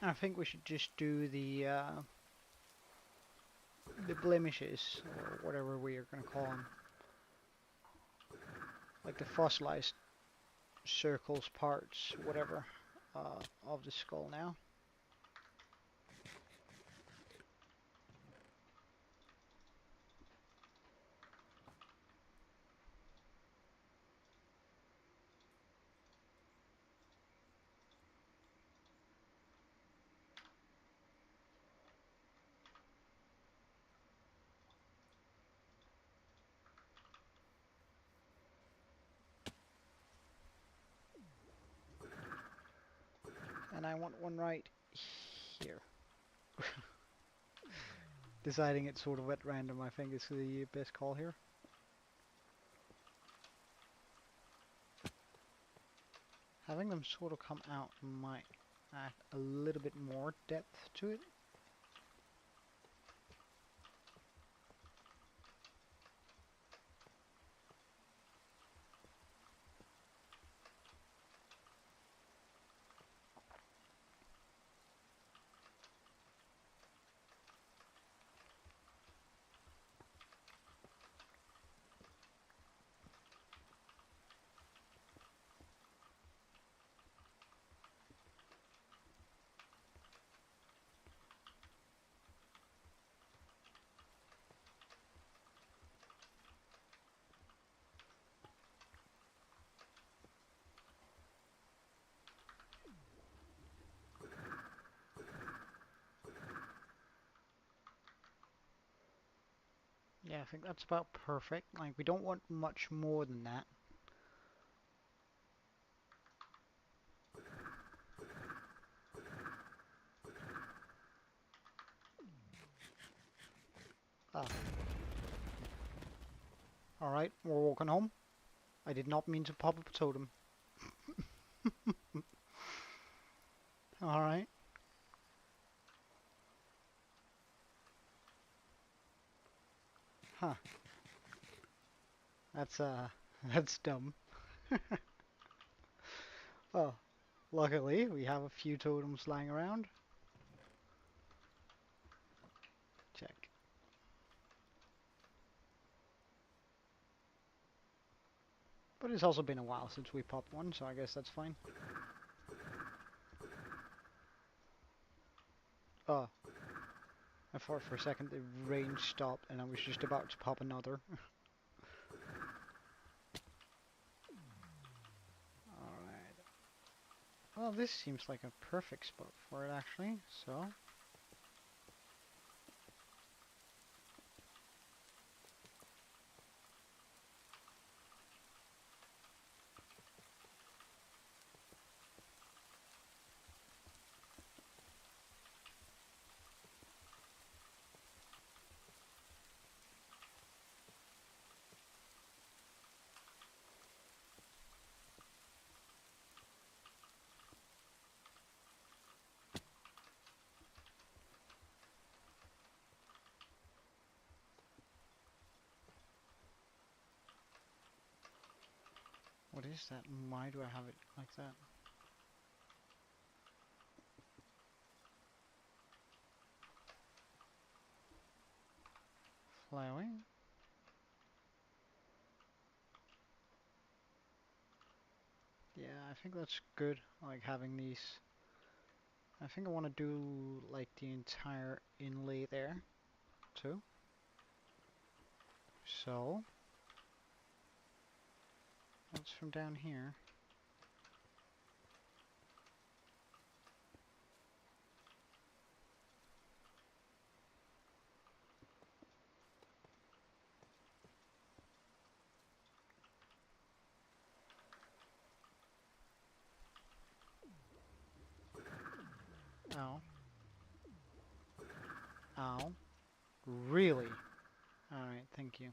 I think we should just do the blemishes, or whatever we are going to call them. Like the fossilized circles, parts, whatever, of the skull now. And I want one right here. Deciding it sort of at random, I think, is the best call here. Having them sort of come out might add a little bit more depth to it. Yeah, I think that's about perfect. Like, we don't want much more than that. Ah. Alright, we're walking home. I did not mean to pop up a totem. Alright. Huh. That's, that's dumb. Oh, luckily we have a few totems lying around. Check. But it's also been a while since we popped one, so I guess that's fine. Oh. I thought for a second the range stopped and I was just about to pop another. Alright. Well, this seems like a perfect spot for it actually, so... What is that? Why do I have it like that? Flowing? Yeah, I think that's good, like having these. I think I want to do like the entire inlay there, too. So, what's from down here? Ow. Ow. Really? Alright, thank you.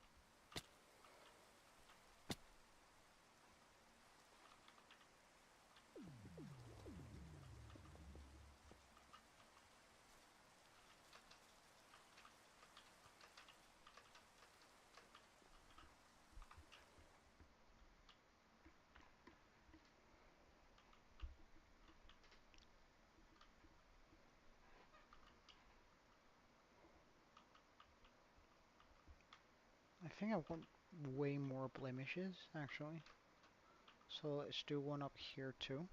I think I want way more blemishes, actually. So let's do one up here too.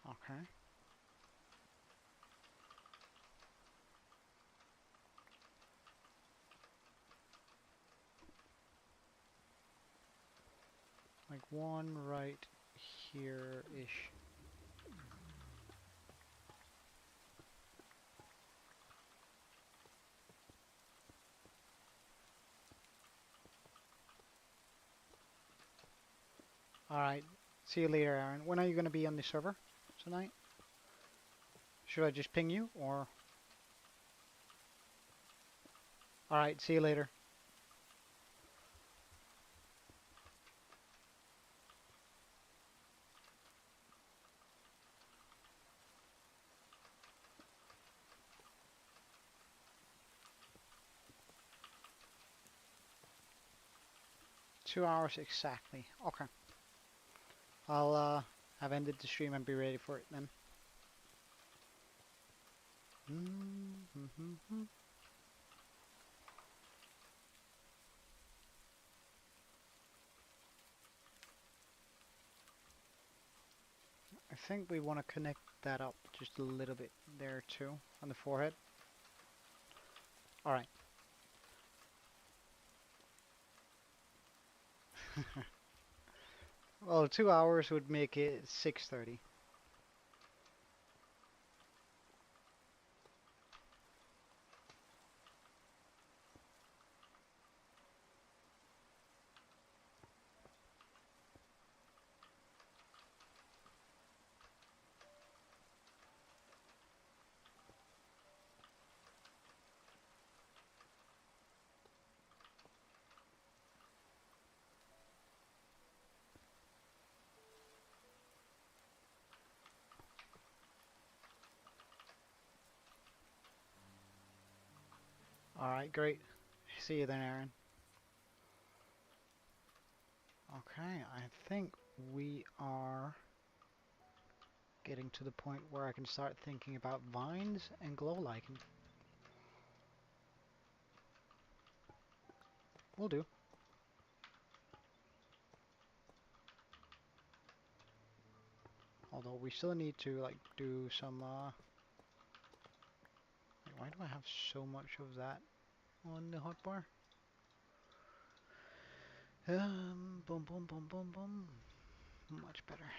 Okay. Like one right here-ish. Alright. See you later, Aaron. When are you going to be on the server tonight? Should I just ping you, or? Alright, see you later. Two hours exactly. Okay. I'll have ended the stream and be ready for it then. I think we want to connect that up just a little bit there too, on the forehead. Alright. Well, 2 hours would make it 6:30. Alright, great. See you then, Aaron. Okay, I think we are getting to the point where I can start thinking about vines and glow lichen. Will do. Although we still need to like do some wait, why do I have so much of that on the hotbar? Boom, boom, boom, boom, boom. Much better.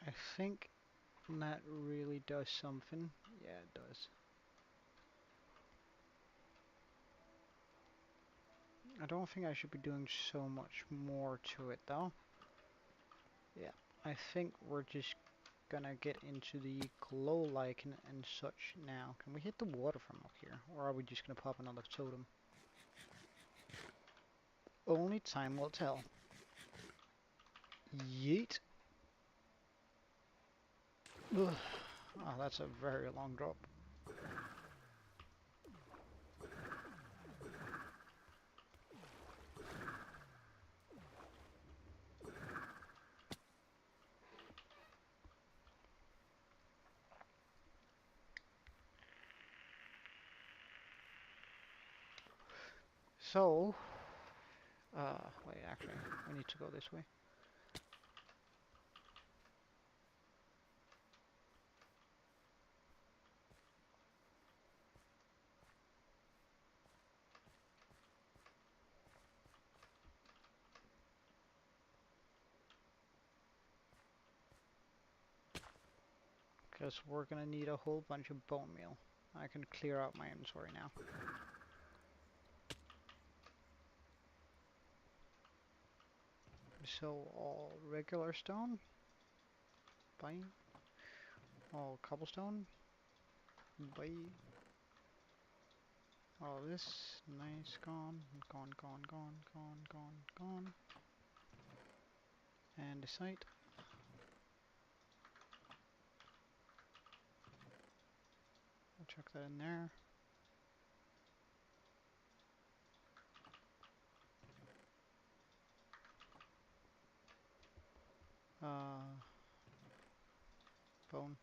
I think that really does something. Yeah, it does. I don't think I should be doing so much more to it though. Yeah, I think we're just gonna get into the glow lichen and such now. Can we hit the water from up here? Or are we just gonna pop another totem? Only time will tell. Yeet. Ugh. Oh, that's a very long drop. So, wait, actually, we need to go this way. Because we're gonna need a whole bunch of bone meal. I can clear out my inventory now. So, all regular stone. Bye. All cobblestone. Bye. All this. Nice. Gone. Gone, gone, gone, gone, gone, gone. And the site. I'll chuck that in there. Bone.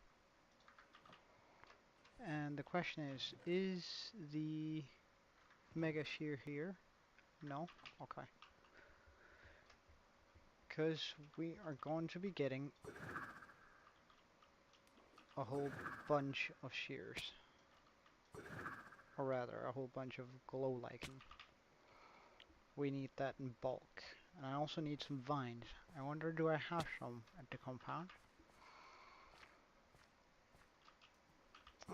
And the question is the mega shear here? No? Okay. Because we are going to be getting a whole bunch of shears. Or rather, a whole bunch of glow lichen. We need that in bulk. And I also need some vines. I wonder, do I have some at the compound?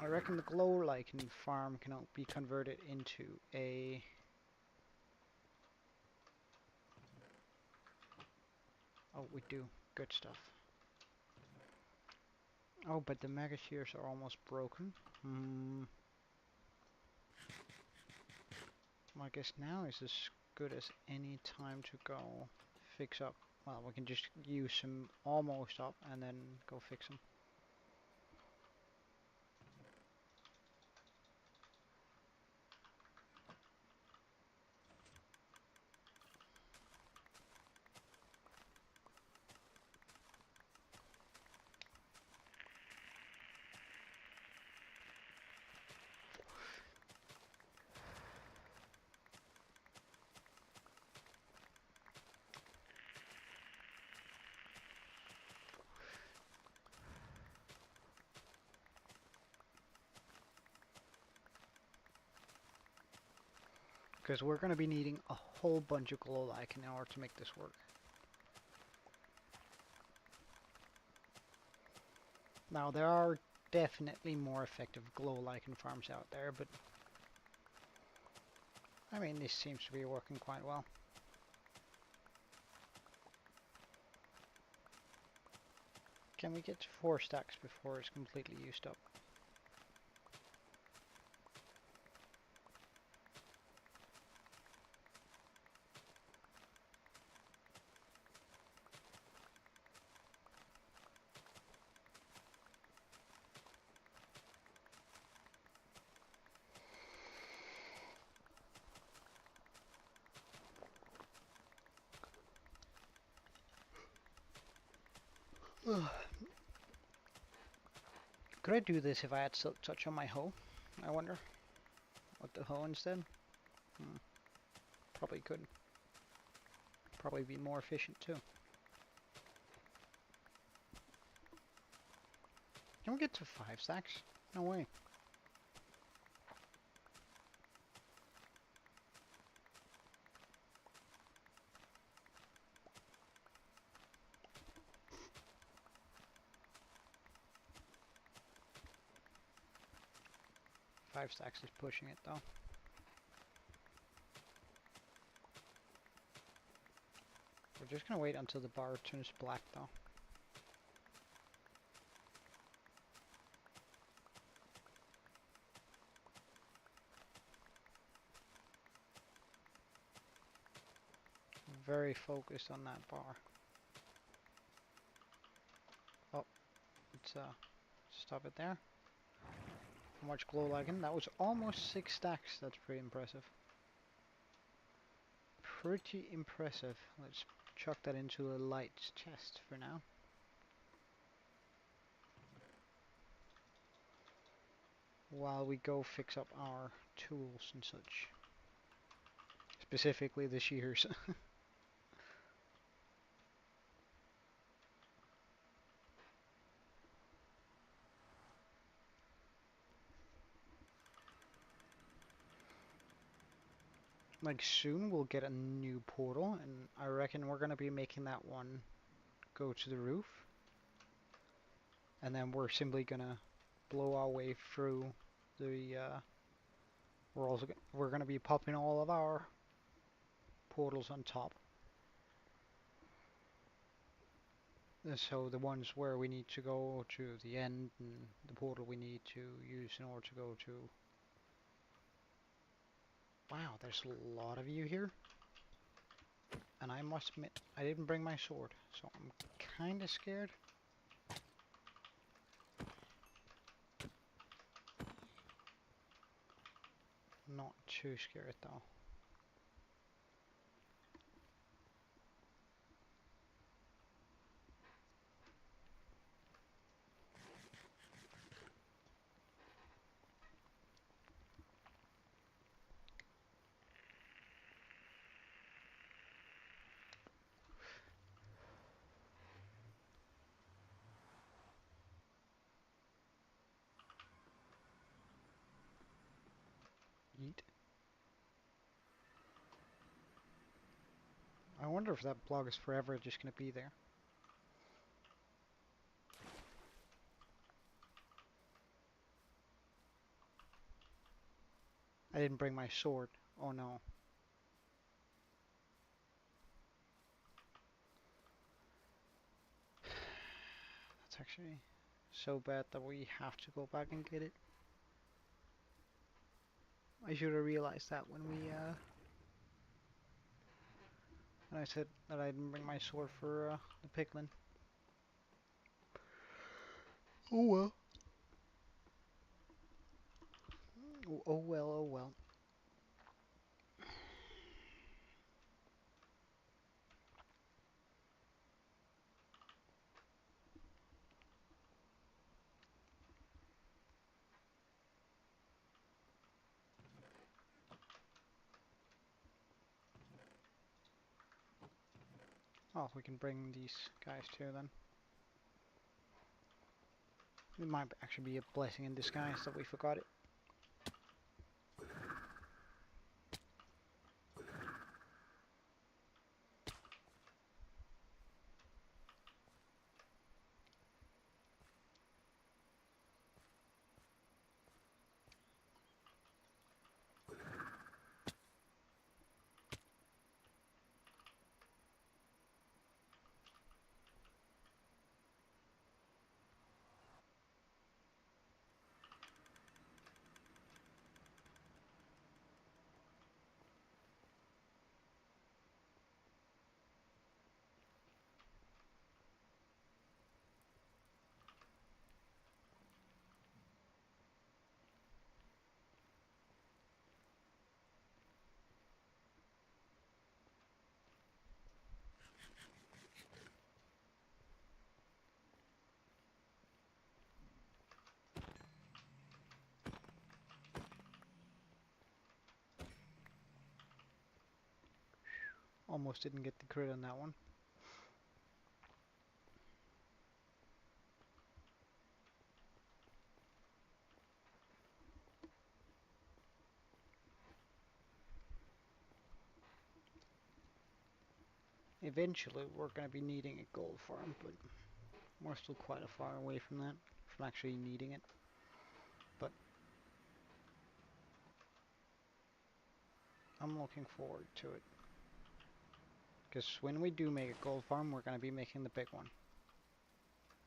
I reckon the glow lichen farm cannot be converted into a... Oh, we do. Good stuff. Oh, but the mega shears are almost broken. I guess now is as good as any time to go fix up. Well, we can just use them almost up and then go fix them. Because we're going to be needing a whole bunch of glow lichen in order to make this work. Now, there are definitely more effective glow lichen farms out there, but I mean, this seems to be working quite well. Can we get to 4 stacks before it's completely used up? Could I do this if I had silk touch on my hoe? I wonder. With the hoe instead? Probably could. Probably be more efficient too. Can we get to 5 stacks? No way. Five stacks is pushing it though. We're just gonna wait until the bar turns black though. Very focused on that bar. Oh, it's Stop it there. How much glow lagging? That was almost 6 stacks. That's pretty impressive. Pretty impressive. Let's chuck that into a light chest for now. While we go fix up our tools and such. Specifically the shears. Like soon we'll get a new portal, and I reckon we're gonna be making that one go to the roof. And then we're simply gonna blow our way through the we're gonna be popping all of our portals on top. And so the ones where we need to go to the end and the portal we need to use in order to go to. Wow, there's a lot of you here. And I must admit, I didn't bring my sword, so I'm kinda scared. Not too scared though. Yeet. I wonder if that block is forever just gonna be there. I didn't bring my sword. Oh no. That's actually so bad that we have to go back and get it. I should have realized that when I said that I didn't bring my sword for the piglin. Oh well. Oh well, oh well. Oh, we can bring these guys too then. It might actually be a blessing in disguise that we forgot it. Almost didn't get the crit on that one. Eventually we're going to be needing a gold farm, but we're still quite a far away from that, from actually needing it. But I'm looking forward to it. Because when we do make a gold farm, we're going to be making the big one.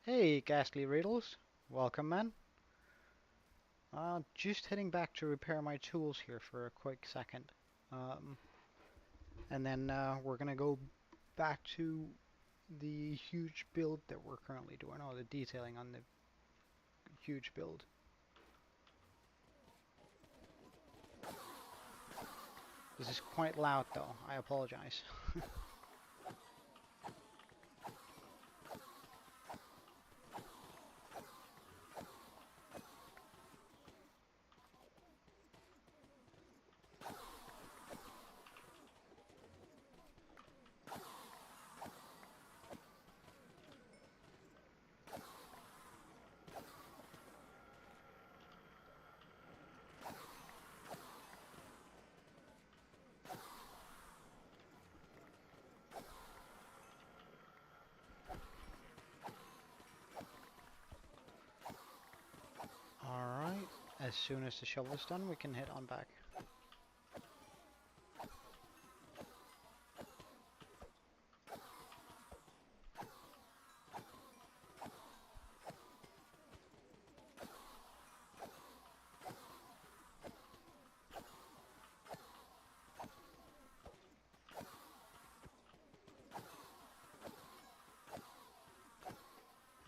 Hey, Ghastly Riddles. Welcome, man. Just heading back to repair my tools here for a quick second. And then we're going to go back to the huge build that we're currently doing, or the detailing on the huge build. This is quite loud though, I apologize. Alright, as soon as the shovel is done, we can head on back.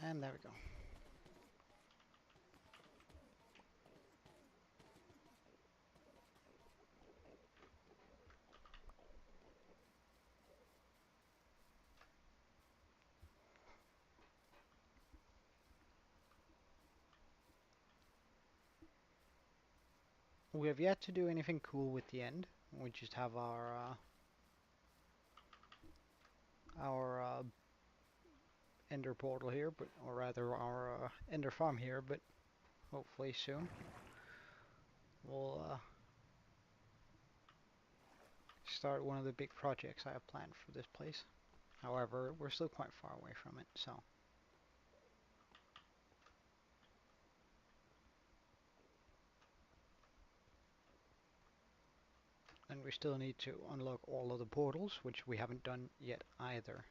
And there we go. We have yet to do anything cool with the end. We just have our ender portal here, but or rather our ender farm here, but hopefully soon we'll start one of the big projects I have planned for this place. However, we're still quite far away from it, so. And we still need to unlock all of the portals, which we haven't done yet either.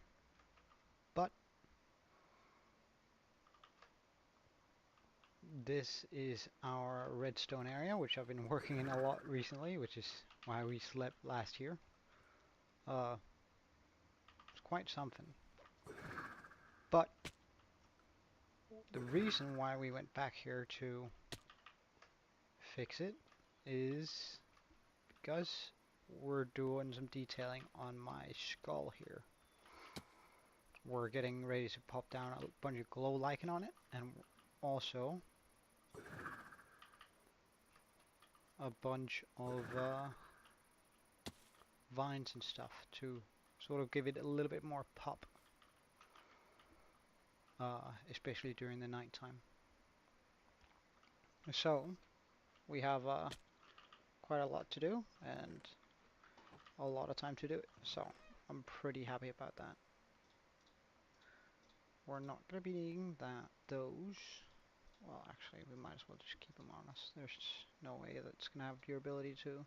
But this is our redstone area, which I've been working in a lot recently, which is why we slept last year. It's quite something. But the reason why we went back here to fix it is because we're doing some detailing on my skull here. We're getting ready to pop down a bunch of glow lichen on it, and also a bunch of vines and stuff to sort of give it a little bit more pop, especially during the night time. So we have quite a lot to do and a lot of time to do it, so I'm pretty happy about that. We're not going to be needing those. Well, actually, we might as well just keep them on us. There's no way that's going to have durability too.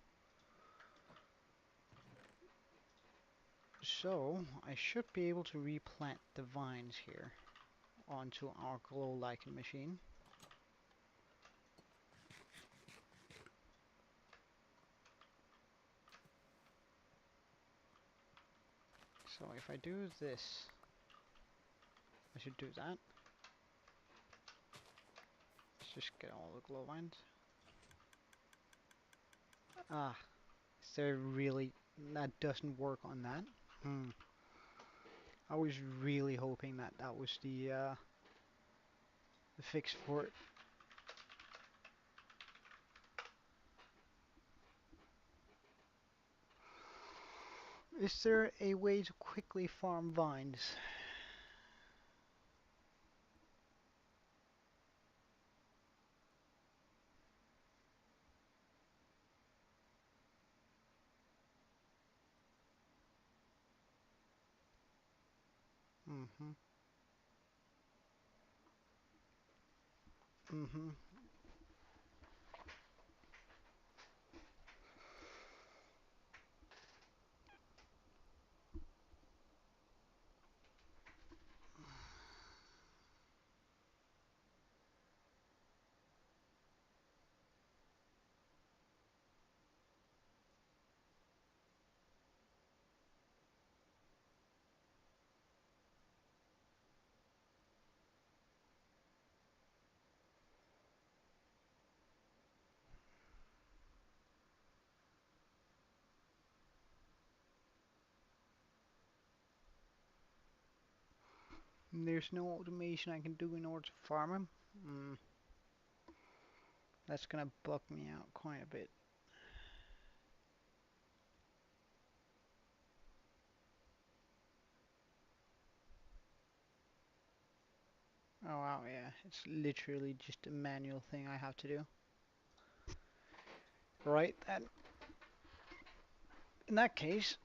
So, I should be able to replant the vines here onto our glow lichen machine. So if I do this, I should do that. Let's just get all the glow vines. Ah, is there really, that doesn't work on that? I was really hoping that that was the fix for it. Is there a way to quickly farm vines? Mm-hmm. Mm-hmm. There's no automation I can do in order to farm him. That's gonna bug me out quite a bit. Oh wow, yeah, it's literally just a manual thing I have to do. Right, then. In that case,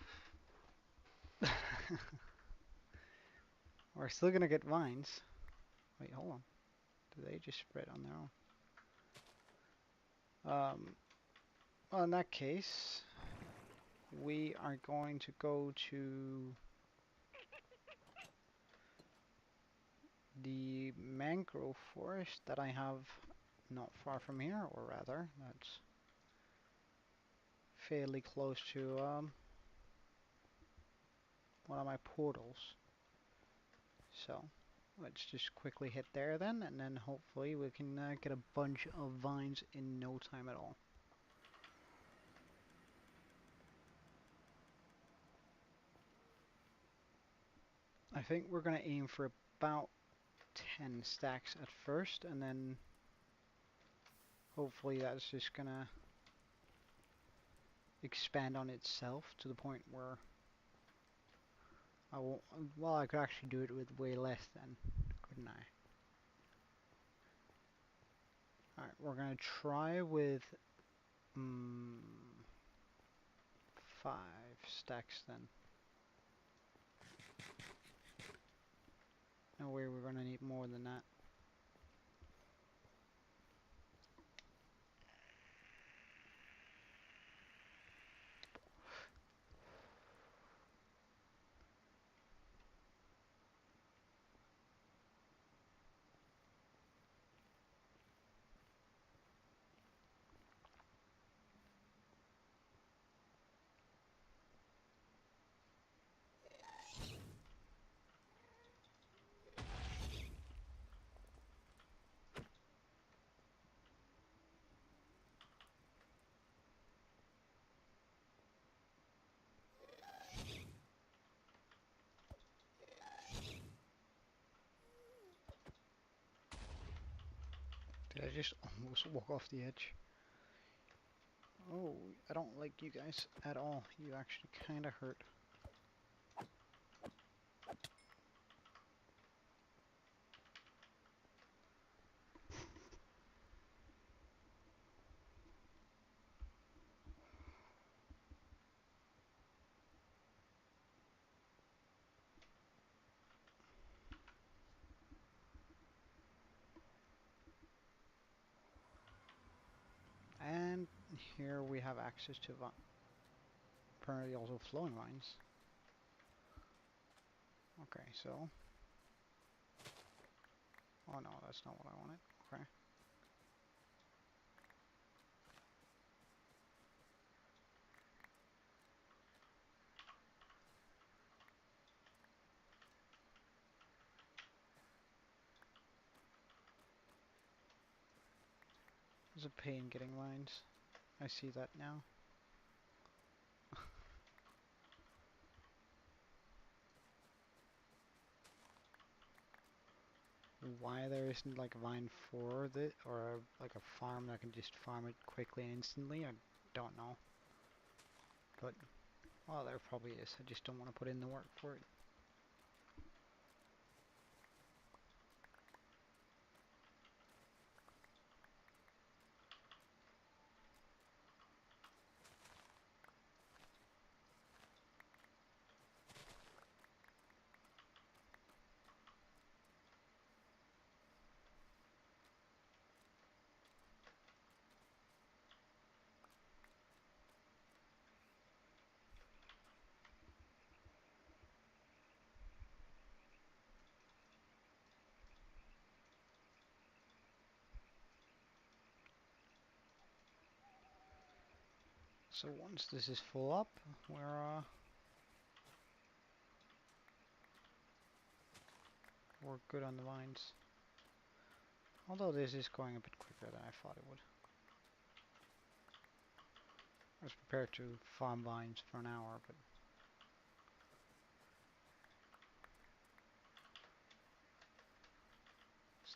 we're still gonna get vines. Wait, hold on. Do they just spread on their own? Well, in that case, we are going to go to the mangrove forest that I have not far from here, or rather, that's fairly close to one of my portals. So let's just quickly hit there then, and then hopefully we can get a bunch of vines in no time at all. I think we're going to aim for about 10 stacks at first, and then hopefully that's just going to expand on itself to the point where I won't, well, I could actually do it with way less then, couldn't I? Alright, we're going to try with 5 stacks then. No way we're going to need more than that. Did I just almost walk off the edge? Oh, I don't like you guys at all. You actually kind of hurt. And here we have access to apparently also flowing vines. Okay, so... Oh no, that's not what I wanted. Okay. There's a pain getting vines. I see that now. Why there isn't like a vine for it, or like a farm that can just farm it quickly and instantly, I don't know. But, well, there probably is. I just don't want to put in the work for it. So once this is full up, we're good on the vines. Although this is going a bit quicker than I thought it would. I was prepared to farm vines for an hour, but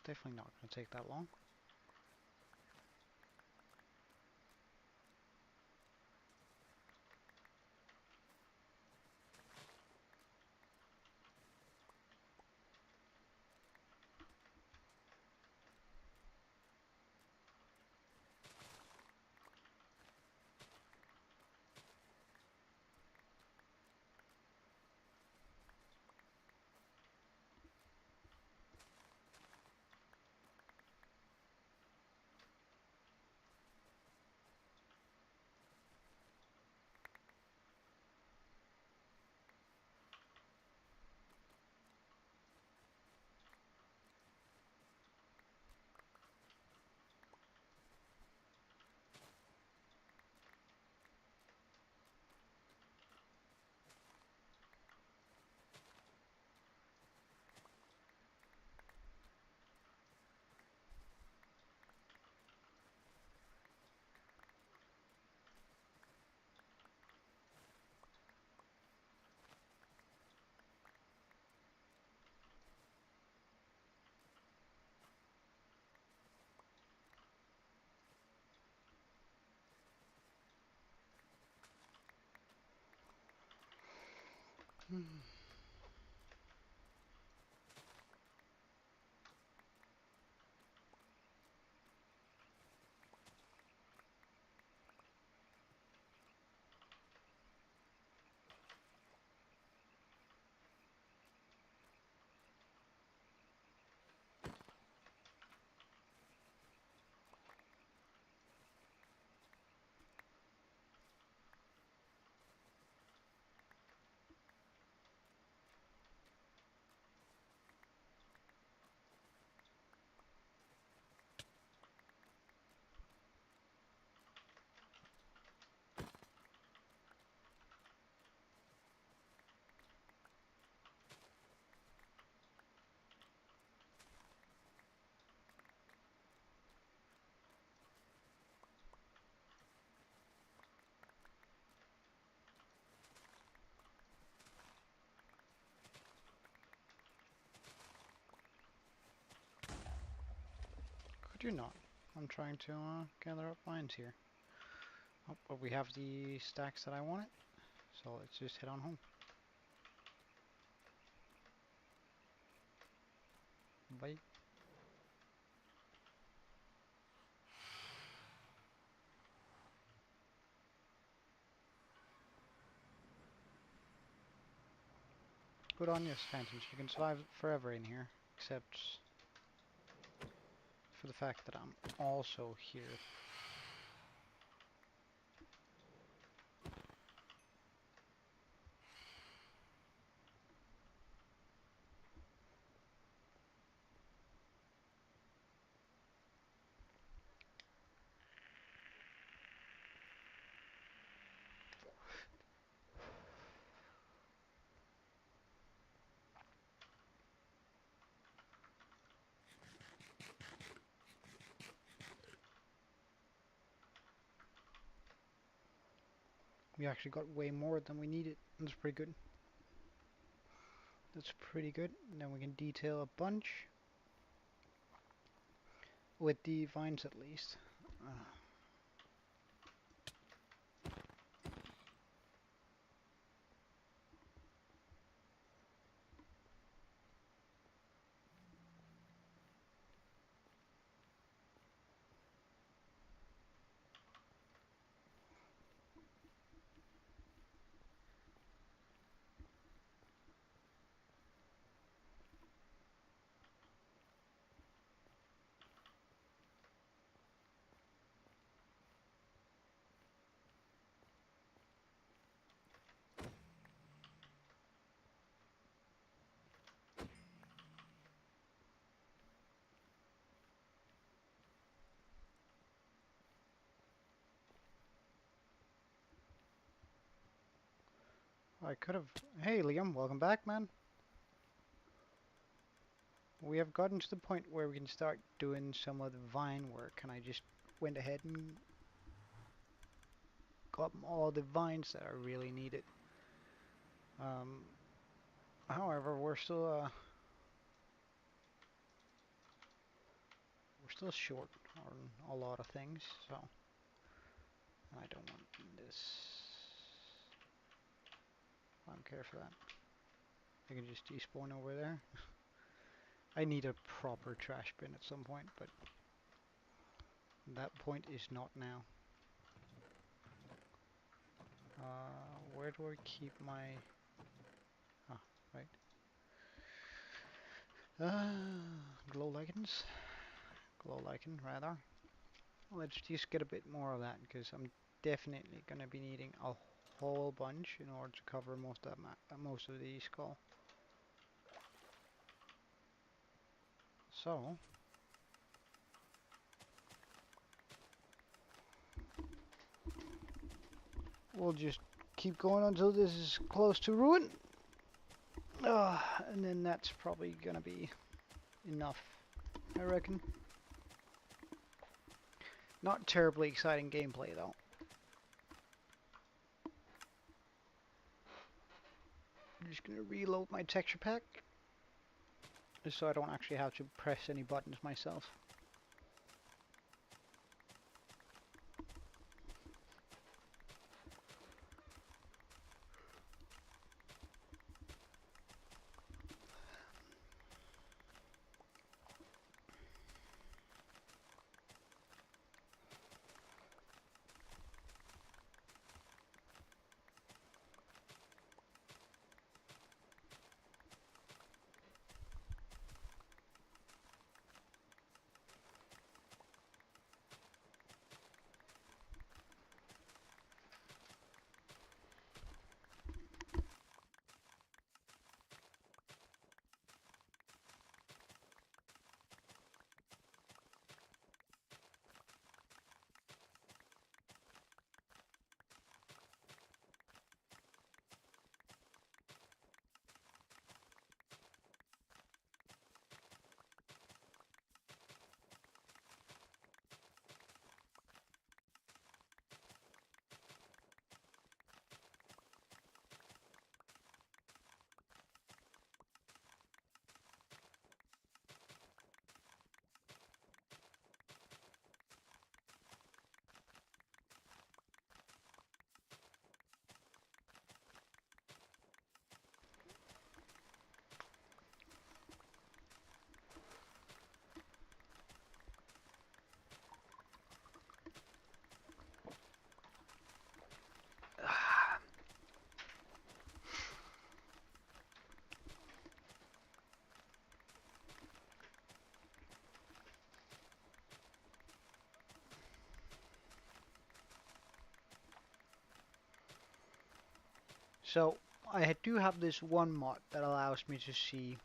It's definitely not going to take that long. Hmm. Could you not? I'm trying to gather up mines here. Oh, but we have the stacks that I wanted, so let's just head on home. Bye. Good on you, Phantoms. You can survive forever in here, except for the fact that I'm also here. We actually got way more than we needed. That's pretty good. That's pretty good. Now we can detail a bunch. With the vines at least. I could have... Hey Liam, welcome back, man. We have gotten to the point where we can start doing some of the vine work, and I just went ahead and got all the vines that I really needed. Um, However, we're still still short on a lot of things, so I don't want this. I don't care for that. I can just despawn over there. I need a proper trash bin at some point, but that point is not now. Where do I keep my... Ah, right. Glow lichens. Glow lichen, rather. Let's just get a bit more of that, because I'm definitely going to be needing a whole bunch in order to cover most of the skull. So, we'll just keep going until this is close to ruin. And then that's probably going to be enough, I reckon. Not terribly exciting gameplay, though. I'm just going to reload my texture pack, just so I don't actually have to press any buttons myself. So, I do have this one mod that allows me to see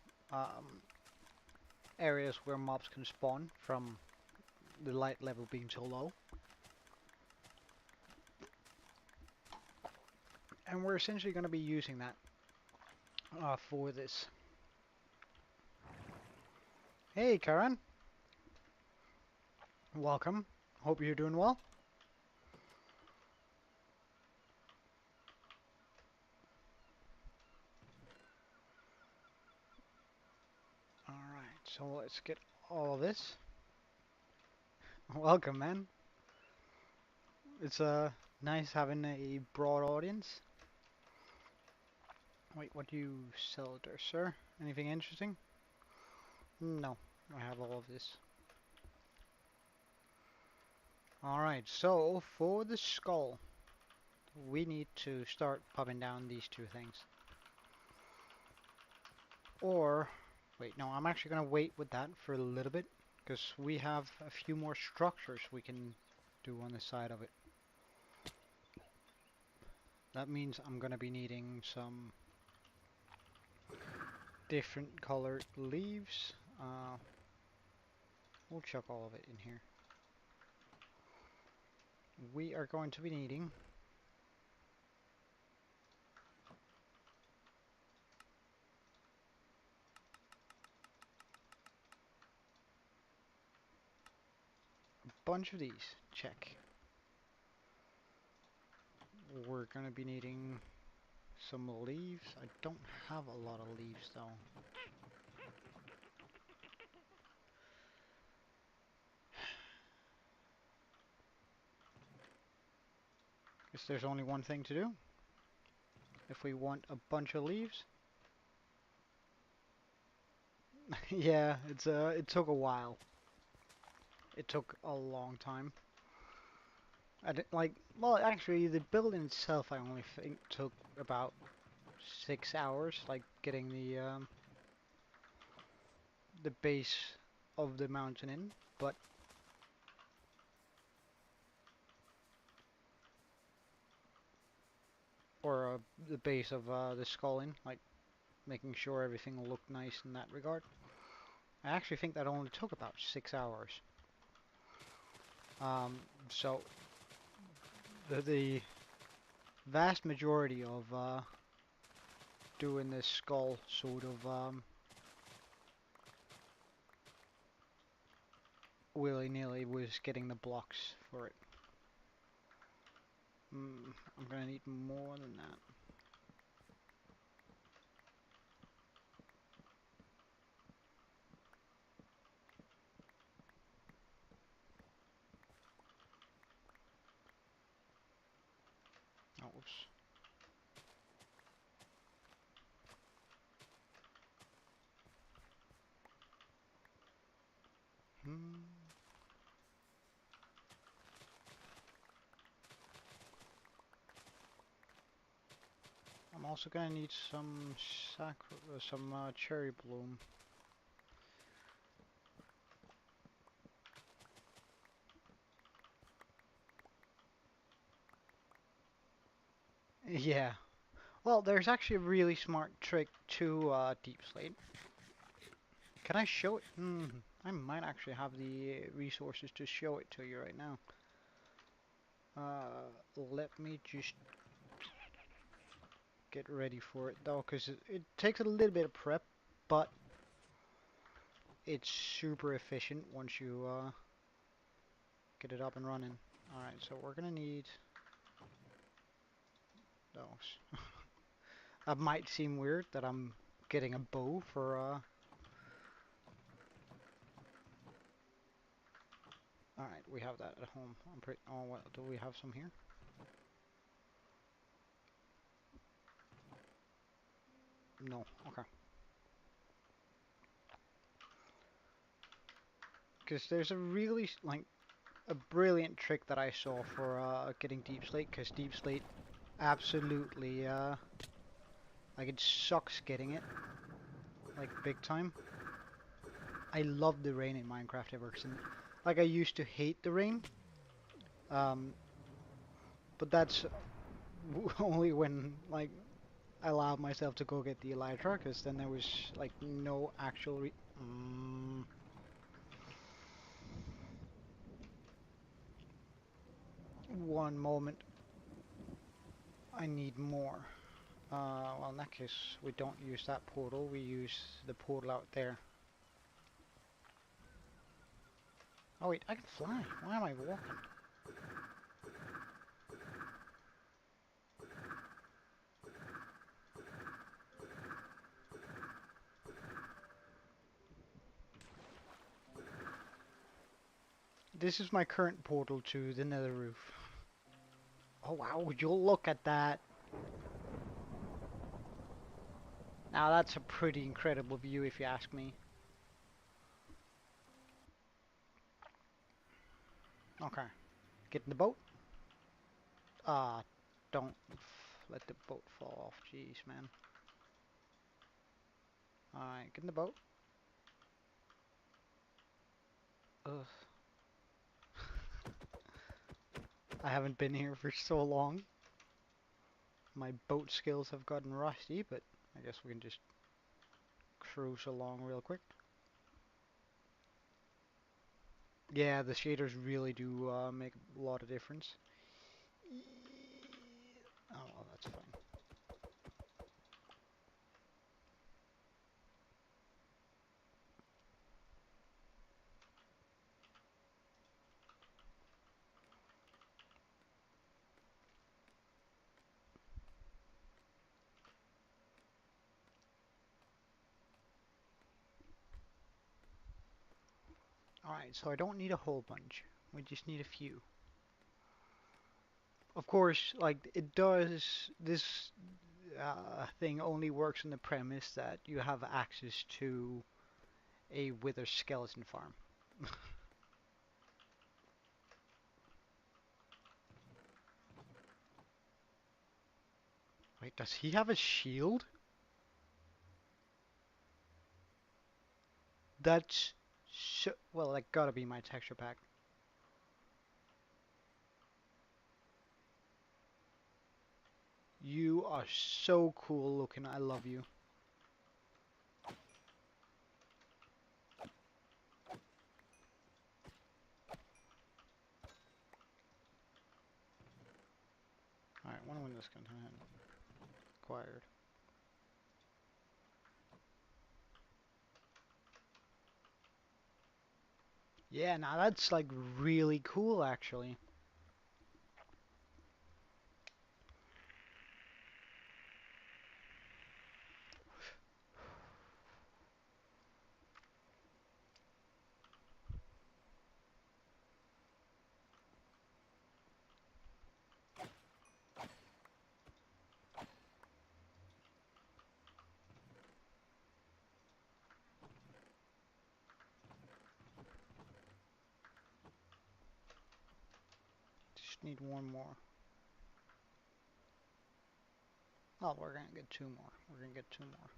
areas where mobs can spawn from the light level being so low. And we're essentially going to be using that for this. Hey Karen, welcome. Hope you're doing well. Alright, so let's get all of this. Welcome, man. It's nice having a broad audience. Wait, what do you sell there, sir? Anything interesting? No, I have all of this. Alright, so for the skull, we need to start popping down these two things. Or, wait, no, I'm actually going to wait with that for a little bit, because we have a few more structures we can do on the side of it. That means I'm going to be needing some different colored leaves. We'll chuck all of it in here. We are going to be needing a bunch of these. Check. We're going to be needing some leaves. I don't have a lot of leaves though. Guess there's only one thing to do. If we want a bunch of leaves. Yeah, it took a while. It took a long time. I did, like, well, actually, the building itself, I only think took about 6 hours, like getting the base of the mountain in, but or the base of the skull in, like making sure everything looked nice in that regard. I actually think that only took about 6 hours. Um, so the vast majority of doing this skull sort of willy-nilly was getting the blocks for it. I'm gonna need more than that. Oh, oops. Hmm. I'm also gonna need some cherry bloom. Yeah. Well, there's actually a really smart trick to deep slate. Can I show it? I might actually have the resources to show it to you right now. Let me just get ready for it though, because it takes a little bit of prep, but it's super efficient once you get it up and running. Alright, so we're gonna need those. That might seem weird that I'm getting a bow for Alright, we have that at home. I'm pretty oh what do we have some here? No, okay. Because there's a really like a brilliant trick that I saw for getting deep slate, because deep slate absolutely like it sucks getting it like big time. I love the rain in Minecraft ever since. Like I used to hate the rain, um, but that's only when like I allowed myself to go get the elytra, because then there was like no actual one moment. I need more. Well, in that case, we don't use that portal. We use the portal out there. Oh wait, I can fly. Why am I walking? This is my current portal to the nether roof. Oh wow, would you look at that? Now that's a pretty incredible view if you ask me. Okay, get in the boat. Don't let the boat fall off. Jeez, man. Alright, get in the boat. Ugh. I haven't been here for so long. My boat skills have gotten rusty, but I guess we can just cruise along real quick. Yeah, the shaders really do make a lot of difference. Oh, well, that's fine. Alright, so I don't need a whole bunch. We just need a few. Of course, like it does, this thing only works on the premise that you have access to a wither skeleton farm. Wait, does he have a shield? That's so, well, that gotta be my texture pack. You are so cool looking. I love you. Alright, when this content acquired. Yeah, now that's like really cool actually. Just need one more. Oh, we're gonna get two more. We're gonna get two more.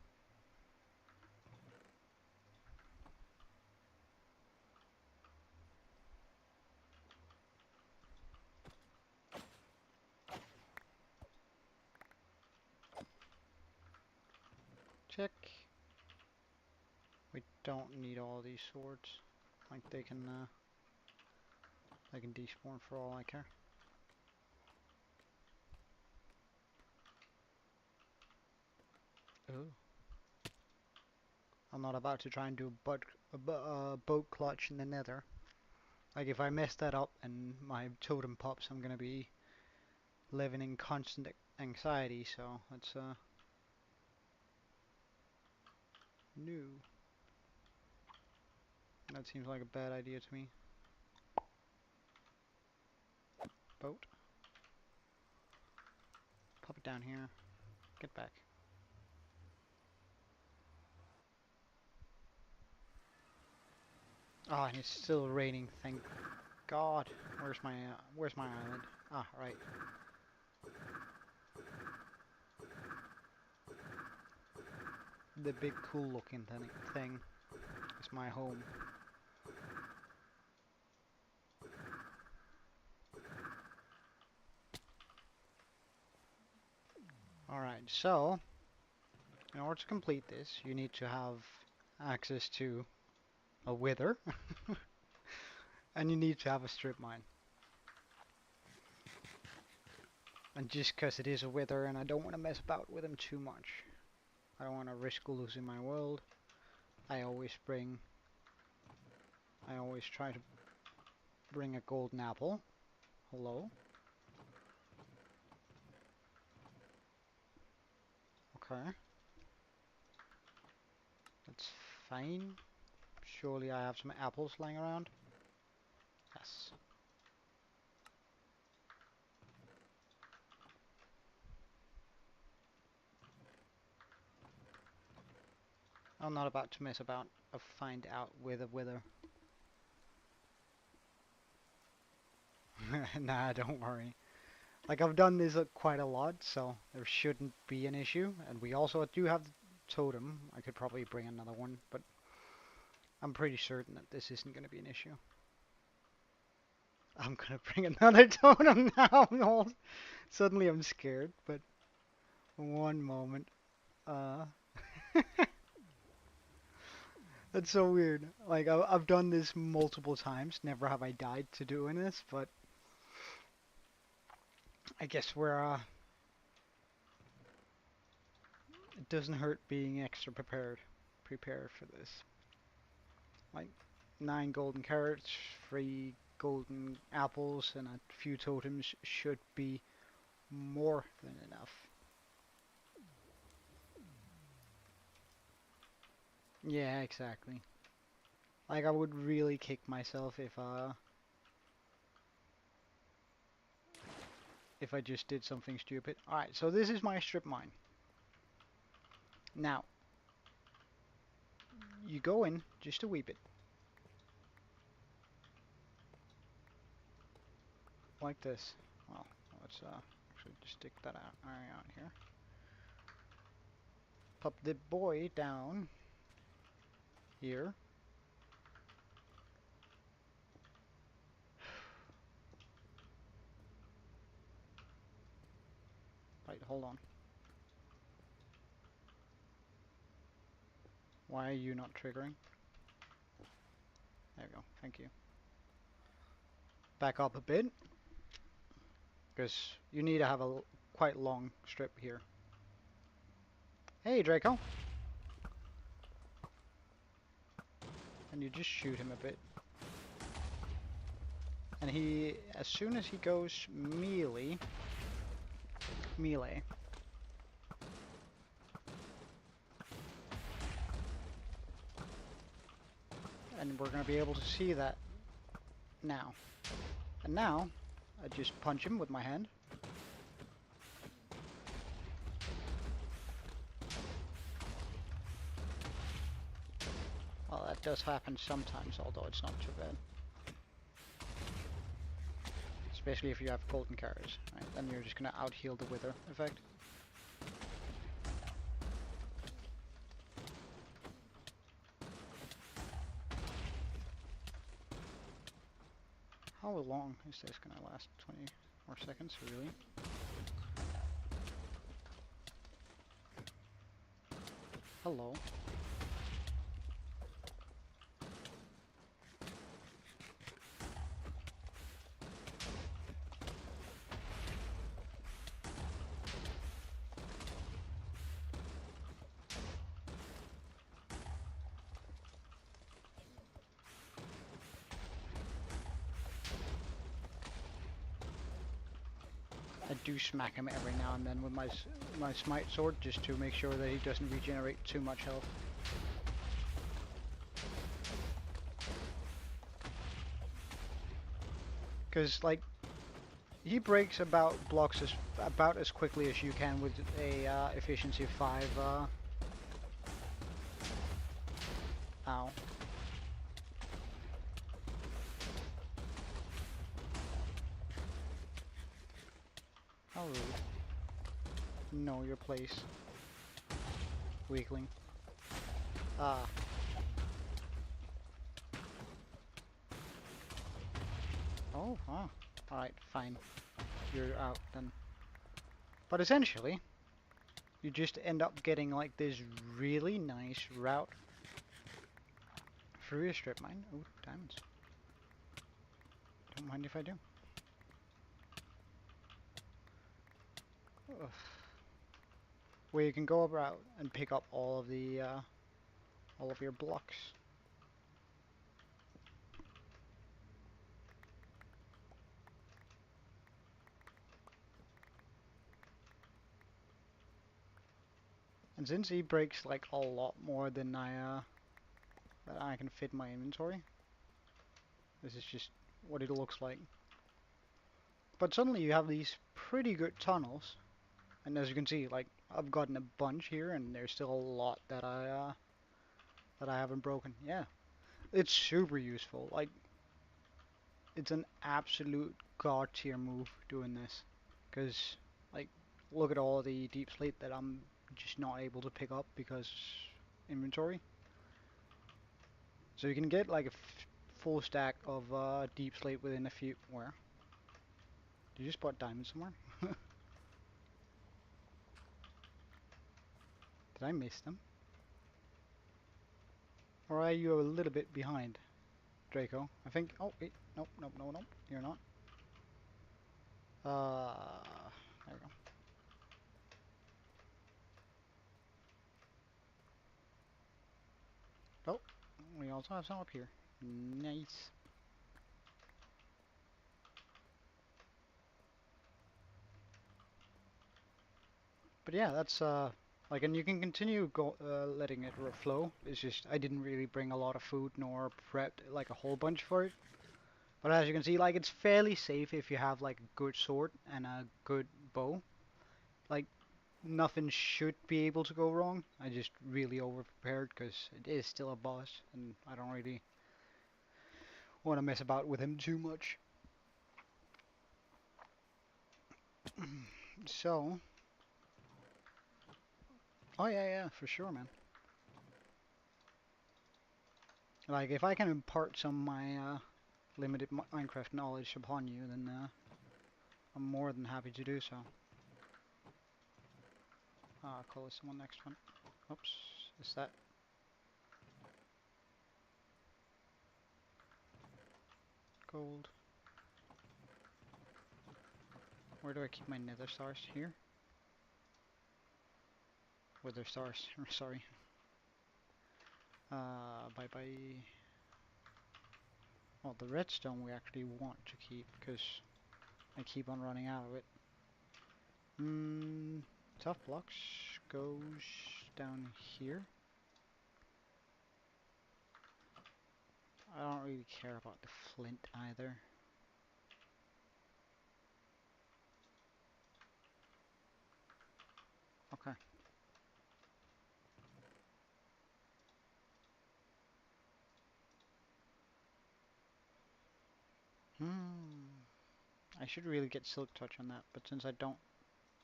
Check. We don't need all these swords. Like they can despawn for all I care. Ooh. I'm not about to try and do a boat clutch in the nether. Like if I mess that up and my totem pops, I'm gonna be living in constant anxiety. So let's new. That seems like a bad idea to me. Boat. Pop it down here. Get back. Oh, and it's still raining. Thank God. Where's my island? Ah, right. The big cool looking thing is my home. Alright, so in order to complete this, you need to have access to a wither, and you need to have a strip mine. And just because it is a wither, and I don't want to mess about with him too much, I don't want to risk losing my world. I always try to bring a golden apple. Hello? Okay. That's fine. Surely I have some apples lying around. Yes. I'm not about to mess about or find out with a wither. Nah, don't worry. Like I've done this quite a lot, so there shouldn't be an issue. And we also do have the totem. I could probably bring another one, but I'm pretty certain that this isn't going to be an issue. I'm gonna bring another totem now. Suddenly I'm scared, but one moment. Uh, that's so weird. Like I've done this multiple times. Never have I died to doing this, but I guess it doesn't hurt being extra prepared for this. Like 9 golden carrots, 3 golden apples, and a few totems should be more than enough. Yeah, exactly. Like I would really kick myself if if I just did something stupid. Alright, so this is my strip mine. Now, you go in just a wee bit. Like this. Well, let's actually just stick that out here. Pop the boy down here. Right, hold on. Why are you not triggering? There we go, thank you. Back up a bit, because you need to have a quite long strip here. Hey, Draco! And you just shoot him a bit. And he, as soon as he goes melee, and we're going to be able to see that now. And now, I just punch him with my hand. Well, that does happen sometimes, although it's not too bad. Especially if you have golden carrots, right? Then you're just going to out-heal the wither effect. How long is this going to last? 20 more seconds, really? Hello. I do smack him every now and then with my smite sword just to make sure that he doesn't regenerate too much health. Because like he breaks blocks about as quickly as you can with a efficiency 5. Ow. How rude. Know your place. Weakling. Ah. Oh, huh. Alright, fine. You're out then. But essentially, you just end up getting like this really nice route through your strip mine. Ooh, diamonds. Don't mind if I do. Ugh. Where you can go about and pick up all of your blocks. And since he breaks like a lot more than that I can fit my inventory, this is just what it looks like. But suddenly you have these pretty good tunnels, and as you can see, like I've gotten a bunch here, and there's still a lot that I haven't broken. Yeah, it's super useful. Like it's an absolute god tier move doing this, because like look at all the deep slate that I'm just not able to pick up because inventory. So you can get like a full stack of deep slate within a few. Where? Did you spot diamonds somewhere? Did I miss them? Or are you a little bit behind, Draco? I think. Oh wait, nope, nope, no, nope. You're not. There we go. Oh, we also have some up here. Nice. But yeah, that's like, and you can continue letting it flow. It's just I didn't really bring a lot of food nor prepped like a whole bunch for it. But as you can see, like it's fairly safe if you have like a good sword and a good bow. Like nothing should be able to go wrong. I just really over prepared because it is still a boss and I don't really want to mess about with him too much. So, oh yeah, for sure, man. Like if I can impart some of my limited Minecraft knowledge upon you, then I'm more than happy to do so. Call this one next one. Oops, is that gold? Where do I keep my nether stars? Here? Wither stars, sorry. Bye bye. Well, the redstone we actually want to keep because I keep on running out of it. Tough blocks goes down here. I don't really care about the flint either. Okay. I should really get silk touch on that, but since I don't,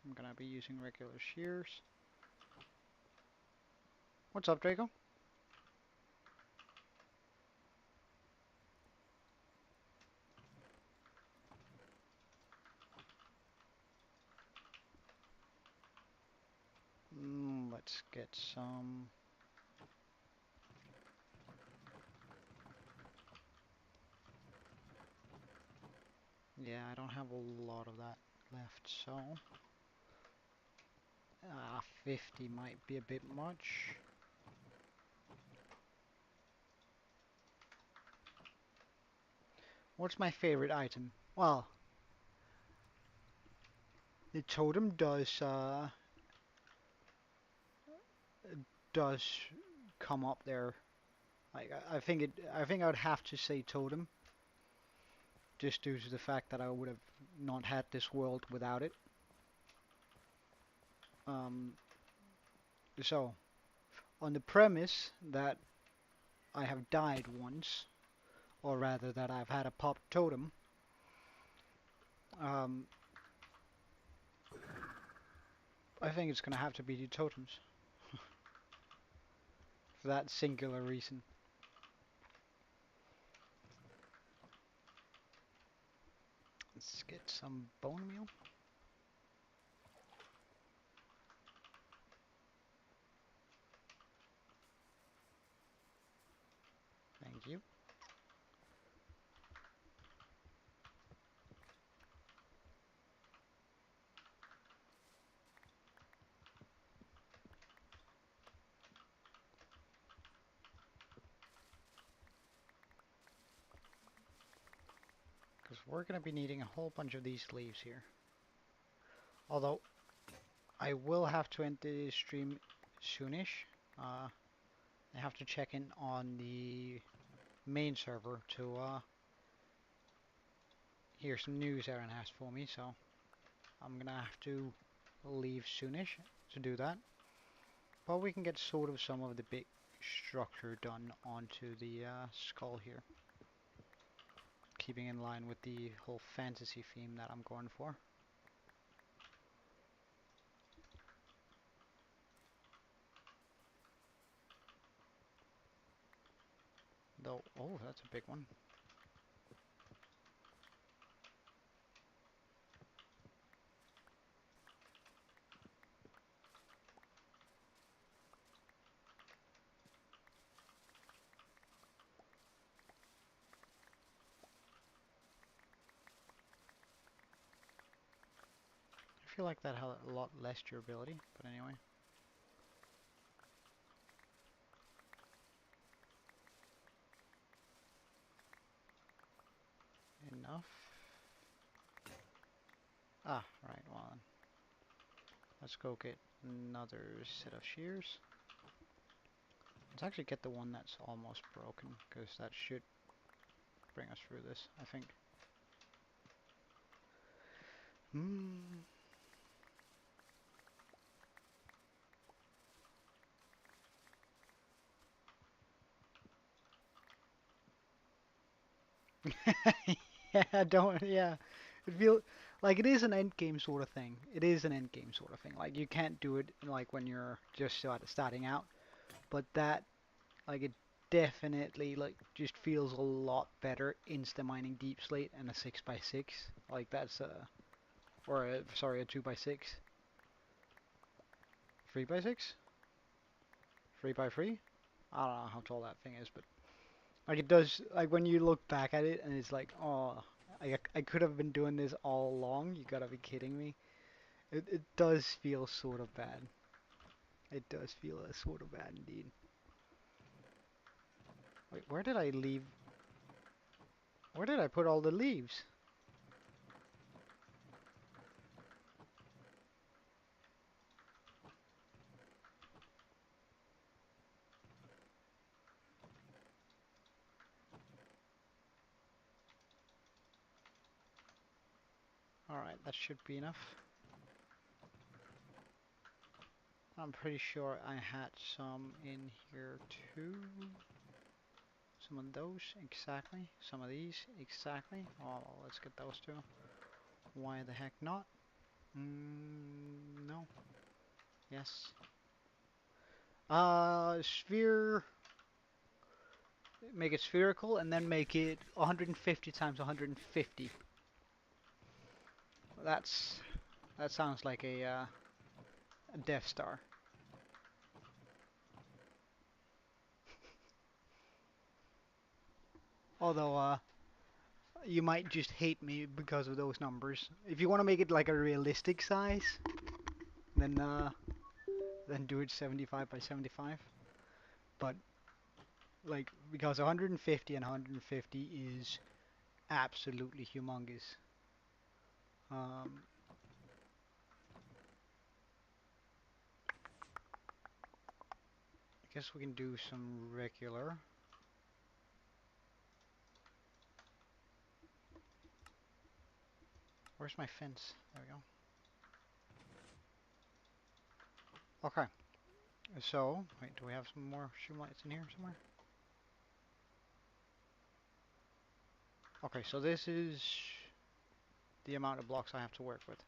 I'm gonna be using regular shears. What's up, Draco? Let's get some. Yeah, I don't have a lot of that left, so 50 might be a bit much. What's my favorite item? Well, the totem does come up there. Like I think I would have to say totem, just due to the fact that I would have not had this world without it. Um, so on the premise that I have died once, or rather that I've had a pop totem, um, I think it's gonna have to be the totems for that singular reason. Let's get some bone meal. Thank you. Because we're going to be needing a whole bunch of these leaves here. Although, I will have to end the stream soonish. I have to check in on the main server to hear some news Aaron has for me, so I'm going to have to leave soonish to do that. But we can get sort of some of the big structure done onto the skull here. Keeping in line with the whole fantasy theme that I'm going for. Though, oh, that's a big one. I feel like that had a lot less durability, but anyway. Enough. Ah, right, well then. Let's go get another set of shears. Let's actually get the one that's almost broken, because that should bring us through this, I think. Hmm. Yeah, don't, yeah. It feel like it is an end game sort of thing. It is an end game sort of thing. Like you can't do it like when you're just starting out, but that like it definitely like just feels a lot better insta mining deep slate and a 6x6. Like that's or a, sorry, a 2x6. 3x6? 3x3? I don't know how tall that thing is, but like it does, like when you look back at it and it's like, oh, I could have been doing this all along. You gotta be kidding me. It does feel sort of bad. It does feel sort of bad indeed. Wait, where did I leave? Where did I put all the leaves? Alright, that should be enough. I'm pretty sure I had some in here too. Some of those, exactly. Some of these, exactly. Oh, let's get those two. Why the heck not? No. Yes. Sphere. Make it spherical and then make it 150 times 150. That sounds like a Death Star. Although, you might just hate me because of those numbers. If you want to make it like a realistic size, then then do it 75 by 75. But like because 150 and 150 is absolutely humongous. Um, I guess we can do some regular. Where's my fence? There we go. Okay. So, wait, do we have some more streamlights in here somewhere? Okay, so this is the amount of blocks I have to work with,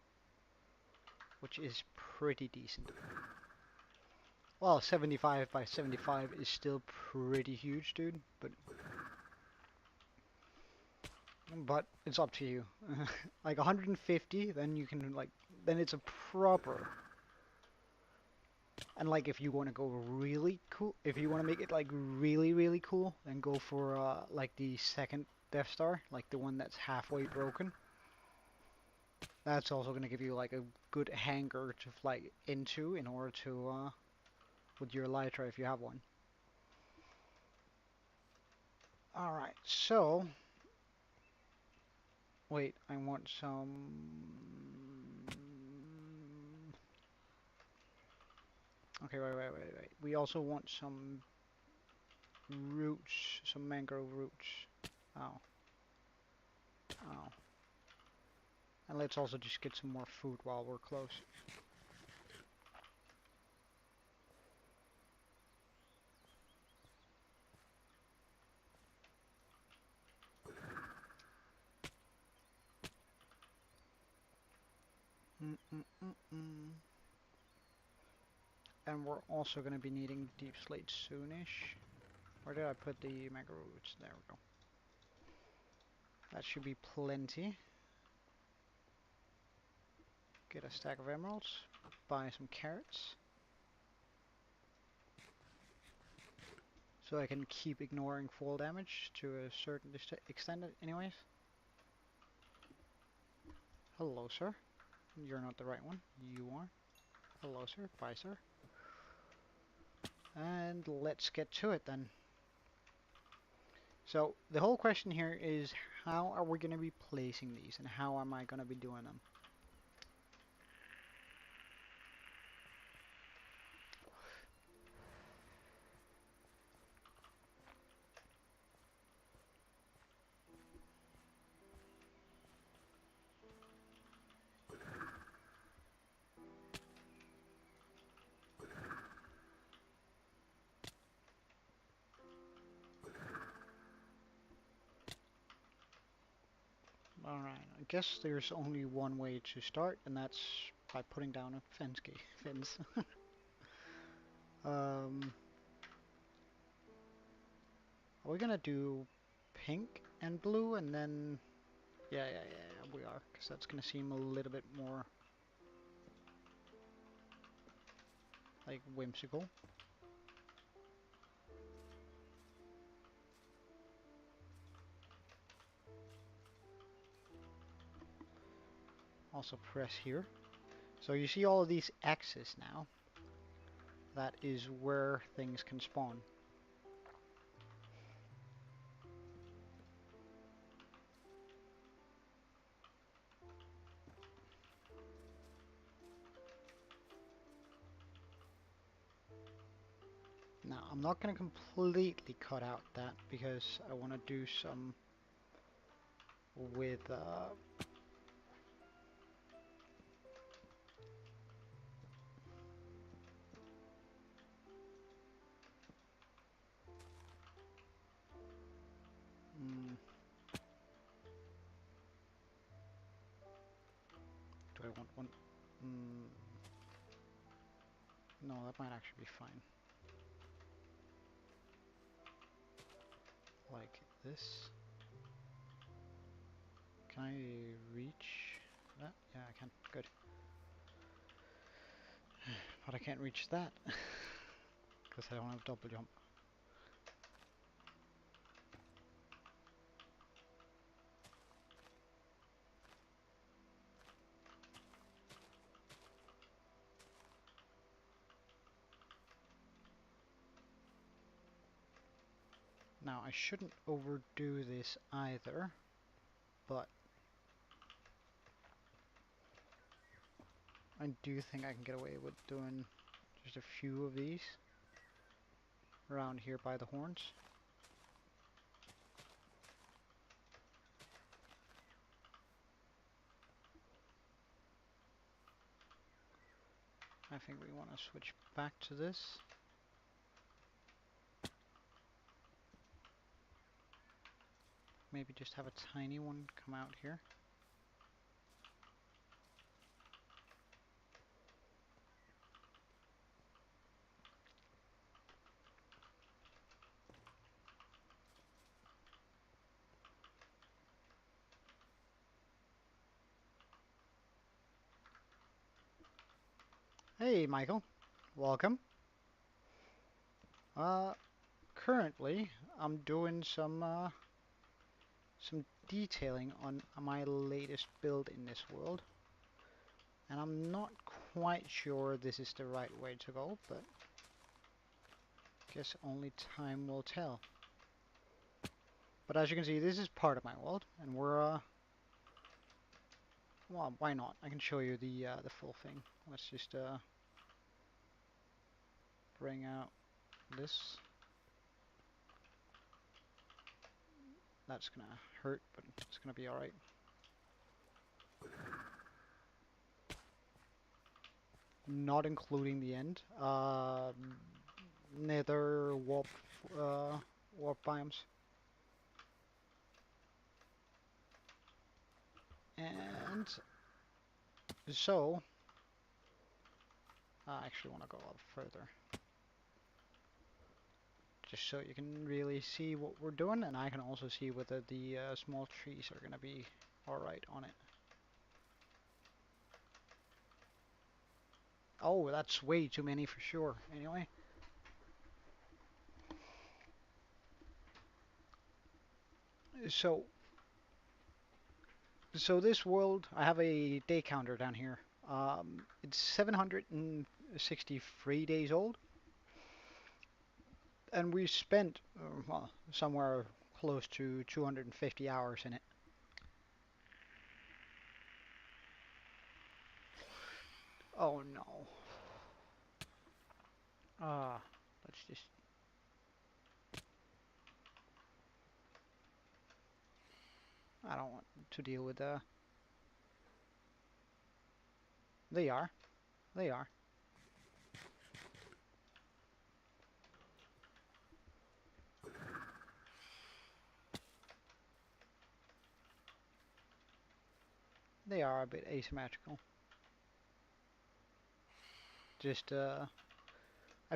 which is pretty decent. Well, 75 by 75 is still pretty huge, dude, but it's up to you. Like 150, then you can like, then it's a proper. And like if you want to go really cool, if you want to make it like really really cool, then go for like the second Death Star, like the one that's halfway broken. That's also going to give you like a good hangar to fly into in order to with your Elytra if you have one. Alright, so wait, I want some. Okay, wait. We also want some roots, some mangrove roots. Oh, oh. And let's also just get some more food while we're close. Mm -mm -mm -mm. And we're also going to be needing deep slate soonish. Where did I put the mangrove roots? There we go. That should be plenty. Get a stack of emeralds. Buy some carrots. So I can keep ignoring fall damage to a certain extent anyways. Hello, sir. You're not the right one. You are. Hello, sir. Bye, sir. And let's get to it then. So the whole question here is how are we going to be placing these and how am I going to be doing them? Alright, I guess there's only one way to start, and that's by putting down a fence. um, are we gonna do pink and blue, and then... Yeah, we are, because that's gonna seem a little bit more, like, whimsical. Also press here. So you see all of these X's now. That is where things can spawn. Now, I'm not going to completely cut out that because I want to do some with mm, do I want one? Mm, no, that might actually be fine. Like this. Can I reach that? Yeah, I can. Good. But I can't reach that because I don't have double jump. Now, I shouldn't overdo this either, but I do think I can get away with doing just a few of these around here by the horns. I think we want to switch back to this. Maybe just have a tiny one come out here. Hey, Michael. Welcome. Uh, Currently, I'm doing some detailing on my latest build in this world. And I'm not quite sure this is the right way to go, but guess only time will tell. But as you can see, this is part of my world, and we're well, why not? I can show you the full thing. Let's just bring out this. That's gonna hurt, but it's gonna be alright. Not including the end. Nether warp biomes. And so, I actually want to go a lot further. Just so you can really see what we're doing, and I can also see whether the small trees are gonna be alright on it. Oh, that's way too many for sure. Anyway. So this world, I have a day counter down here. It's 763 days old, and we spent well, somewhere close to 250 hours in it. Oh no. Uh, let's just... I don't want to deal with They are. They are. They are a bit asymmetrical. Just I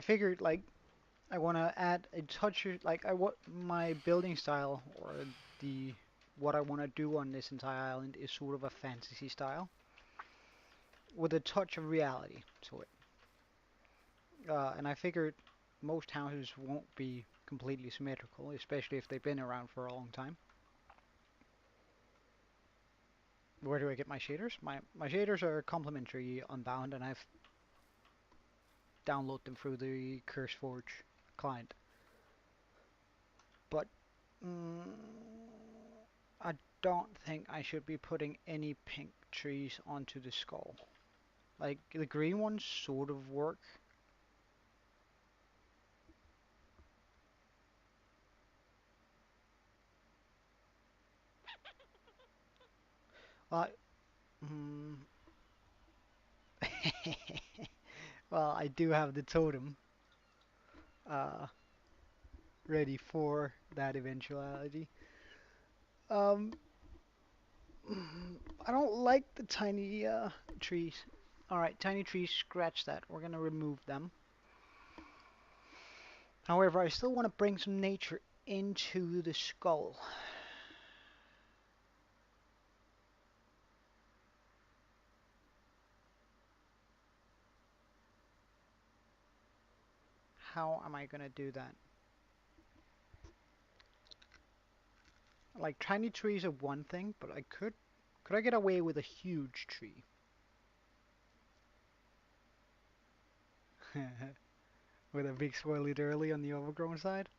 figured like I want to add a touch of, like I want my building style or the what I want to do on this entire island is sort of a fantasy style with a touch of reality to it. And I figured most houses won't be completely symmetrical, especially if they've been around for a long time. Where do I get my shaders? My shaders are complimentary Unbound, and I've downloaded them through the CurseForge client. But mm, I don't think I should be putting any pink trees onto the skull. Like, the green ones sort of work. Uh, mm, well, I do have the totem uh, ready for that eventuality. Um, I don't like the tiny trees. Alright, tiny trees, scratch that. We're gonna remove them. However, I still want to bring some nature into the skull. How am I gonna do that? Like, tiny trees are one thing, but could I get away with a huge tree? With a big swirly durly on the overgrown side?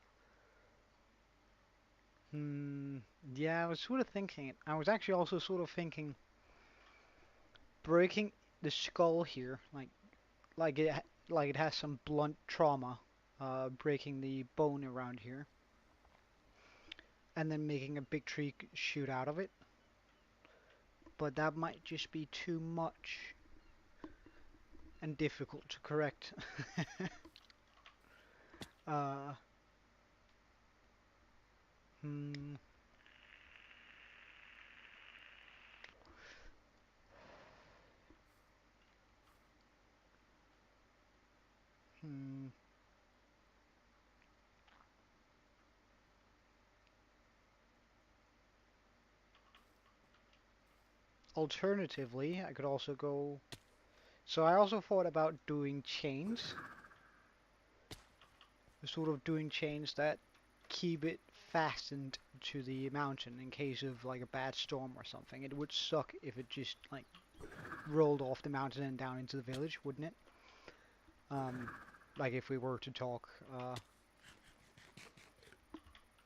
Hmm, yeah, I was sort of thinking it. I was actually also sort of thinking breaking the skull here, like it has some blunt trauma, breaking the bone around here, and then making a big tree shoot out of it. But that might just be too much and difficult to correct. uh, hmm, hmm. Alternatively, I could also go. So I also thought about doing chains, sort of doing chains that keep it fastened to the mountain in case of like a bad storm or something. It would suck if it just like rolled off the mountain and down into the village, wouldn't it? Um, like if we were to talk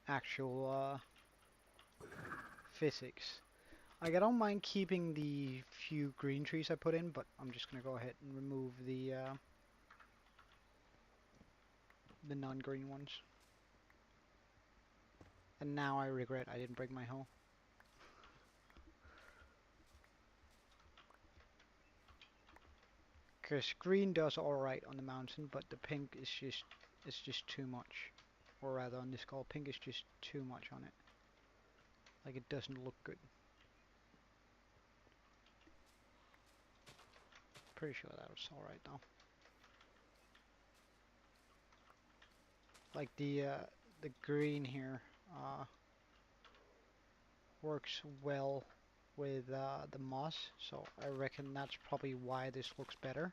actual physics. Like I don't mind keeping the few green trees I put in, but I'm just gonna go ahead and remove the non-green ones. And now I regret I didn't break my hoe. Because green does alright on the mountain, but the pink is just, it's just too much. Or rather on this skull, pink is just too much on it. Like it doesn't look good. Pretty sure that was alright though. Like the green here works well with the moss, so I reckon that's probably why this looks better.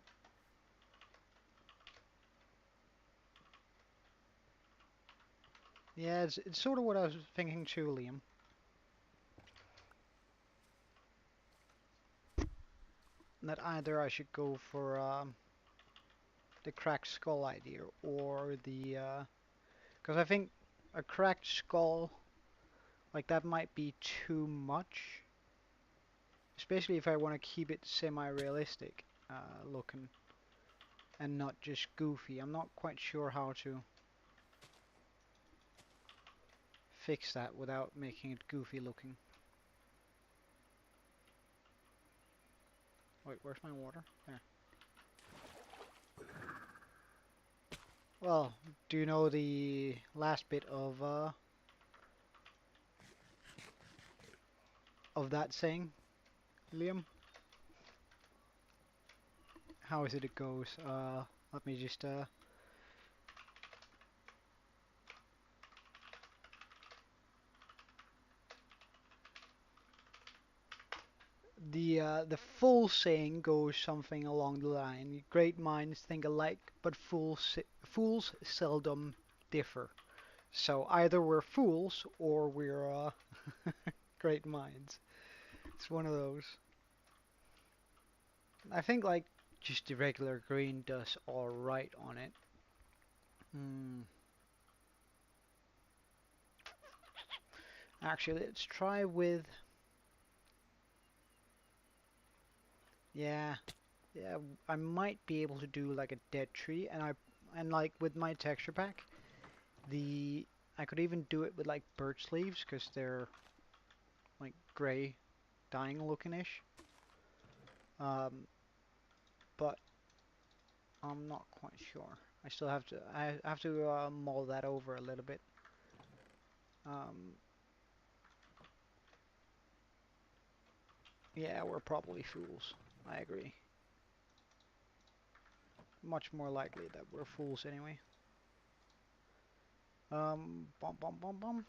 Yeah, it's sort of what I was thinking too, Liam. That either I should go for the cracked skull idea or the because I think a cracked skull like that might be too much, especially if I want to keep it semi-realistic looking and not just goofy. I'm not quite sure how to fix that without making it goofy looking. Wait, where's my water? There. Well, do you know the last bit of that saying, Liam? how is it goes? Let me just the full saying goes something along the line: great minds think alike, but fools seldom differ. So either we're fools or we're great minds. It's one of those. I think like just the regular green does alright on it. Hmm. Actually, let's try with yeah, yeah. I might be able to do like a dead tree, and like with my texture pack, the I could even do it with like birch leaves because they're like gray, dying looking ish. Um, but I'm not quite sure. I have to mull that over a little bit. Um, yeah, we're probably fools. I agree. Much more likely that we're fools anyway. Bum bum bum bum.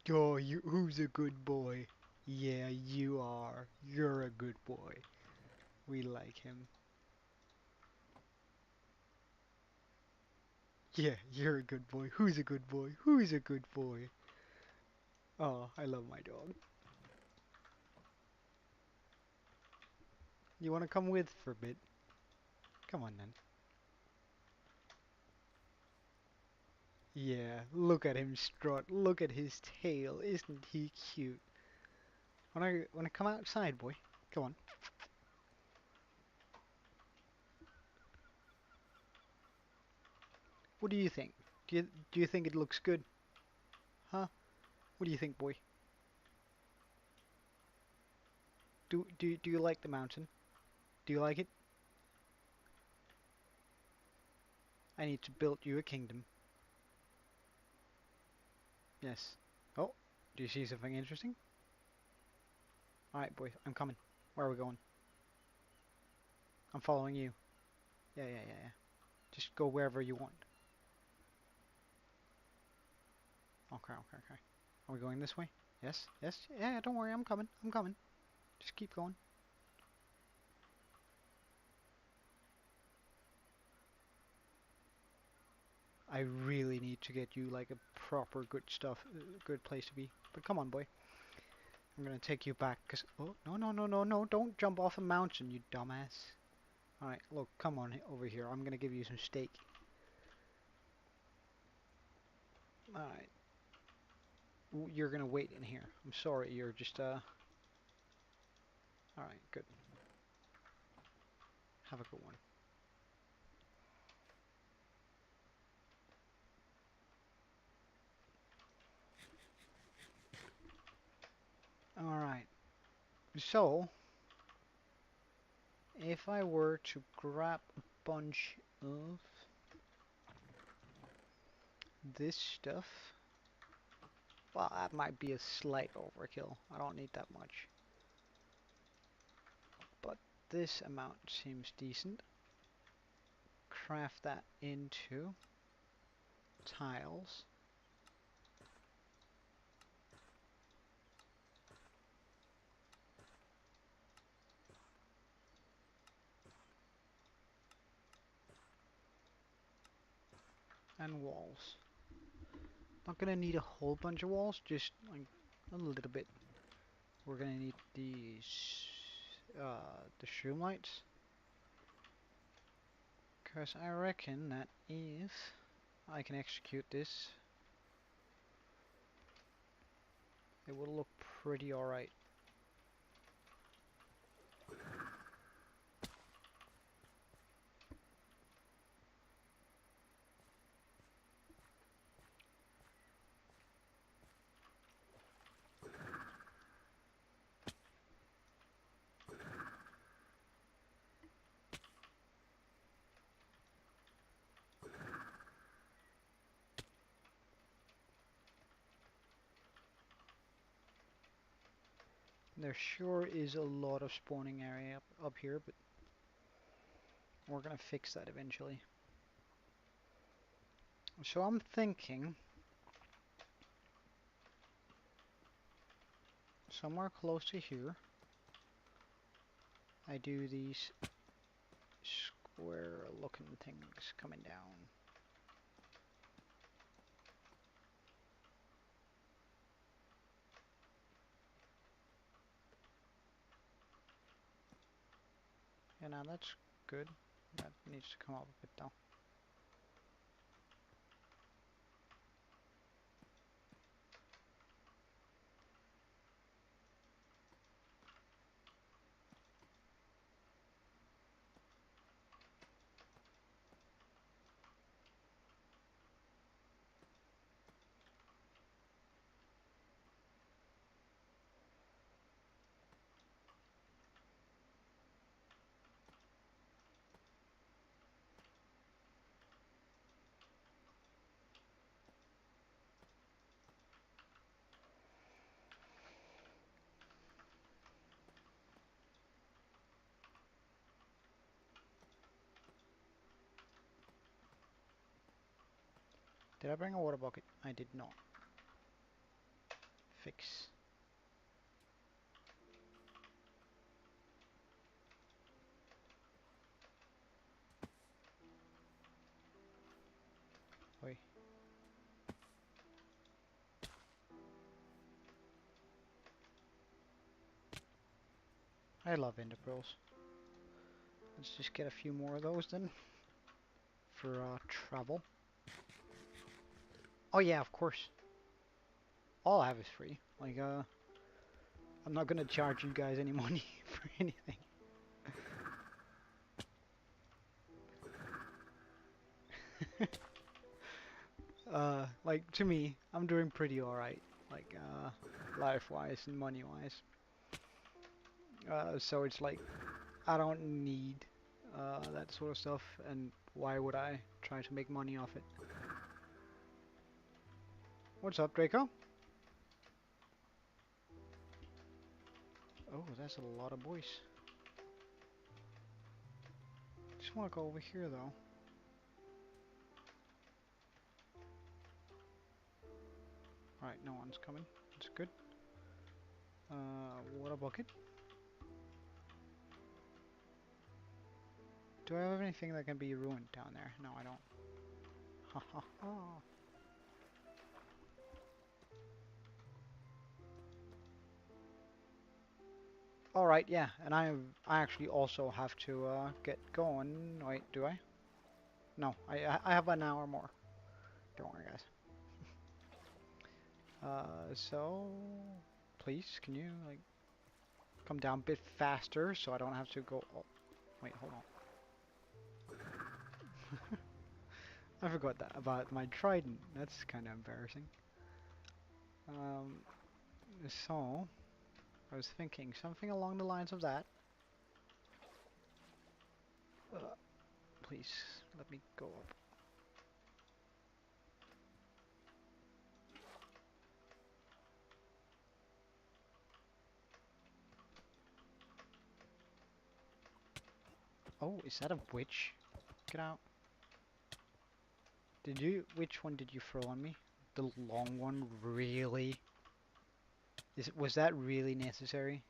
Oh, who's a good boy? Yeah, you are. You're a good boy. We like him. Yeah, you're a good boy. Who's a good boy? Who's a good boy? Oh, I love my dog. You want to come with for a bit? Come on then. Yeah, look at him strut. Look at his tail. Isn't he cute? Wanna come outside, boy? Come on. What do you think? Do you think it looks good? Huh? What do you think, boy? Do you like the mountain? Do you like it? I need to build you a kingdom. Yes. Oh, do you see something interesting? Alright, boy, I'm coming. Where are we going? I'm following you. Yeah. Just go wherever you want. Okay. Are we going this way? Yes. Yeah, don't worry, I'm coming. I'm coming. Just keep going. I really need to get you like a proper good stuff, good place to be. But come on, boy. I'm gonna take you back, cause oh no, don't jump off a mountain, you dumbass. All right, look, come on over here. I'm gonna give you some steak. All right, you're gonna wait in here. I'm sorry, you're just All right, good. Have a good one. All right. So, if I were to grab a bunch of this stuff, well, that might be a slight overkill. I don't need that much. But this amount seems decent. Craft that into tiles. And walls. Not gonna need a whole bunch of walls, just like a little bit. We're gonna need the shroom lights, cause I reckon that if I can execute this, it will look pretty alright. There sure is a lot of spawning area up here, but we're gonna fix that eventually. So I'm thinking somewhere close to here, I do these square looking things coming down. Yeah, now that's good. That needs to come up a bit though. Did I bring a water bucket? I did not. Fix. Oi. I love ender pearls. Let's just get a few more of those then for travel. Oh yeah, of course. All I have is free. Like I'm not gonna charge you guys any money for anything. Like to me, I'm doing pretty alright. Like life-wise and money-wise. So it's like I don't need that sort of stuff, and why would I try to make money off it? What's up, Draco? Oh, that's a lot of boys. Just want to go over here though. Alright, no one's coming. That's good. Water bucket. Do I have anything that can be ruined down there? No, I don't. Ha ha ha. Alright, yeah, and I actually also have to get going. Wait, do I? No, I have an hour more. Don't worry, guys. So please, can you like come down a bit faster so I don't have to go? Oh, wait, hold on. I forgot that about my trident. That's kind of embarrassing. Um, so I was thinking something along the lines of that. Please let me go up. Oh, is that a witch? Get out. Did you? Which one did you throw on me? The long one, really? Was that really necessary?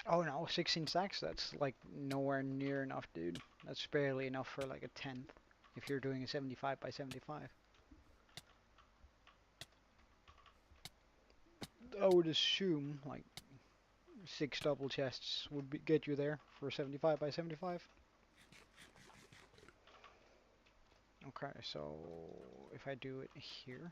Oh no, 16 stacks? That's like nowhere near enough, dude. That's barely enough for like a 10th if you're doing a 75 by 75. I would assume like 6 double chests would get you there for 75 by 75. Okay, so if I do it here.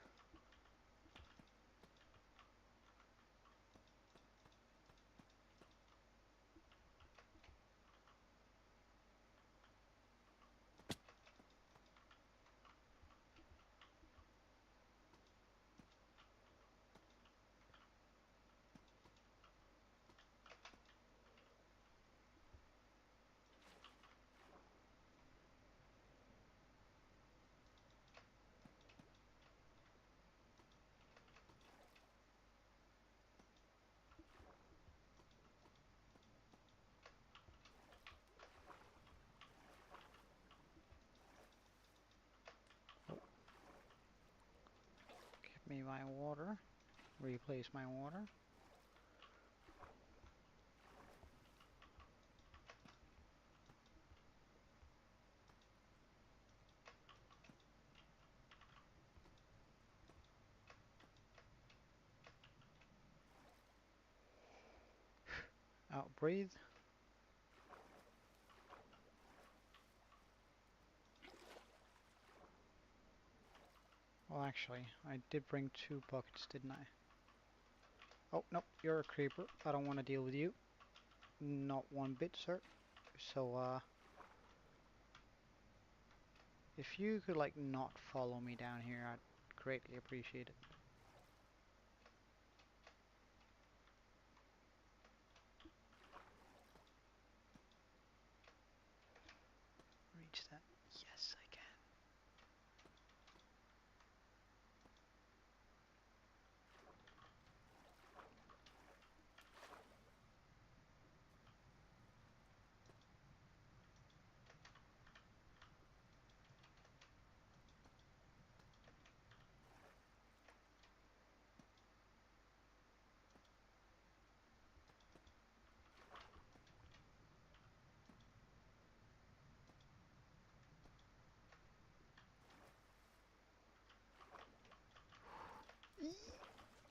me my water. Replace my water. Out, breathe. Well, actually, I did bring 2 buckets, didn't I? Oh, no, you're a creeper. I don't want to deal with you. Not one bit, sir. So, if you could, like, not follow me down here, I'd greatly appreciate it. Reach that. Yes, I can.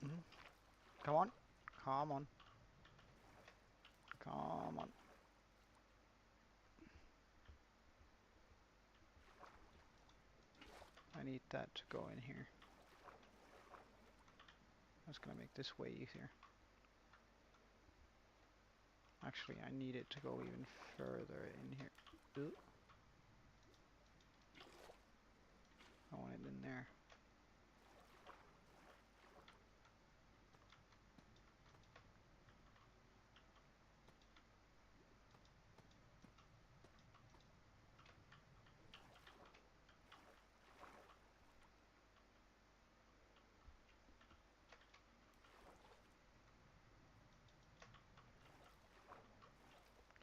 Mhm. Come on. Come on. Come on. I need that to go in here. That's gonna make this way easier. Actually, I need it to go even further in here. Ooh. I want it in there.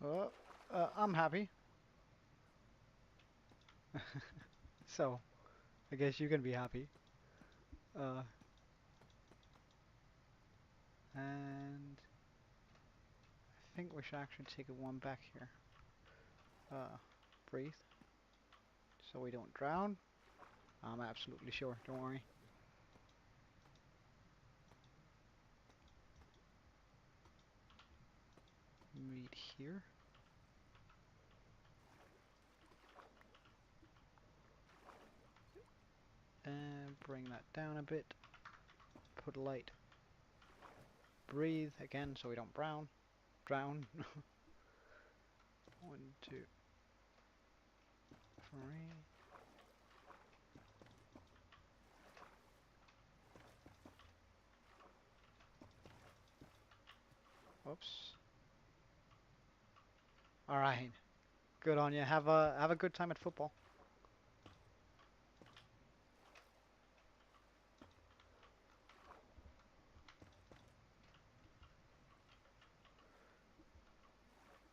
Oh, I'm happy. So, I guess you can be happy. Uh, and I think we should actually take it one back here. Breathe. So we don't drown. I'm absolutely sure, don't worry. Meet here. And bring that down a bit. Put light. Breathe again so we don't drown. 1, 2, 3. Oops. Alright. Good on you. Have a good time at football.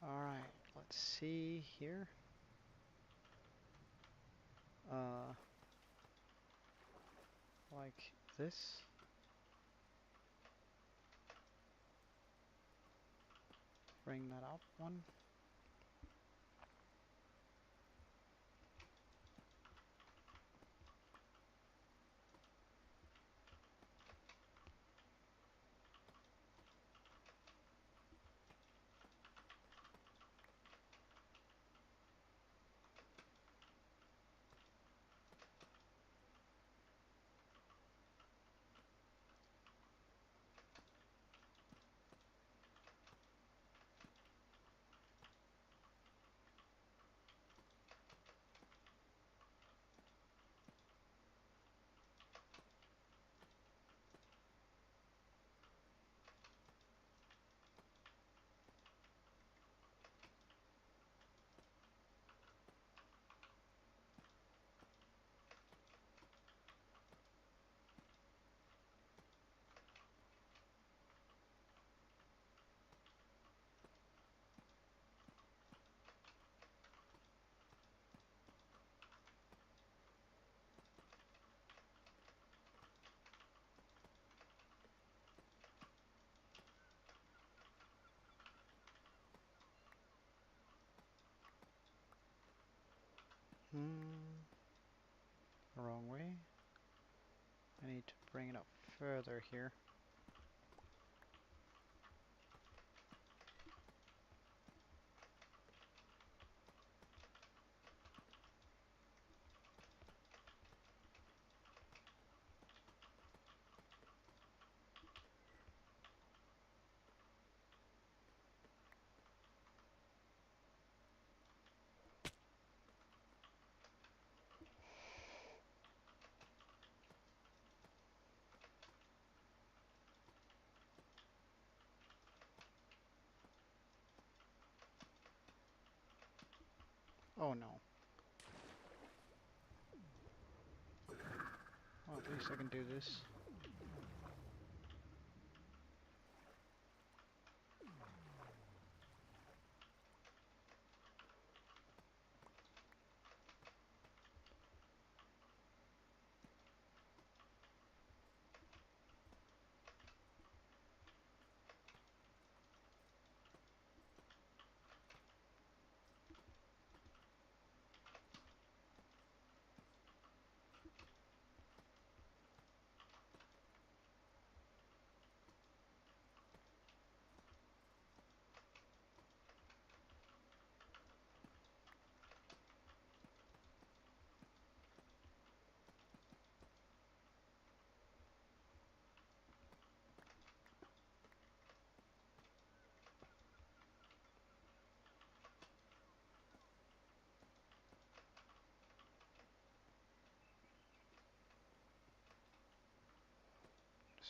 Alright, let's see here. Like this. Bring that up one. Hmm, wrong way. I need to bring it up further here. Oh no. Well, at least I can do this.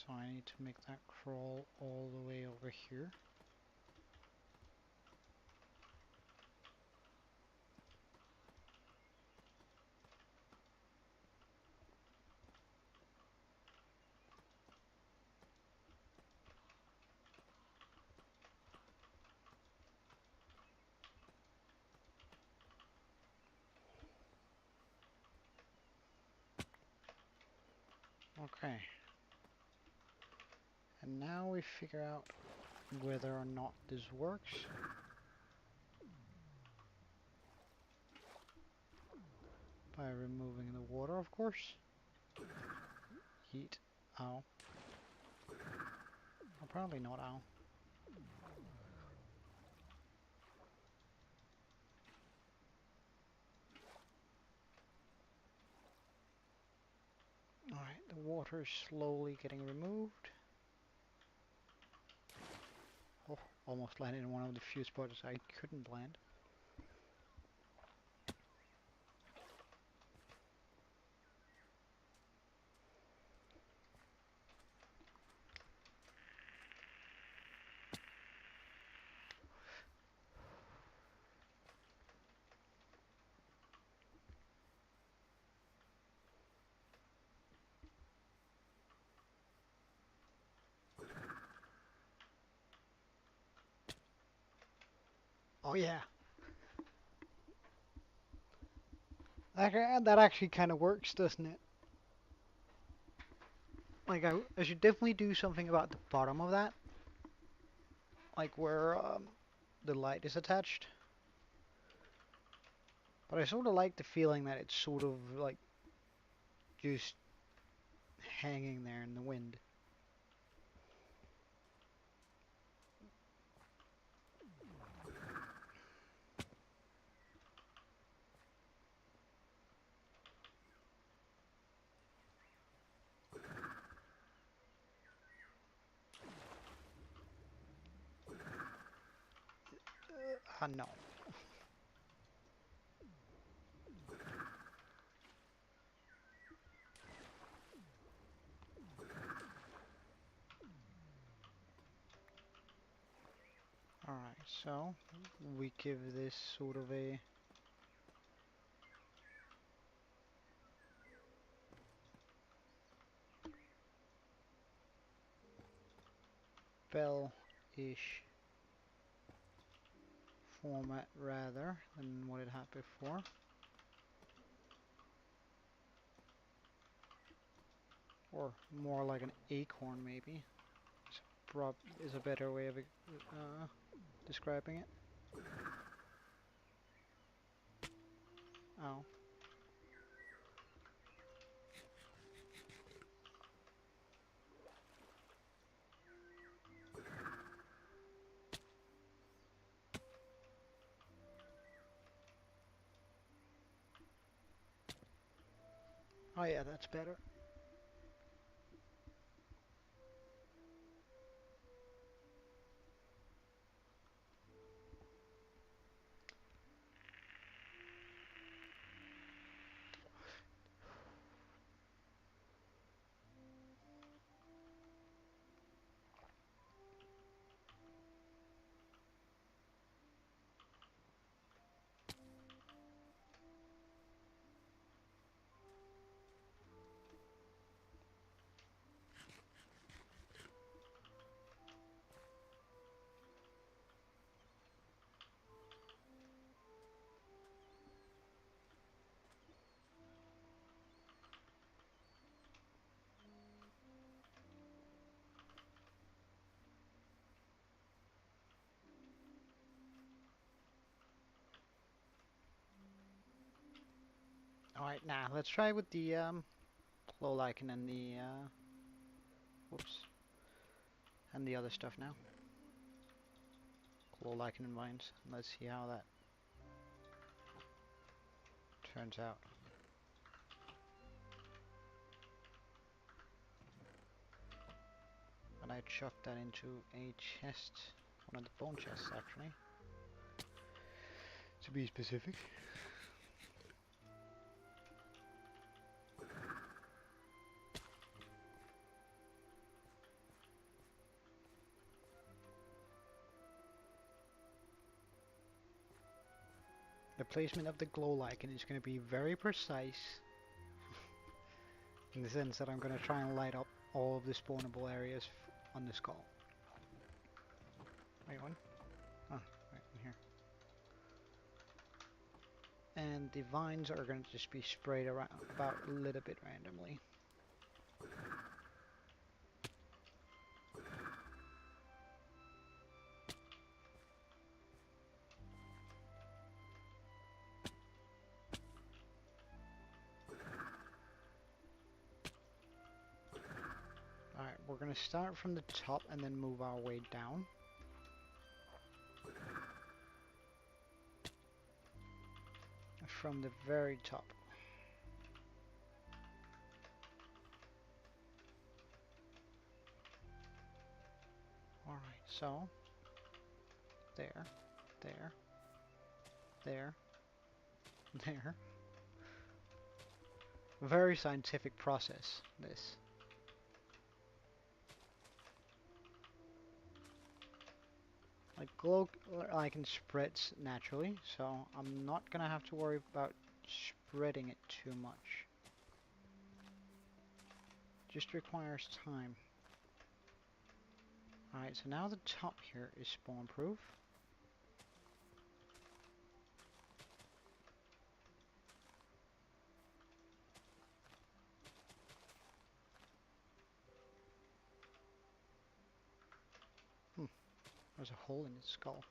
So I need to make that crawl all the way over here. Okay. And now we figure out whether or not this works. By removing the water, of course. Yeet. Ow. Or probably not ow. Alright, the water is slowly getting removed. Oh, almost landed in one of the few spots I couldn't land. Oh yeah! That actually kind of works, doesn't it? Like, I should definitely do something about the bottom of that. Like where the light is attached. But I sort of like the feeling that it's sort of like just hanging there in the wind. No. Alright, so we give this sort of a bell-ish format rather than what it had before. Or more like an acorn maybe. Is a better way of describing it. Oh. Oh yeah, that's better. Alright, now let's try with the glow lichen and the whoops, and the other stuff now. Glow lichen and vines. Let's see how that turns out. And I chucked that into a chest, one of the bone chests actually, to be specific. The placement of the glow lichen is going to be very precise in the sense that I'm going to try and light up all of the spawnable areas on the skull. Wait, one? Oh, right in here. And the vines are going to just be sprayed around about a little bit randomly. Alright, we're going to start from the top and then move our way down. From the very top. Alright, so there, there, there, there. Very scientific process, this. Like glow lichen spreads naturally, so I'm not gonna have to worry about spreading it too much. Just requires time. Alright, so now the top here is spawn proof. There's a hole in its skull.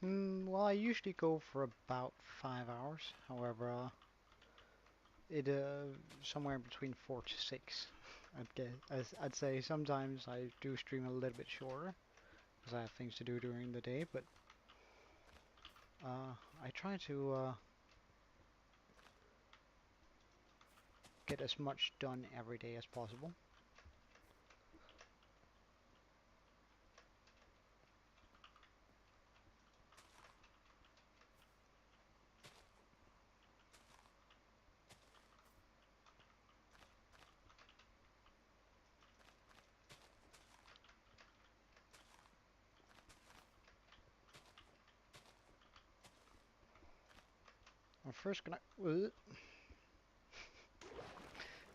Well, I usually go for about 5 hours. However, it somewhere between 4 to 6. I'd say sometimes I do stream a little bit shorter, because I have things to do during the day, but I try to get as much done every day as possible. I'm first gonna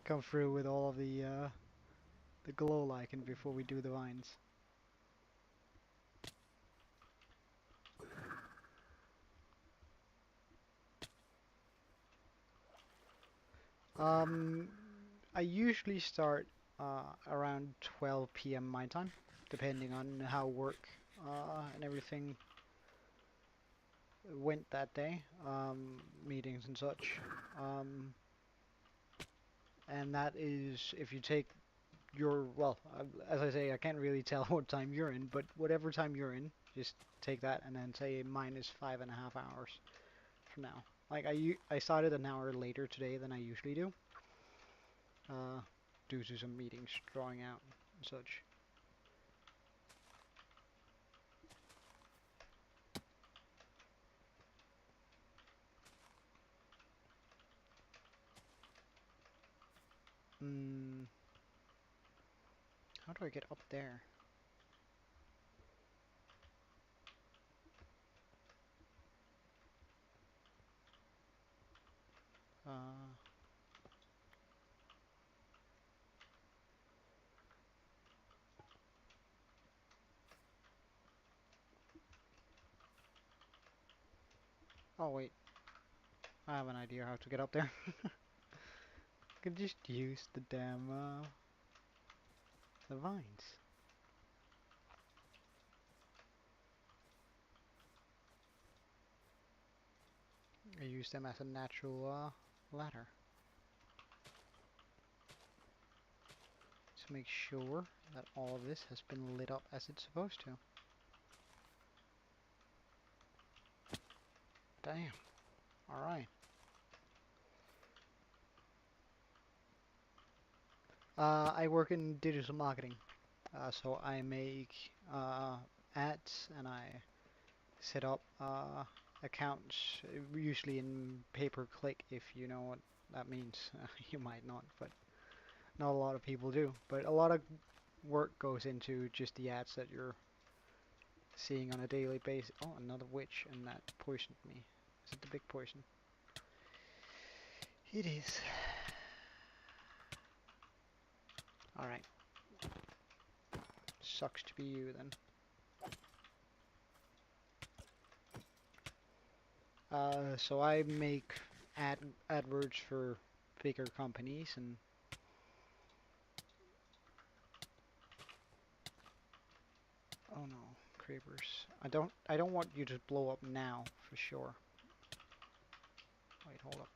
come through with all of the glow lichen before we do the vines. Um, I usually start around 12 p.m. my time, depending on how work and everything went that day, meetings and such. Um, and that is if you take well, as I say, I can't really tell what time you're in, but whatever time you're in, just take that and then say minus 5.5 hours from now. Like I started an hour later today than I usually do, uh, due to some meetings drawing out and such. Mm, how do I get up there? Uh, oh wait, I have an idea how to get up there. I could just use the damn the vines. I use them as a natural ladder to make sure that all of this has been lit up as it's supposed to. Damn. Alright. I work in digital marketing. So I make ads and I set up accounts, usually in pay-per-click, if you know what that means. You might not, but not a lot of people do. But a lot of work goes into just the ads that you're seeing on a daily basis. Oh, another witch, and that poisoned me. Is it the big poison? It is. Alright. Sucks to be you then. So I make AdWords for bigger companies, and oh no, creepers. I don't want you to blow up now for sure. Wait, hold up.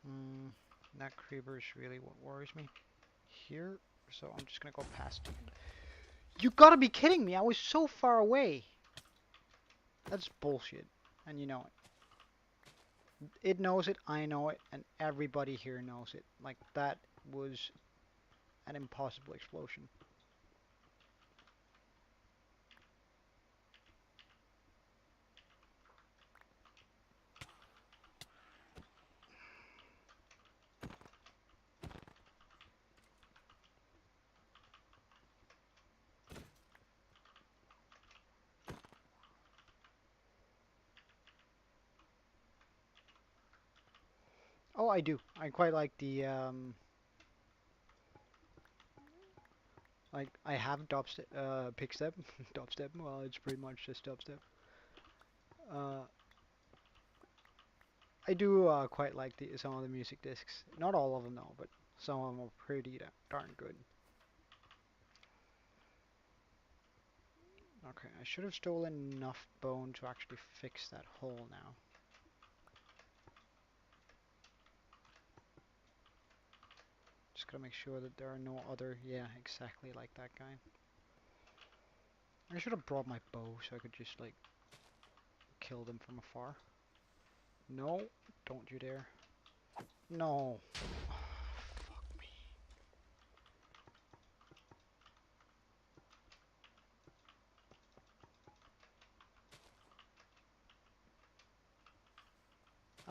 Mm, that creeper is really what worries me here, so I'm just gonna go past. You gotta be kidding me! I was so far away. That's bullshit, and you know it. It knows it, I know it, and everybody here knows it. Like, that was an impossible explosion. Oh, I do. I quite like the like I have dubstep, pickstep, dubstep. Well, it's pretty much just dubstep. Uh, I do quite like some of the music discs. Not all of them though, but some of them are pretty darn good. Okay, I should have stolen enough bone to actually fix that hole now. Just gotta make sure that there are no other, yeah, exactly like that guy. I should have brought my bow so I could just like kill them from afar. No, don't you dare. No. Fuck me.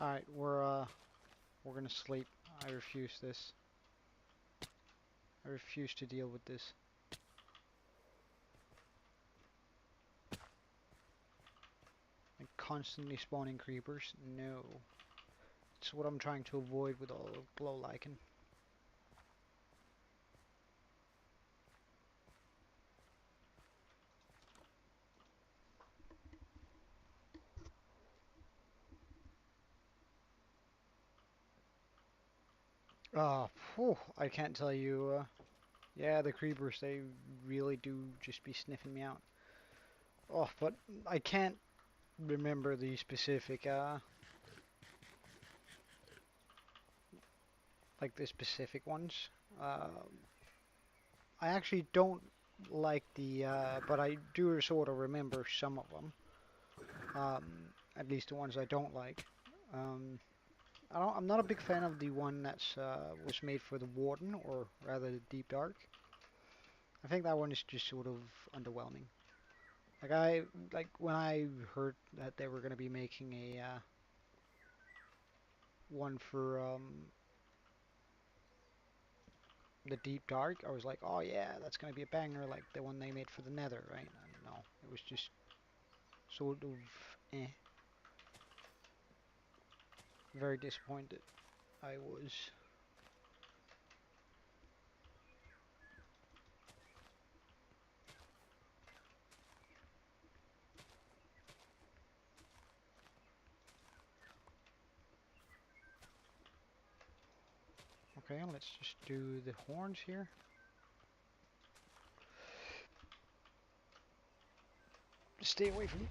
Alright, we're gonna sleep. I refuse this. I refuse to deal with this. Like constantly spawning creepers? No. It's what I'm trying to avoid with all of glow lichen. Oh, phew, I can't tell you. Yeah, the creepers, they really do just be sniffing me out. Oh, but I can't remember the specific, like the specific ones. Uh, I actually don't like but I do sort of remember some of them. Um, at least the ones I don't like. Um, I'm not a big fan of the one that's was made for the Warden, or rather the Deep Dark. I think that one is just sort of underwhelming. Like when I heard that they were going to be making a one for the Deep Dark, I was like, oh yeah, that's going to be a banger, like the one they made for the Nether, right? And no, it was just sort of eh. Very disappointed. I was. Okay, let's just do the horns here. Stay away from me.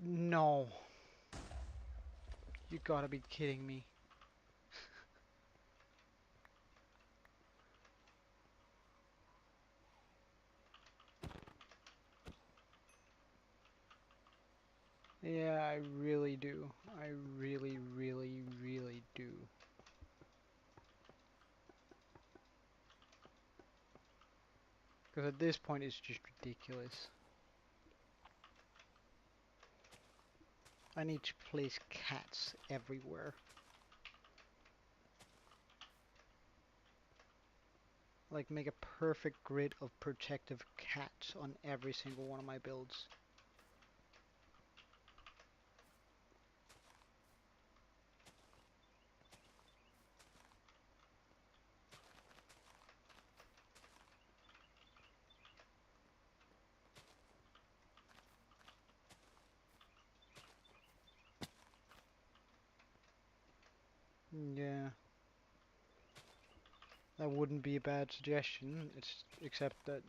No, you gotta be kidding me. Yeah, I really do. I really, really, really do. Because at this point it's just ridiculous. I need to place cats everywhere. Like make a perfect grid of protective cats on every single one of my builds. Yeah, that wouldn't be a bad suggestion. It's except that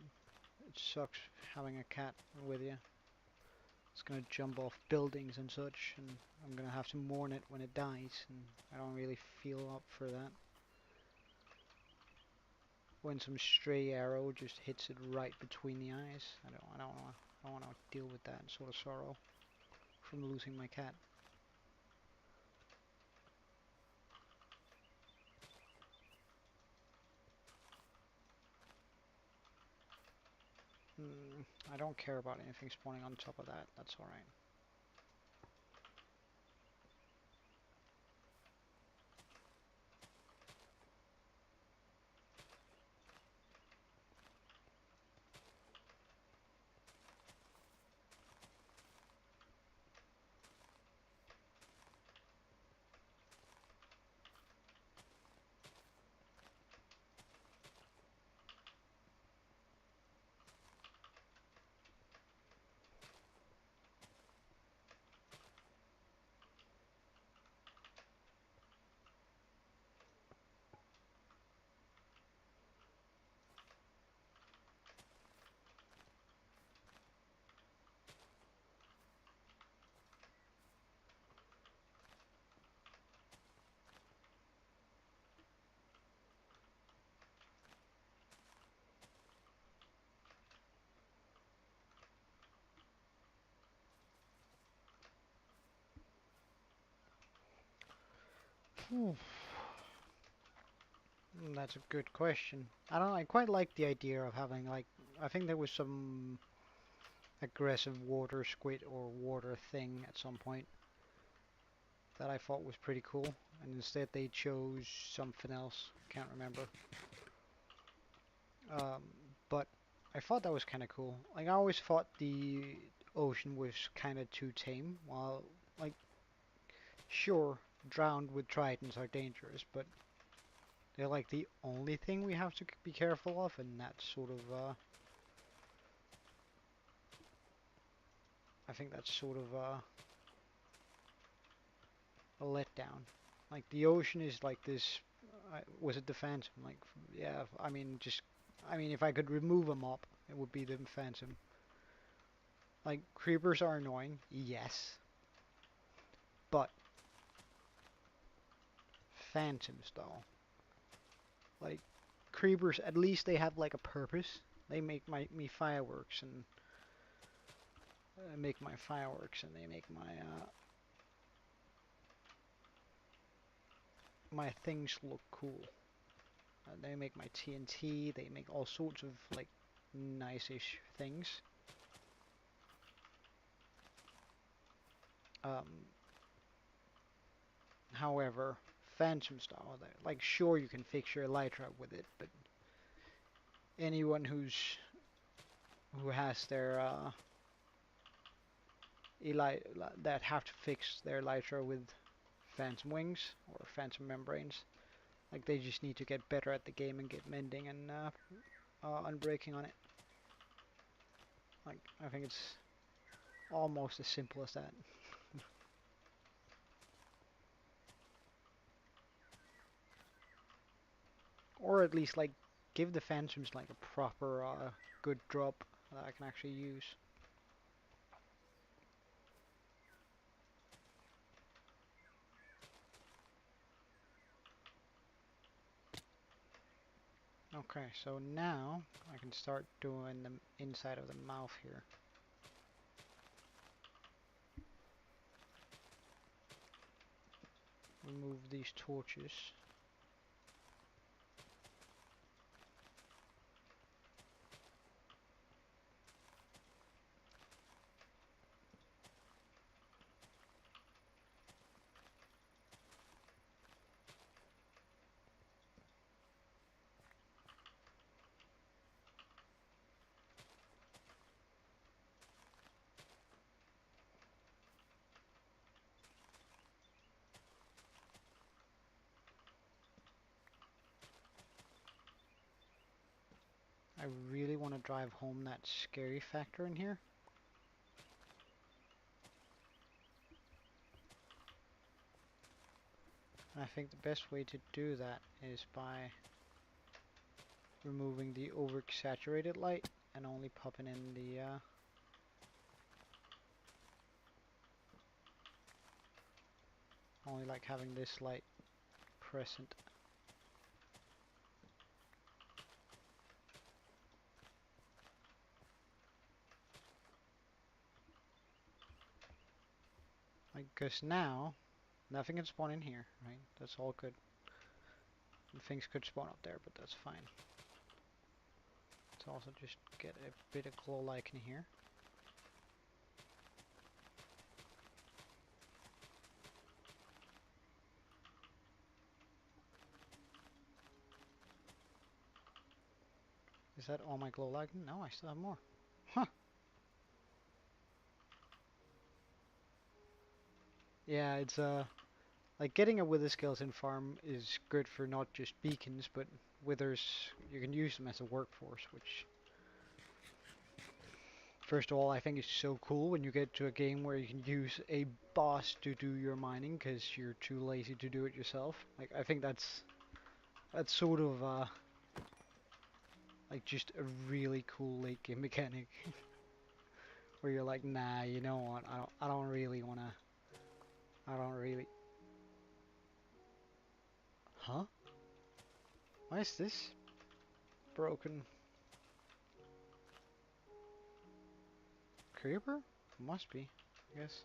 it sucks having a cat with you. It's gonna jump off buildings and such, and I'm gonna have to mourn it when it dies, and I don't really feel up for that. When some stray arrow just hits it right between the eyes, I don't wanna deal with that sort of sorrow from losing my cat. I don't care about anything spawning on top of that. That's alright. Ooh, that's a good question. I don't know, I quite like the idea of having like, I think there was some aggressive water squid or water thing at some point that I thought was pretty cool, and instead they chose something else. Can't remember. Um, but I thought that was kind of cool. Like I always thought the ocean was kind of too tame. While like sure, drowned with tritons are dangerous, but they're like the only thing we have to be careful of, and that's sort of I think that's sort of a letdown. Like the ocean is like this. Was it the Phantom? Like yeah, I mean just I mean if I could remove a mob, it would be the Phantom. Like creepers are annoying, yes, but phantoms though. Like creepers, at least they have like a purpose. They make me fireworks and make my fireworks and they make my things look cool. They make my TNT. They make all sorts of like nice-ish things. Um, However, phantom style, like sure you can fix your elytra with it, but anyone who has their Eli that have to fix their elytra with phantom wings or phantom membranes. Like they just need to get better at the game and get mending and unbreaking on it. Like I think it's almost as simple as that. Or at least like give the phantoms like a proper good drop that I can actually use. Okay, so now I can start doing the inside of the mouth here. Remove these torches. I really want to drive home that scary factor in here. And I think the best way to do that is by removing the oversaturated light and only popping in the only like having this light present. Like, cause now nothing can spawn in here, right? That's all good. And things could spawn up there, but that's fine. Let's also just get a bit of glow like in here. Is that all my glow like? No, I still have more. Huh. Yeah, it's like getting a wither skeleton farm is good for not just beacons, but withers you can use them as a workforce, which first of all I think is so cool when you get to a game where you can use a boss to do your mining because you're too lazy to do it yourself. Like I think that's sort of like just a really cool late game mechanic where you're like, nah, you know what? I don't really wanna. I don't really. Huh? Why is this broken? Creeper? Must be, I guess.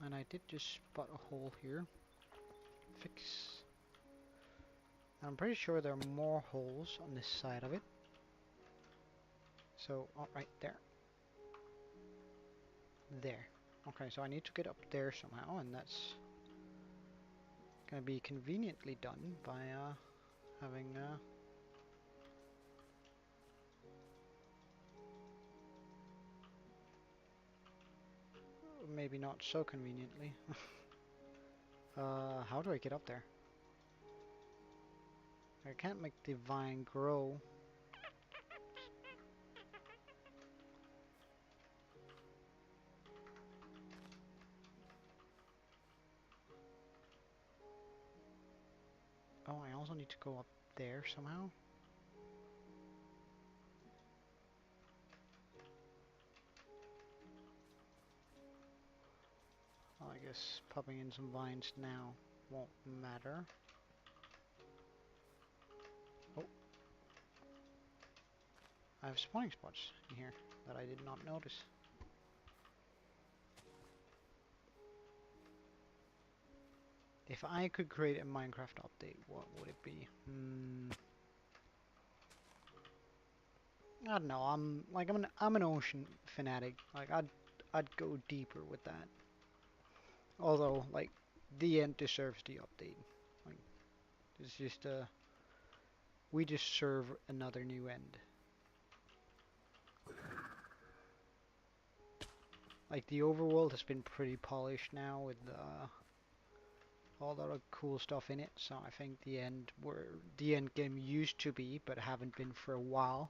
And I did just spot a hole here. Fix. I'm pretty sure there are more holes on this side of it. So, oh, right there. There. Okay, so I need to get up there somehow, and that's gonna be conveniently done by having maybe not so conveniently. How do I get up there? I can't make the vine grow. Oh, I also need to go up there somehow. Well, I guess popping in some vines now won't matter. Oh, I have spawning spots in here that I did not notice. If I could create a Minecraft update, what would it be? I don't know. I'm an ocean fanatic. Like I'd go deeper with that. Although like the end deserves the update. Like it's just we deserve another new end. Like the overworld has been pretty polished now with all the cool stuff in it. So I think the end where the end game used to be, but haven't been for a while.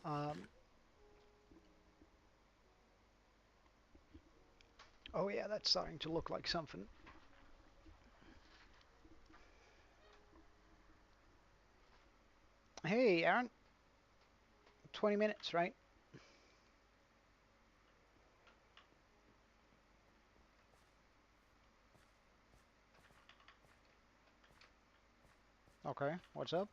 Um, oh yeah, that's starting to look like something. Hey, Aaron, 20 minutes, right? Okay, what's up?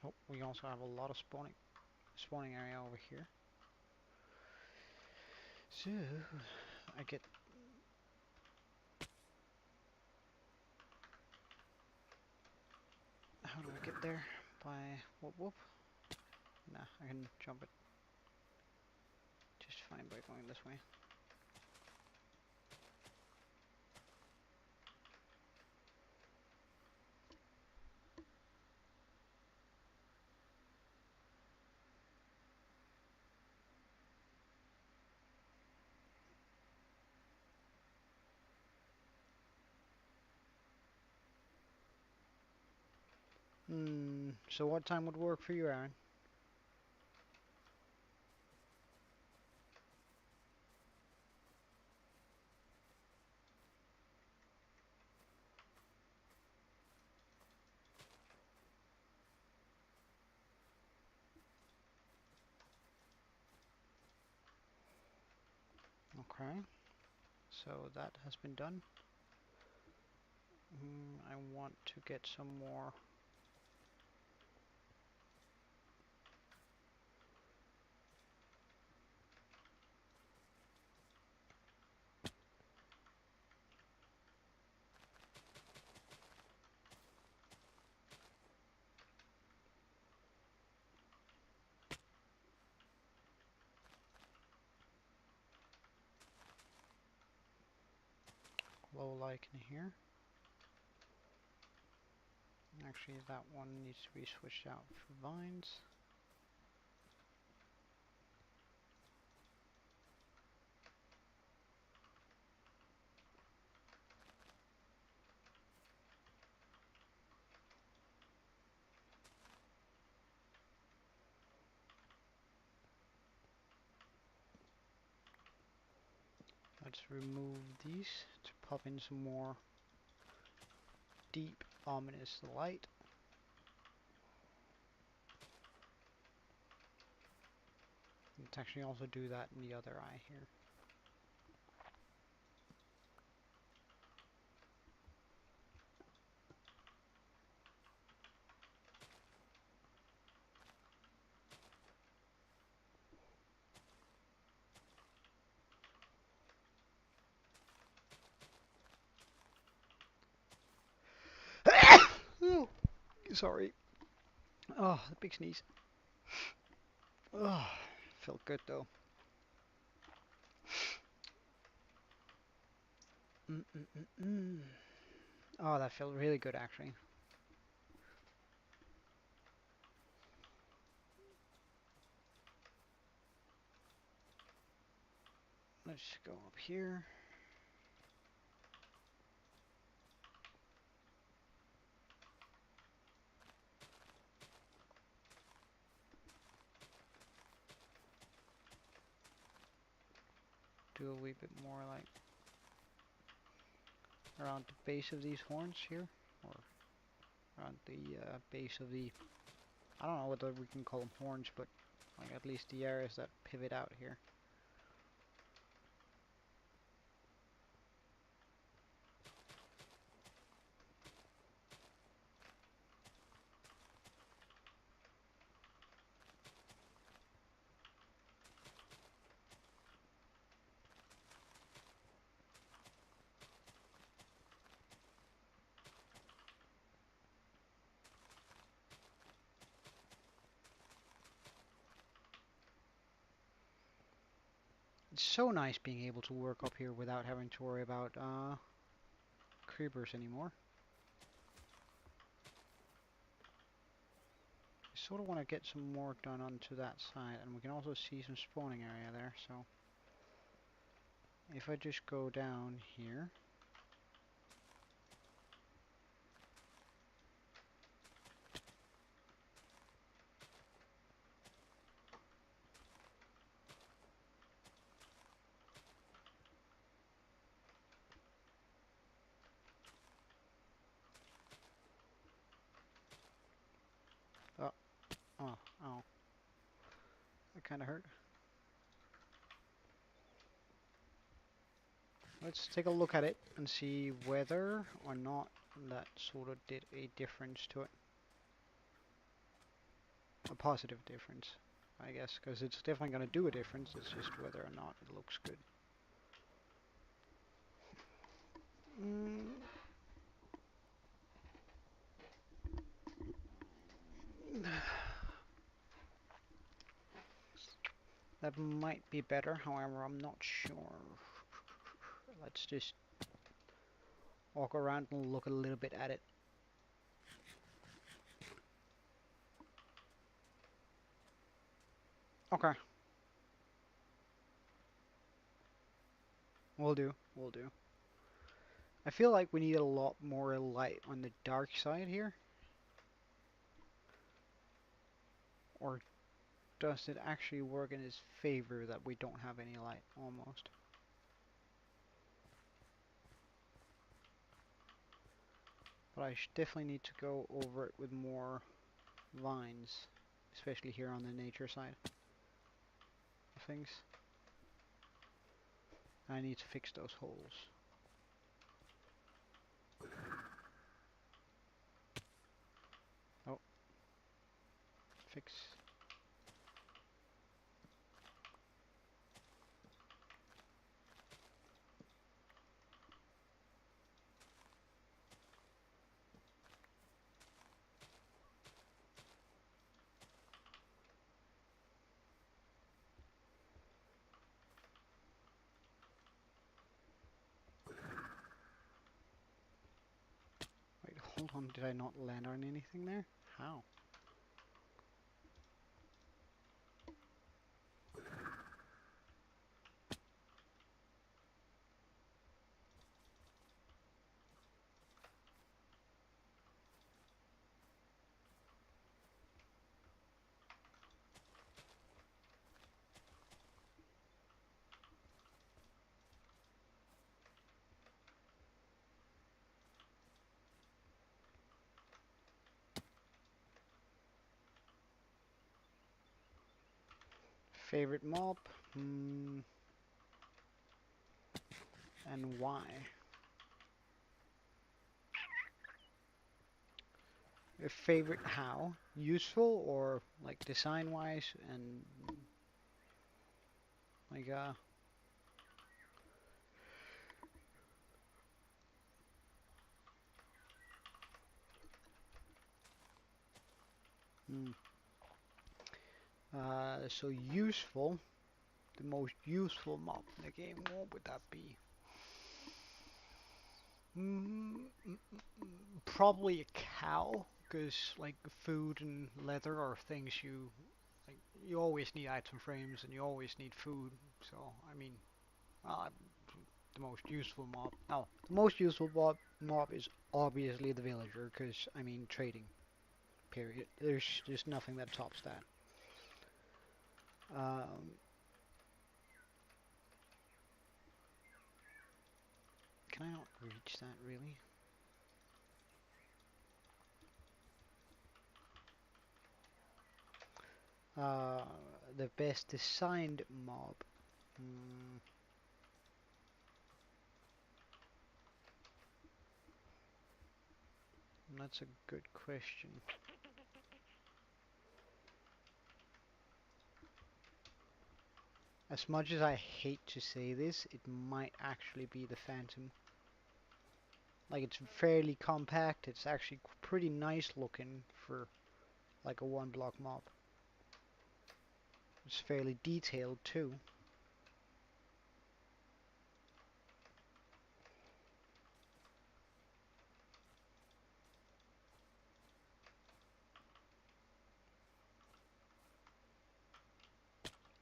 Oh, we also have a lot of spawning area over here. So I get how do I get there? By whoop whoop? Nah, I can jump it just fine by going this way. So what time would work for you, Aaron? Okay, so that has been done. I want to get some more. Low like in here. Actually, that one needs to be switched out for vines. Let's remove these to pop in some more deep, ominous light. Let's actually also do that in the other eye here. Sorry. Oh, the big sneeze. Oh, felt good though. Mm -mm -mm -mm. Oh, that felt really good actually. Let's go up here. Do a wee bit more like around the base of these horns here, or around the base of the, I don't know whether we can call them horns, but like at least the areas that pivot out here. It's so nice being able to work up here without having to worry about creepers anymore. I sort of want to get some work done onto that side, and we can also see some spawning area there, so if I just go down here, oh, oh, oh, that kind of hurt. Let's take a look at it and see whether or not that sort of did a difference to it. A positive difference, I guess, because it's definitely going to do a difference. It's just whether or not it looks good. Mm. That might be better, however, I'm not sure. Let's just walk around and look a little bit at it. Okay, we'll do, we'll do. I feel like we need a lot more light on the dark side here. Or does it actually work in his favor that we don't have any light, almost? But I definitely need to go over it with more vines, especially here on the nature side of things. I need to fix those holes. Oh, fix. Wait, hold on, did I not land on anything there? How? Favorite mob? And why? A favorite how? Useful or like design wise and like Mm. So useful. The most useful mob in the game. What would that be? Mm, mm, Probably a cow, because like food and leather are things like. You always need item frames and you always need food. So I mean, uh, the most useful mob. No, the most useful mob is obviously the villager, because I mean trading. Period. There's just nothing that tops that. Um, can I not reach that really? Uh, the best designed mob. Mm, that's a good question. As much as I hate to say this, it might actually be the Phantom. Like, it's fairly compact. It's actually pretty nice looking for like a one block mob. It's fairly detailed too.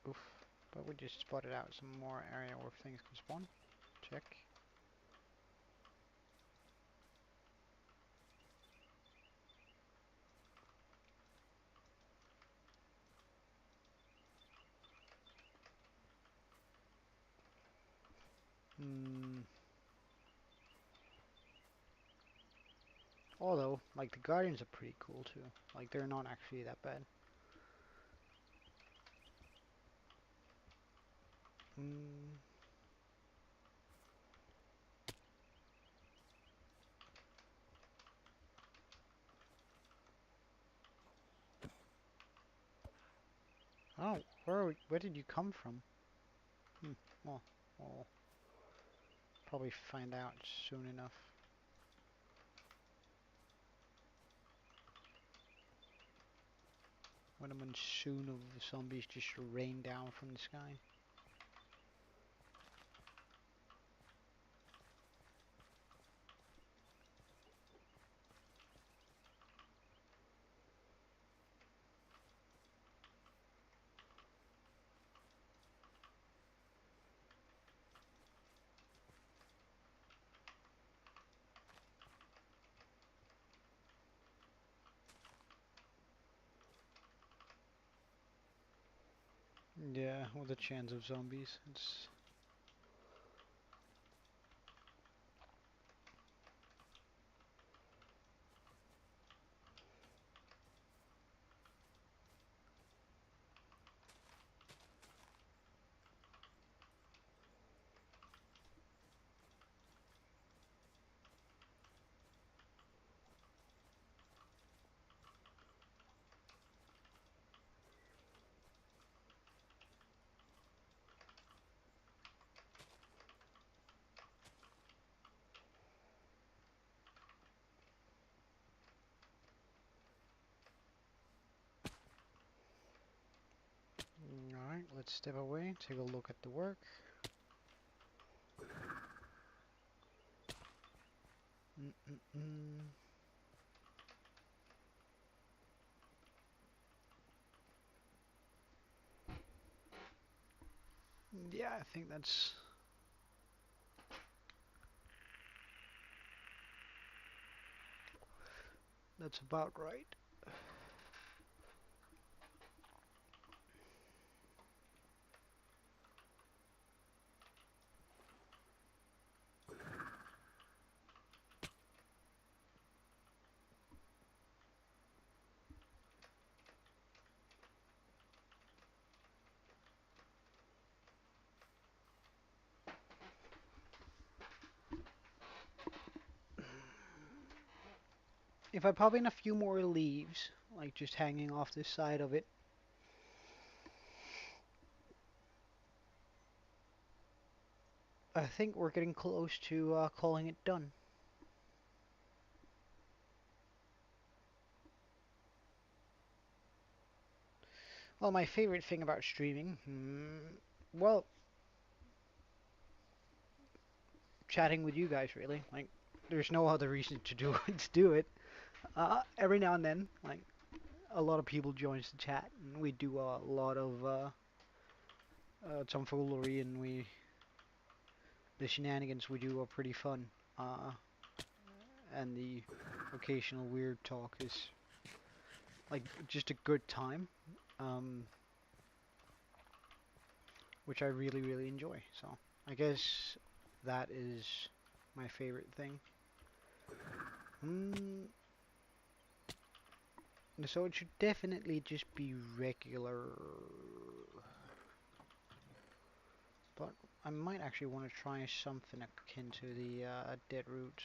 Oof. But we just spotted out some more area where things can spawn. Check. Hmm. Although, like, the Guardians are pretty cool too. Like, they're not actually that bad. Hmm. Oh, where did you come from? Hmm. Well, we'll probably find out soon enough. When a monsoon of zombies just rain down from the sky. Yeah, with the chance of zombies, it's. Alright, let's step away, take a look at the work. Mm -mm -mm. Yeah, I think that's about right. If I pop in a few more leaves, like just hanging off the side of it, I think we're getting close to calling it done. Well, my favorite thing about streaming, well, chatting with you guys really. Like, there's no other reason to do to do it. Every now and then, like a lot of people joins the chat, and we do a lot of tomfoolery, and the shenanigans we do are pretty fun. Uh, and the occasional weird talk is like just a good time, um, which I really really enjoy. So I guess that is my favorite thing. Mm, so it should definitely just be regular, but I might actually want to try something akin to the Dead Roots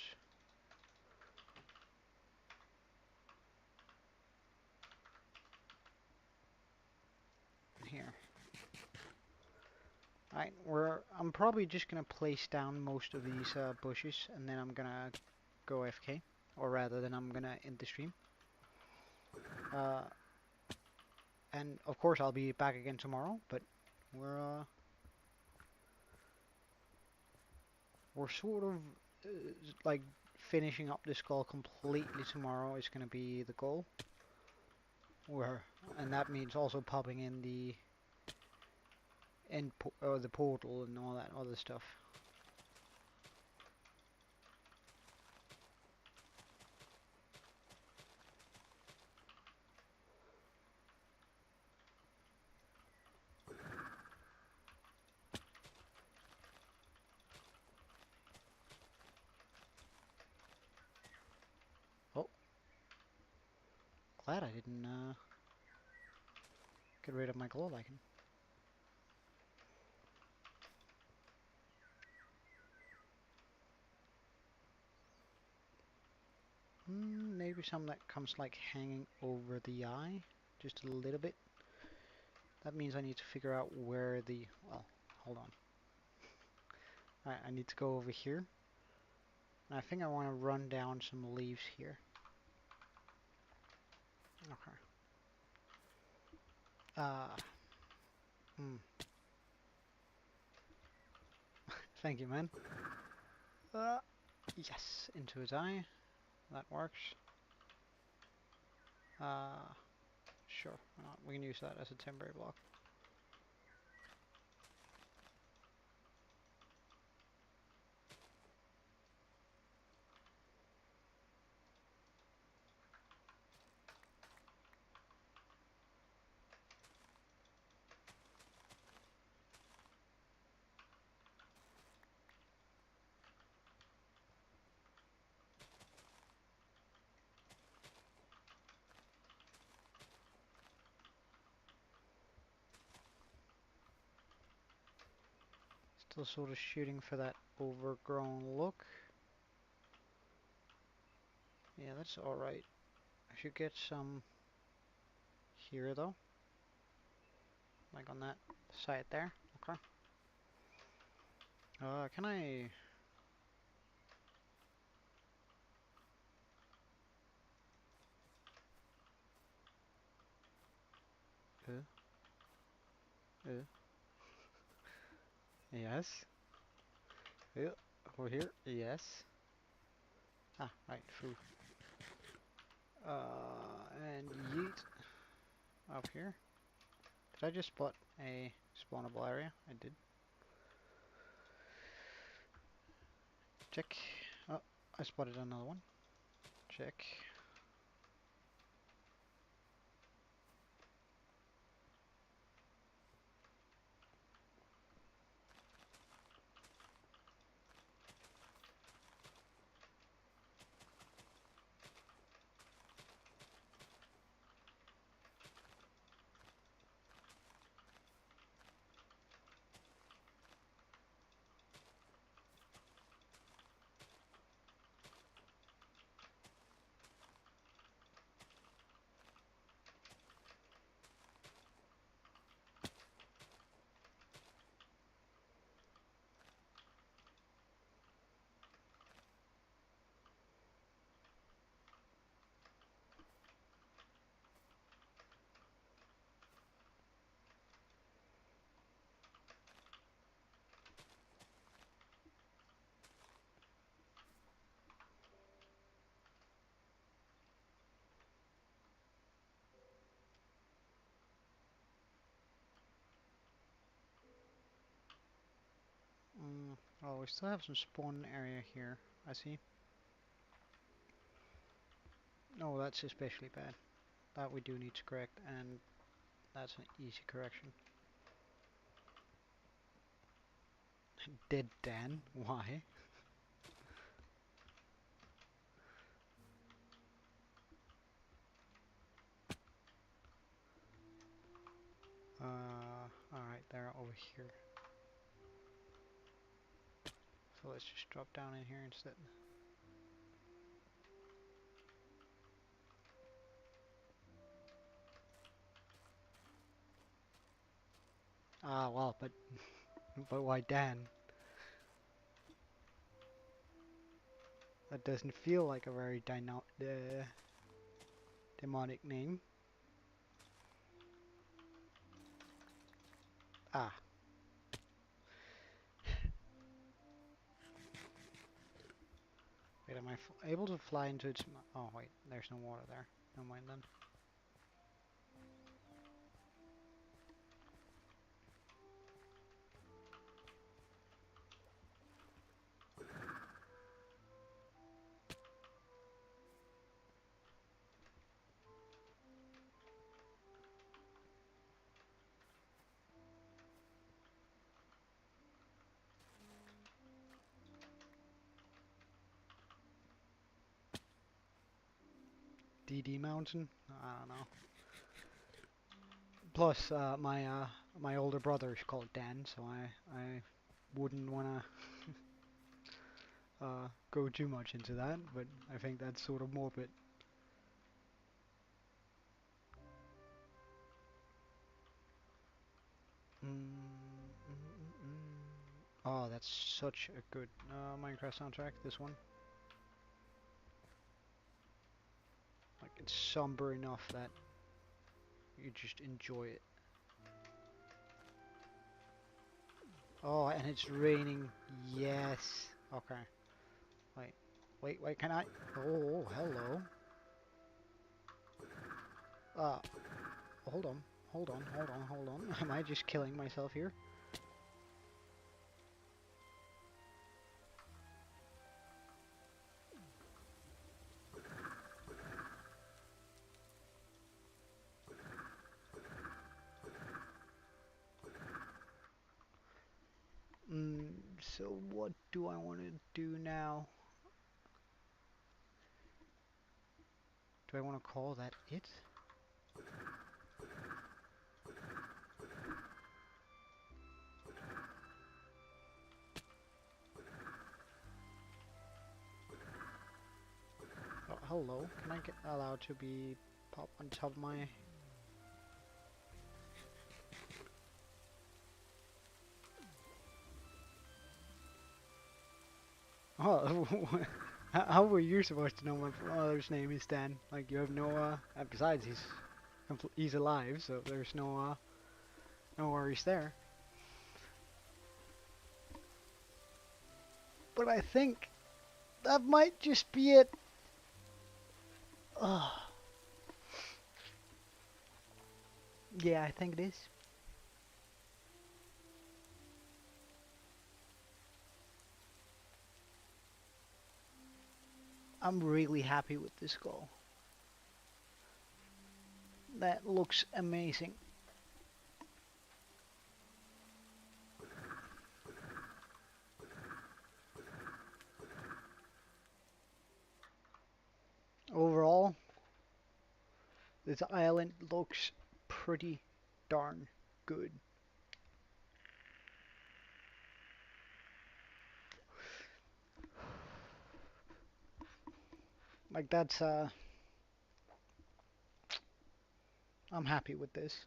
here. Alright, I'm probably just gonna place down most of these bushes, and then I'm gonna go AFK, or rather than I'm gonna end the stream. Uh, and of course I'll be back again tomorrow, but we're uh, we're sort of uh, like finishing up this skull completely tomorrow is gonna be the goal. Where and that means also popping in the or the portal and all that other stuff. Oh, glad I didn't get rid of my glow lichen. Maybe some that comes like hanging over the eye, just a little bit. That means I need to figure out where the, well, hold on. I need to go over here. And I think I want to run down some leaves here. Okay. Uh, hmm. Thank you, man. Uh, yes, into his eye. That works. Uh, sure. We can use that as a temporary block. Still sort of shooting for that overgrown look. Yeah, that's alright. I should get some here though. Like on that side there. Okay. Can I... Uh, uh, yes. Over here. Yes. Ah, right, food. And yeet up here. Did I just spot a spawnable area? I did. Check. Oh, I spotted another one. Check. Oh, we still have some spawn area here. I see. Oh, that's especially bad. That we do need to correct, and that's an easy correction. Dead Dan? Why? Alright, they're over here. So let's just drop down in here instead. Ah, well, but why Dan? That doesn't feel like a very demonic name. Ah, wait, am I able to fly into its... Oh, wait, there's no water there. Never mind then. DD Mountain? I don't know. Plus, my older brother is called Dan, so I wouldn't wanna go too much into that, but I think that's sort of morbid. Mm, mm, mm, mm. Oh, that's such a good Minecraft soundtrack, this one. Like, it's somber enough that you just enjoy it. Oh, and it's raining. Yes. Okay. Wait. Wait, can I? Oh, hello. Uh, hold on. Hold on. Am I just killing myself here? So what do I want to do now? Do I want to call that it? Oh, hello. Can I get allowed to be pop on top of my... Oh, how were you supposed to know my father's name is Dan? Like, you have no, and besides, he's alive, so there's no worries there. But I think that might just be it. Ugh. Yeah, I think it is. I'm really happy with this goal. That looks amazing. Overall, this island looks pretty darn good. Like that's I'm happy with this.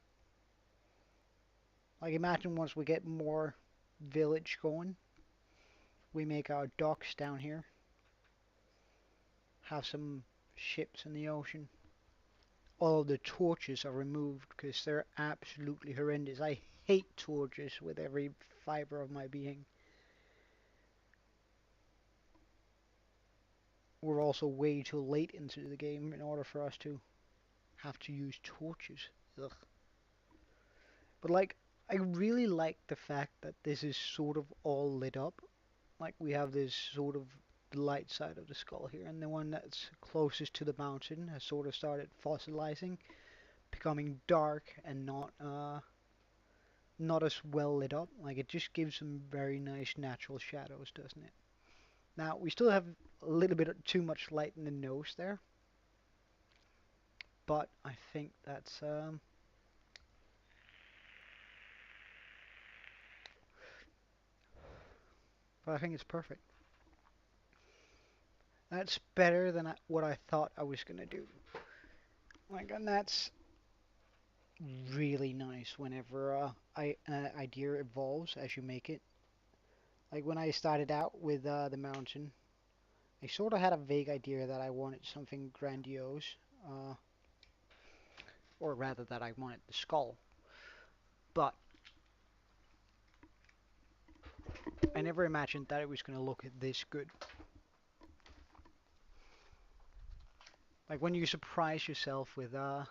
Like imagine once we get more village going, we make our docks down here, have some ships in the ocean. All of the torches are removed because they're absolutely horrendous. I hate torches with every fiber of my being. We're also way too late into the game in order for us to have to use torches. Ugh. But like, I really like the fact that this is sort of all lit up. Like we have this sort of light side of the skull here, and the one that's closest to the mountain has sort of started fossilizing, becoming dark and not as well lit up. Like it just gives some very nice natural shadows, doesn't it? Now we still have a little bit too much light in the nose there, but I think but I think it's perfect. That's better than what I thought I was gonna do. Like, and that's really nice whenever an idea evolves as you make it. Like when I started out with the mountain, I sort of had a vague idea that I wanted something grandiose, uh, or rather that I wanted the skull. But I never imagined that it was going to look this good. Like when you surprise yourself with the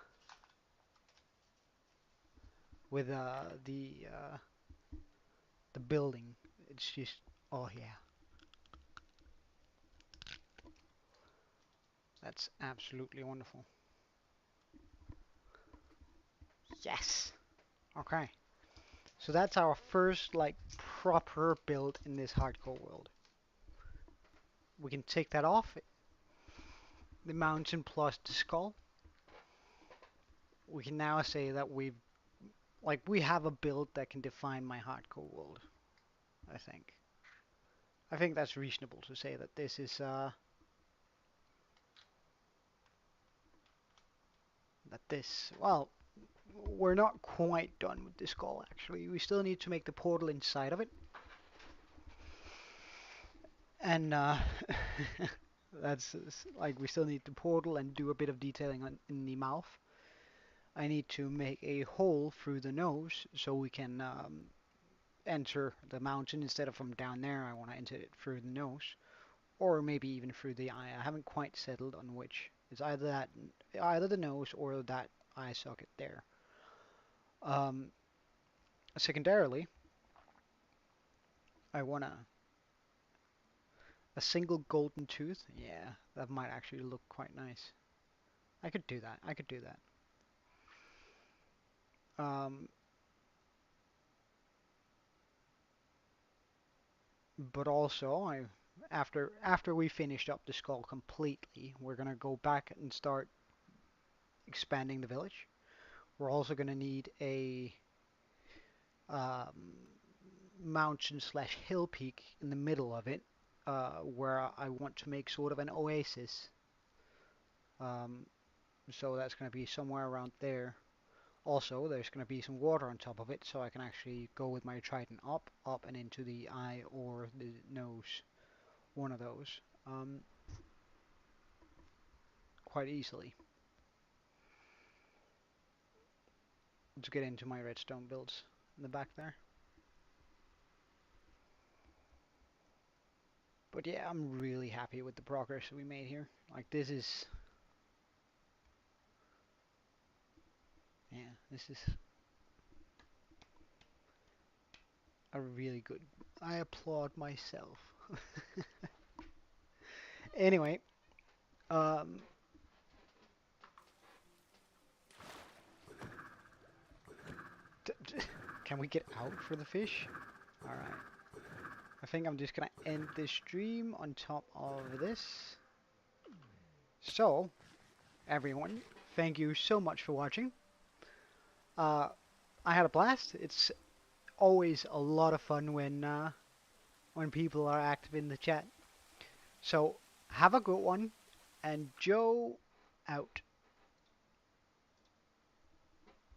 building, it's just oh yeah, that's absolutely wonderful. Yes. Okay. So that's our first like proper build in this hardcore world. We can take that off. The mountain plus the skull. We can now say that we have a build that can define my hardcore world. I think. I think that's reasonable to say that this is that this well we're not quite done with the skull actually. We still need to make the portal inside of it. And that's like we still need the portal and do a bit of detailing in the mouth. I need to make a hole through the nose so we can enter the mountain instead of from down there. I want to enter it through the nose, or maybe even through the eye. I haven't quite settled on which. It's either the nose or that eye socket there. Um, Secondarily, I want a single golden tooth. Yeah, that might actually look quite nice. I could do that. I could do that. Um, but also, after we finished up the skull completely, we're gonna go back and start expanding the village. We're also gonna need a um, mountain slash hill peak in the middle of it, where I want to make sort of an oasis. Um, so that's going to be somewhere around there. Also, there's going to be some water on top of it, so I can actually go with my trident up and into the eye or the nose, one of those, um, quite easily to get into my redstone builds in the back there. But yeah, I'm really happy with the progress we made here. Like this is a really good. I applaud myself. Anyway, um, can we get out for the fish? All right. I think I'm just gonna end this stream on top of this. So, everyone, thank you so much for watching. Uh, I had a blast. It's always a lot of fun when people are active in the chat. So, have a good one, and Joe out.